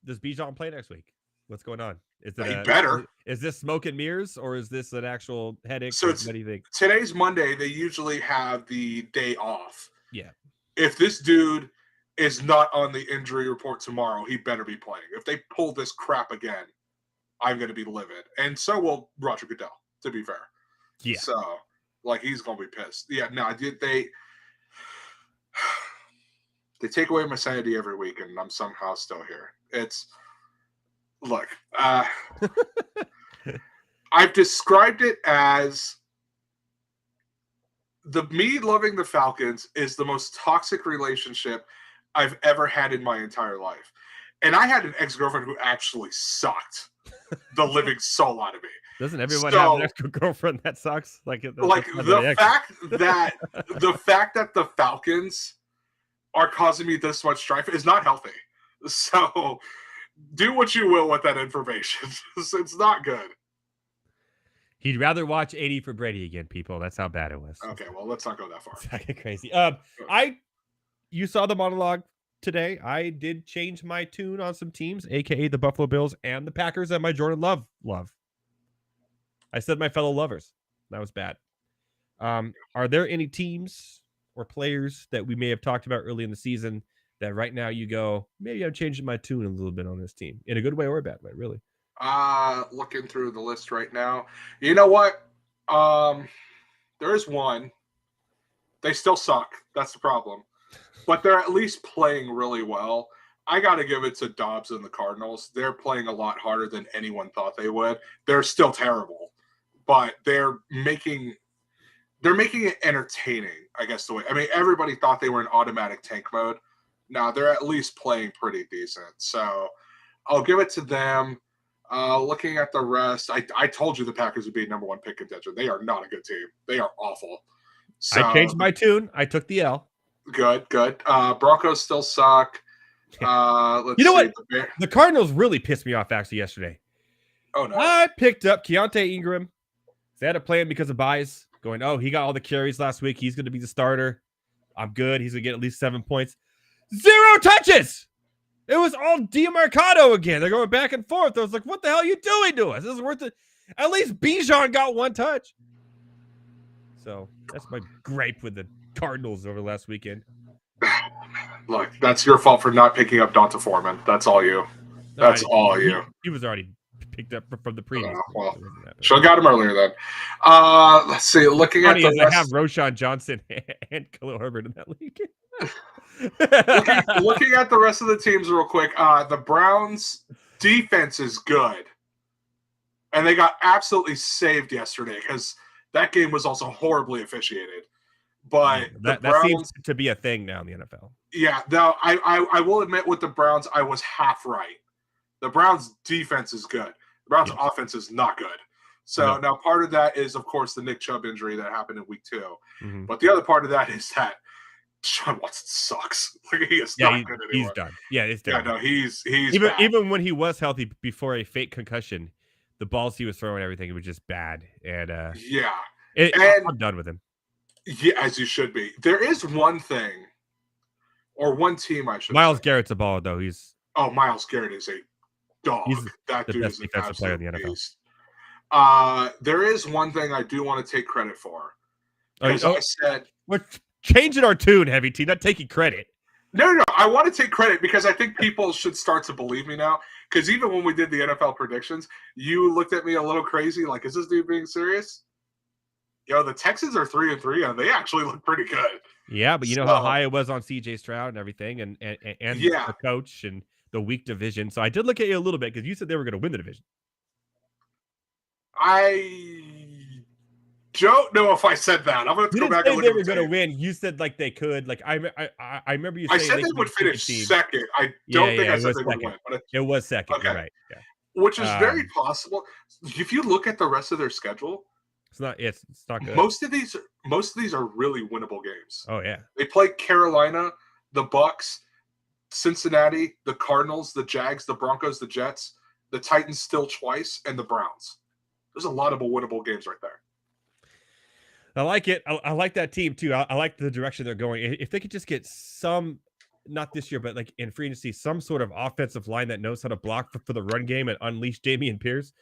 Does Bijan play next week? What's going on? Is he better? Is this smoke and mirrors or is this an actual headache? So what do you think? Today's Monday. They usually have the day off. Yeah. If this dude is not on the injury report tomorrow, he better be playing. If they pull this crap again, I'm going to be livid. And so will Roger Goodell, to be fair. Yeah. So, like, he's going to be pissed. Yeah, no, they take away my sanity every week, and I'm somehow still here. Look, I've described it as me loving the Falcons is the most toxic relationship I've ever had in my entire life. And I had an ex-girlfriend who actually sucked the living soul out of me. Doesn't everyone have an ex-girlfriend that sucks? The fact that the Falcons are causing me this much strife is not healthy. So do what you will with that information. It's not good. He'd rather watch 80 for Brady again, people. That's how bad it was. Okay, well, let's not go that far. It's fucking crazy. You saw the monologue today. I did change my tune on some teams, aka the Buffalo Bills and the Packers, and my Jordan Love. I said my fellow lovers. That was bad. Are there any teams or players that we may have talked about early in the season that right now you go, maybe I'm changing my tune a little bit on this team, in a good way or a bad way, really? Looking through the list right now. You know what? There is one. They still suck. That's the problem. But they're at least playing really well. I got to give it to Dobbs and the Cardinals. They're playing a lot harder than anyone thought they would. They're still terrible, but they're making it entertaining, I guess, the way. I mean, everybody thought they were in automatic tank mode. Now they're at least playing pretty decent. So I'll give it to them. Looking at the rest, I told you the Packers would be number one pick contention. They are not a good team. They are awful. So, I changed my tune. I took the L. Good. Broncos still suck. You know what? The Cardinals really pissed me off actually yesterday. Oh no! I picked up Keontae Ingram. They had to play him because of buys. Going, he got all the carries last week. He's going to be the starter. I'm good. He's going to get at least 7 points. 0 touches. It was all DeMarcado again. They're going back and forth. I was like, what the hell are you doing to us? This is worth it. At least Bijan got 1 touch. So that's my gripe with the Cardinals over last weekend. Look, that's your fault for not picking up Donta Foreman. That's all you. That's all you. He was already picked up from the previous. Well, should have got him earlier then. Let's see. Looking at the rest, I have Roshan Johnson and Khalil Herbert in that league. looking at the rest of the teams real quick. The Browns defense is good, and they got absolutely saved yesterday because that game was also horribly officiated. But that seems to be a thing now in the NFL. Yeah, now I will admit with the Browns, I was half right. The Browns defense is good. The Browns offense is not good. So now part of that is, of course, the Nick Chubb injury that happened in week 2. Mm-hmm. But the other part of that is that Sean Watson sucks. Like, he is not good anymore. He's done. Yeah, it's done. Yeah, no, he's even when he was healthy before a fake concussion, the balls he was throwing, everything, it was just bad. And I'm done with him. Yeah, as you should be. There is one thing, or one team, I should Myles say. Garrett's a baller, though. Myles Garrett is a dog. He's that the dude best is an defensive player in the NFL. Beast. There is one thing I do want to take credit for. As I said, we're changing our tune, Heavy T, not taking credit. No. I want to take credit because I think people should start to believe me now. Because even when we did the NFL predictions, you looked at me a little crazy, like, is this dude being serious? The Texans are 3-3, and they actually look pretty good. Yeah, but you know how high it was on CJ Stroud and everything, and the coach and the weak division. So I did look at you a little bit because you said they were going to win the division. I don't know if I said that. I'm going to go back and look at the they were going to win. You said like they could. Like I remember you saying I said they would finish second. I don't think I said they would win. But it was second. Okay. Right. Yeah. Which is very possible. If you look at the rest of their schedule, it's not good. Most of these are really winnable games. Oh yeah. They play Carolina, the Bucks, Cincinnati, the Cardinals, the Jags, the Broncos, the Jets, the Titans still twice, and the Browns. There's a lot of winnable games right there. I like it. I like that team too. I like the direction they're going. If they could just get some, not this year, but like in free agency, some sort of offensive line that knows how to block for the run game and unleash Dameon Pierce,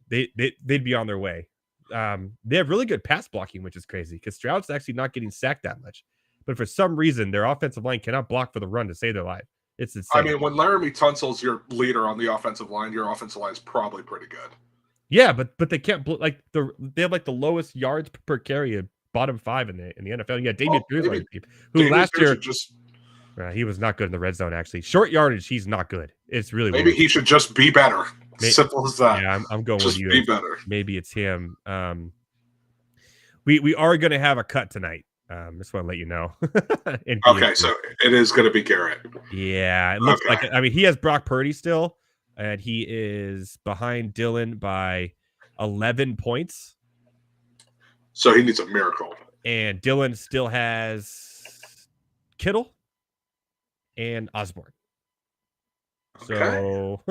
they'd be on their way. They have really good pass blocking, which is crazy because Stroud's actually not getting sacked that much. But for some reason, their offensive line cannot block for the run to save their life. It's insane. I mean, when Laramie Tunsil's your leader on the offensive line, your offensive line is probably pretty good. Yeah, but they can't they have like the lowest yards per carry, bottom 5 in the NFL. Yeah, Dameon Pierce, who last year he was not good in the red zone. Actually, short yardage, he's not good. It's really maybe he should just be better. Simple as that. Yeah, I'm going just with you. Be better. Maybe it's him. We are going to have a cut tonight. Just want to let you know. Okay, so it is going to be Garrett. Yeah, it looks like it. I mean, he has Brock Purdy still, and he is behind Dylan by 11 points. So he needs a miracle. And Dylan still has Kittle. and Osborne. Okay. So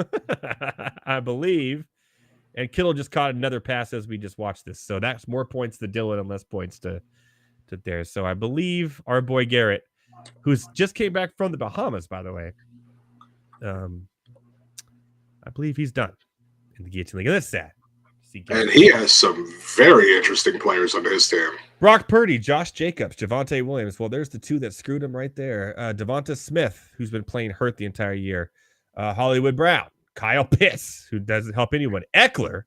I believe, and Kittle just caught another pass as we just watched this. So that's more points to Dylan and less points to there. So I believe our boy Garrett, who's just came back from the Bahamas, by the way, I believe he's done in the Guillotine League. And that's sad. And he has some very interesting players on his team. Brock Purdy, Josh Jacobs, Javonte Williams. Well, there's the two that screwed him right there. Devonta Smith, who's been playing hurt the entire year. Hollywood Brown, Kyle Pitts, who doesn't help anyone. Eckler,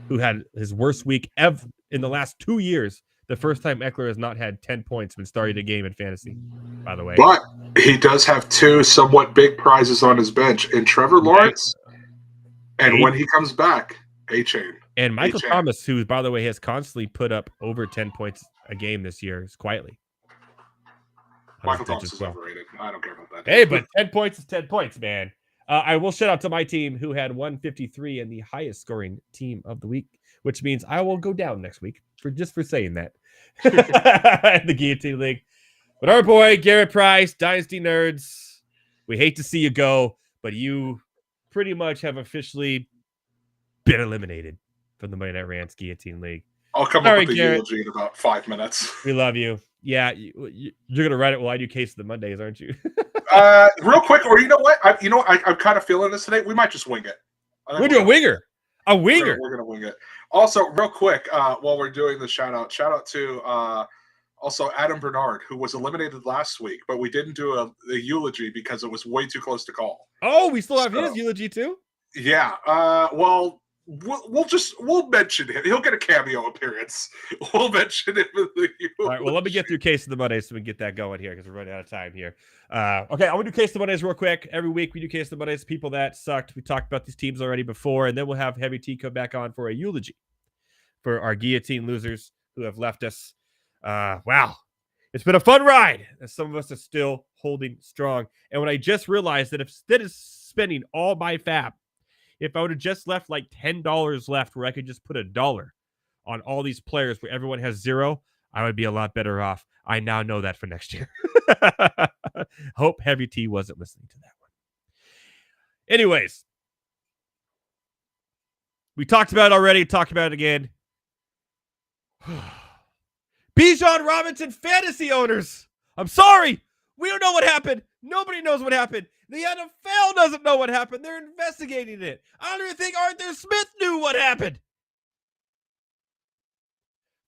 who had his worst week ever in the last 2 years. The first time Eckler has not had 10 points when starting a game in fantasy, by the way. But he does have two somewhat big prizes on his bench in Trevor Lawrence. And when he comes back, A-Chain. And Michael Thomas, who, by the way, has constantly put up over 10 points a game this year, is quietly. Michael Thomas is overrated. I don't care about that. Hey, but 10 points is 10 points, man. I will shout out to my team, who had 153 and the highest scoring team of the week, which means I will go down next week for saying that. The Guillotine League. But our boy, Garrett Price, Dynasty Nerds, we hate to see you go, but you pretty much have officially been eliminated from the Monday Night Rants Guillotine League. I'll come up with the eulogy in about 5 minutes. We love you. Yeah, you're going to write it while I do Case of the Mondays, aren't you? Real quick, or you know what? I'm kind of feeling this today. We might just wing it. We'll do a winger. A winger. We're going to wing it. Also, real quick, while we're doing the shout out to also Adam Bernard, who was eliminated last week, but we didn't do a eulogy because it was way too close to call. Oh, we still have his eulogy too? Yeah. Well, we'll mention him. He'll get a cameo appearance. We'll mention him in the eulogy. All right. Well, let me get through Case of the Mondays so we can get that going here because we're running out of time here. Okay, I want to do Case of the Mondays real quick. Every week we do Case of the Mondays. People that sucked. We talked about these teams already before, and then we'll have Heavy T come back on for a eulogy for our Guillotine losers who have left us. Wow. It's been a fun ride, and some of us are still holding strong. And when I just realized that instead of spending all my fab, if I would have just left like $10 left where I could just put $1 on all these players where everyone has 0, I would be a lot better off. I now know that for next year. Hope Heavy T wasn't listening to that one. Anyways, we talked about it already, talked about it again. Bijan Robinson fantasy owners. I'm sorry. We don't know what happened. Nobody knows what happened. The NFL doesn't know what happened. They're investigating it. I don't even think Arthur Smith knew what happened.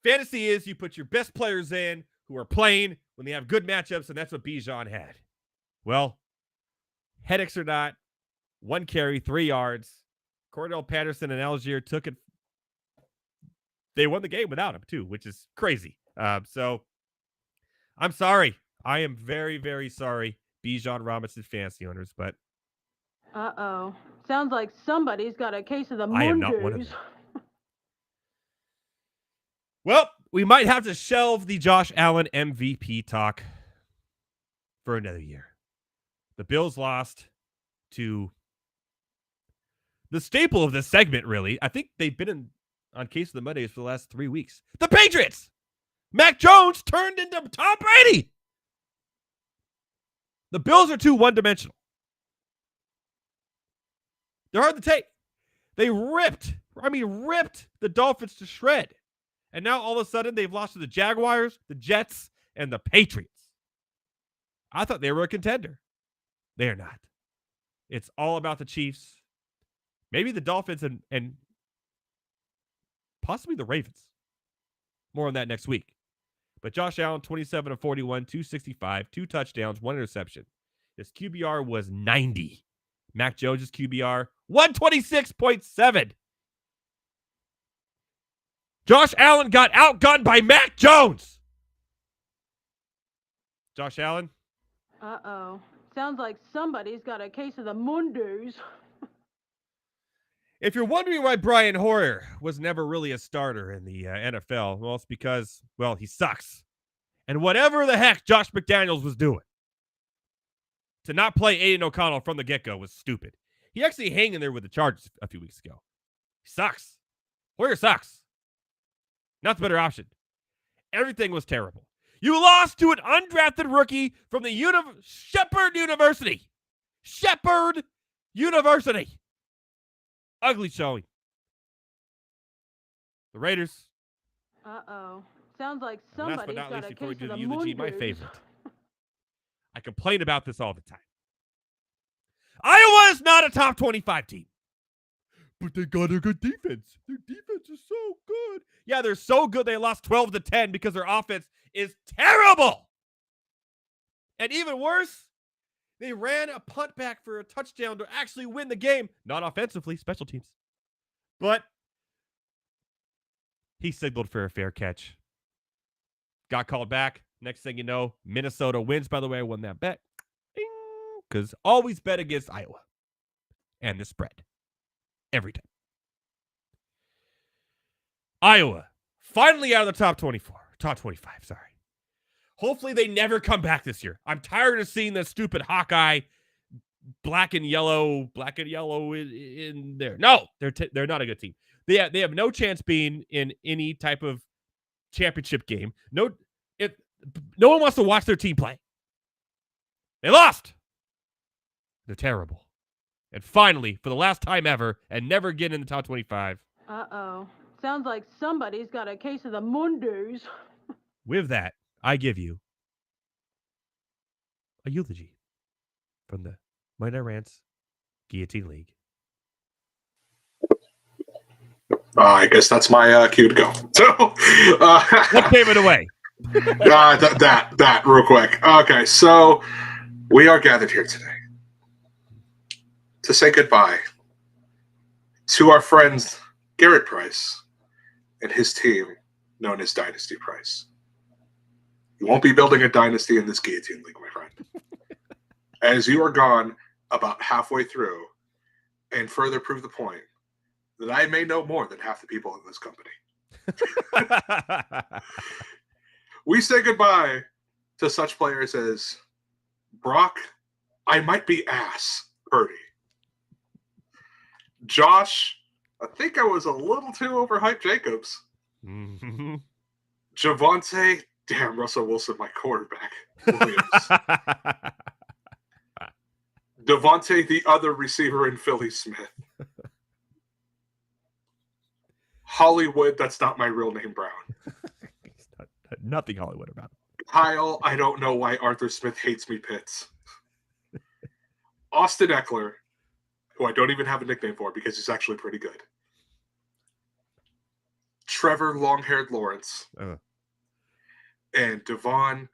Fantasy is you put your best players in who are playing when they have good matchups, and that's what Bijan had. Well, headaches or not, 1 carry, 3 yards. Cordell Patterson and Algier took it. They won the game without him, too, which is crazy. So I'm sorry. I am very, very sorry, Bijan Robinson fantasy owners, but sounds like somebody's got a case of the I am not one of Mondays. them. Well, we might have to shelve the Josh Allen MVP talk for another year. The Bills lost to the staple of this segment, really. I think they've been on Case of the Mondays for the last 3 weeks. The Patriots! Mac Jones turned into Tom Brady! The Bills are too one-dimensional. They're hard to take. They ripped the Dolphins to shred. And now all of a sudden they've lost to the Jaguars, the Jets, and the Patriots. I thought they were a contender. They are not. It's all about the Chiefs. Maybe the Dolphins and possibly the Ravens. More on that next week. But Josh Allen, 27 of 41, 265, 2 touchdowns, 1 interception. His QBR was 90. Mac Jones' QBR, 126.7. Josh Allen got outgunned by Mac Jones. Josh Allen? Sounds like somebody's got a case of the Mondays. If you're wondering why Brian Hoyer was never really a starter in the NFL, well, it's because, well, he sucks. And whatever the heck Josh McDaniels was doing to not play Aiden O'Connell from the get-go was stupid. He actually hung in there with the Chargers a few weeks ago. He sucks. Hoyer sucks. Not the better option. Everything was terrible. You lost to an undrafted rookie from the Shepherd University. Shepherd University. Ugly showing. The Raiders. Uh-oh. Sounds like And last but somebody's not got least, a before we case do of the the eulogy, my Mondays. favorite. I complain about this all the time. Iowa is not a top 25 team. But they got a good defense. Their defense is so good. Yeah, they're so good they lost 12-10 because their offense is terrible. And even worse, they ran a punt back for a touchdown to actually win the game. Not offensively, special teams. But he signaled for a fair catch. Got called back. Next thing you know, Minnesota wins. By the way, I won that bet. Because always bet against Iowa. And the spread. Every time. Iowa, finally out of the top 24. Top 25, sorry. Hopefully they never come back this year. I'm tired of seeing that stupid Hawkeye black and yellow in there. No, they're not a good team. They have no chance being in any type of championship game. No one wants to watch their team play. They lost. They're terrible. And finally, for the last time ever, and never again in the top 25. Uh-oh. Sounds like somebody's got a case of the Mondays. With that, I give you a eulogy from the MNR Rants Guillotine League. I guess that's my cue to go. So, what gave it away? That real quick. Okay, so we are gathered here today to say goodbye to our friend Garrett Price and his team known as Dynasty Price. You won't be building a dynasty in this Guillotine League, my friend. As you are gone about halfway through and further prove the point that I may know more than half the people in this company. We say goodbye to such players as Brock, I might be ass, Purdy. Josh, I think I was a little too overhyped, Jacobs. Mm-hmm. Javonte, damn, Russell Wilson, my quarterback. Williams. Devontae, the other receiver in Philly Smith. Hollywood, that's not my real name, Brown. Nothing Hollywood about it. Kyle, I don't know why Arthur Smith hates me, Pitts. Austin Eckler, who I don't even have a nickname for because he's actually pretty good. Trevor, long-haired Lawrence. And Devon,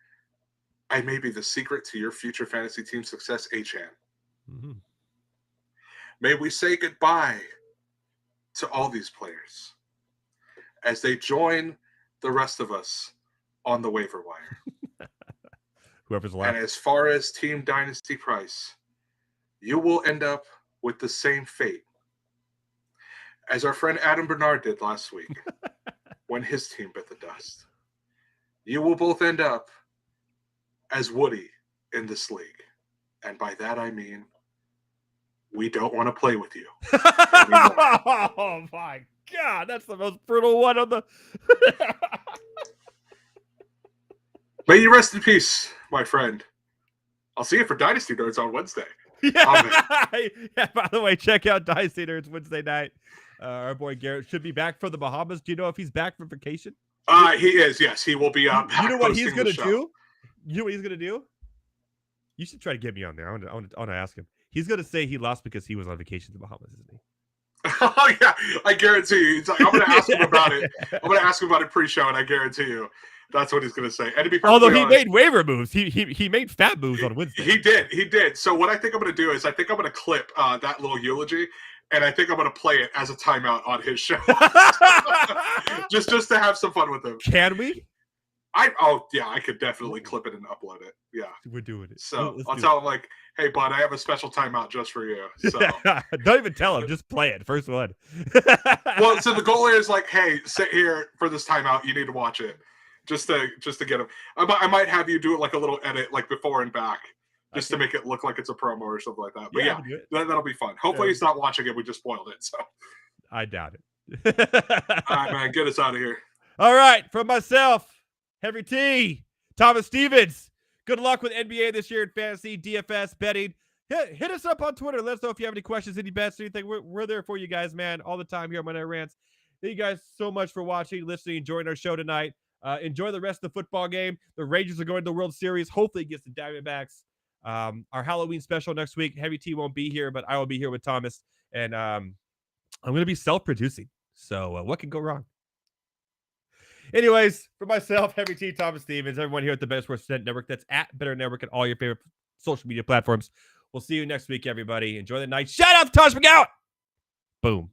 I may be the secret to your future fantasy team success, Achan. Mm-hmm. May we say goodbye to all these players as they join the rest of us on the waiver wire. Whoever's left. And as far as Team Dynasty Price, you will end up with the same fate as our friend Adam Bernard did last week when his team bit the dust. You will both end up as Woody in this league. And by that I mean, we don't want to play with you anymore. Oh my God, that's the most brutal one on the... May you rest in peace, my friend. I'll see you for Dynasty Nerds on Wednesday. Yeah, by the way, check out Dynasty Nerds Wednesday night. Our boy Garrett should be back from the Bahamas. Do you know if he's back from vacation? He is, yes. He will be back. You know what he's going to do? You know what he's going to do? You should try to get me on there. I want to ask him. He's going to say he lost because he was on vacation in the Bahamas, isn't he? Oh, yeah. I guarantee you. It's like, I'm going to ask him about it. I'm going to ask him about it pre-show, and I guarantee you that's what he's going to say. And to be although he honest, made waiver moves. He made fat moves on Wednesday. He did. So what I think I'm going to do is I think I'm going to clip that little eulogy, and I think I'm going to play it as a timeout on his show. just to have some fun with him. Can we? I could definitely clip it and upload it. Yeah. We're doing it. So I'll tell him, like, hey, bud, I have a special timeout just for you. So don't even tell him. Just play it. First one. Well, so the goal is like, hey, sit here for this timeout. You need to watch it. Just to get him. I might have you do it like a little edit, like before and back, just to make it look like it's a promo or something like that. But yeah, that'll be fun. Hopefully he's not watching it. We just spoiled it. So I doubt it. All right, man, get us out of here. All right, from myself, Heavy T, Thomas Stevens. Good luck with NBA this year in fantasy, DFS, betting. Hit us up on Twitter. Let us know if you have any questions, any bets, anything. We're there for you guys, man, all the time here on MNR Rants. Thank you guys so much for watching, listening, enjoying our show tonight. Enjoy the rest of the football game. The Rangers are going to the World Series. Hopefully it gets the Diamondbacks. Our Halloween special next week. Heavy T won't be here, but I will be here with Thomas. And I'm going to be self-producing. So what could go wrong? Anyways, for myself, Heavy T, Thomas Stevens, everyone here at the Better Sports Network, that's at Better Network and all your favorite social media platforms. We'll see you next week, everybody. Enjoy the night. Shout out to Tosh McGowan. Boom.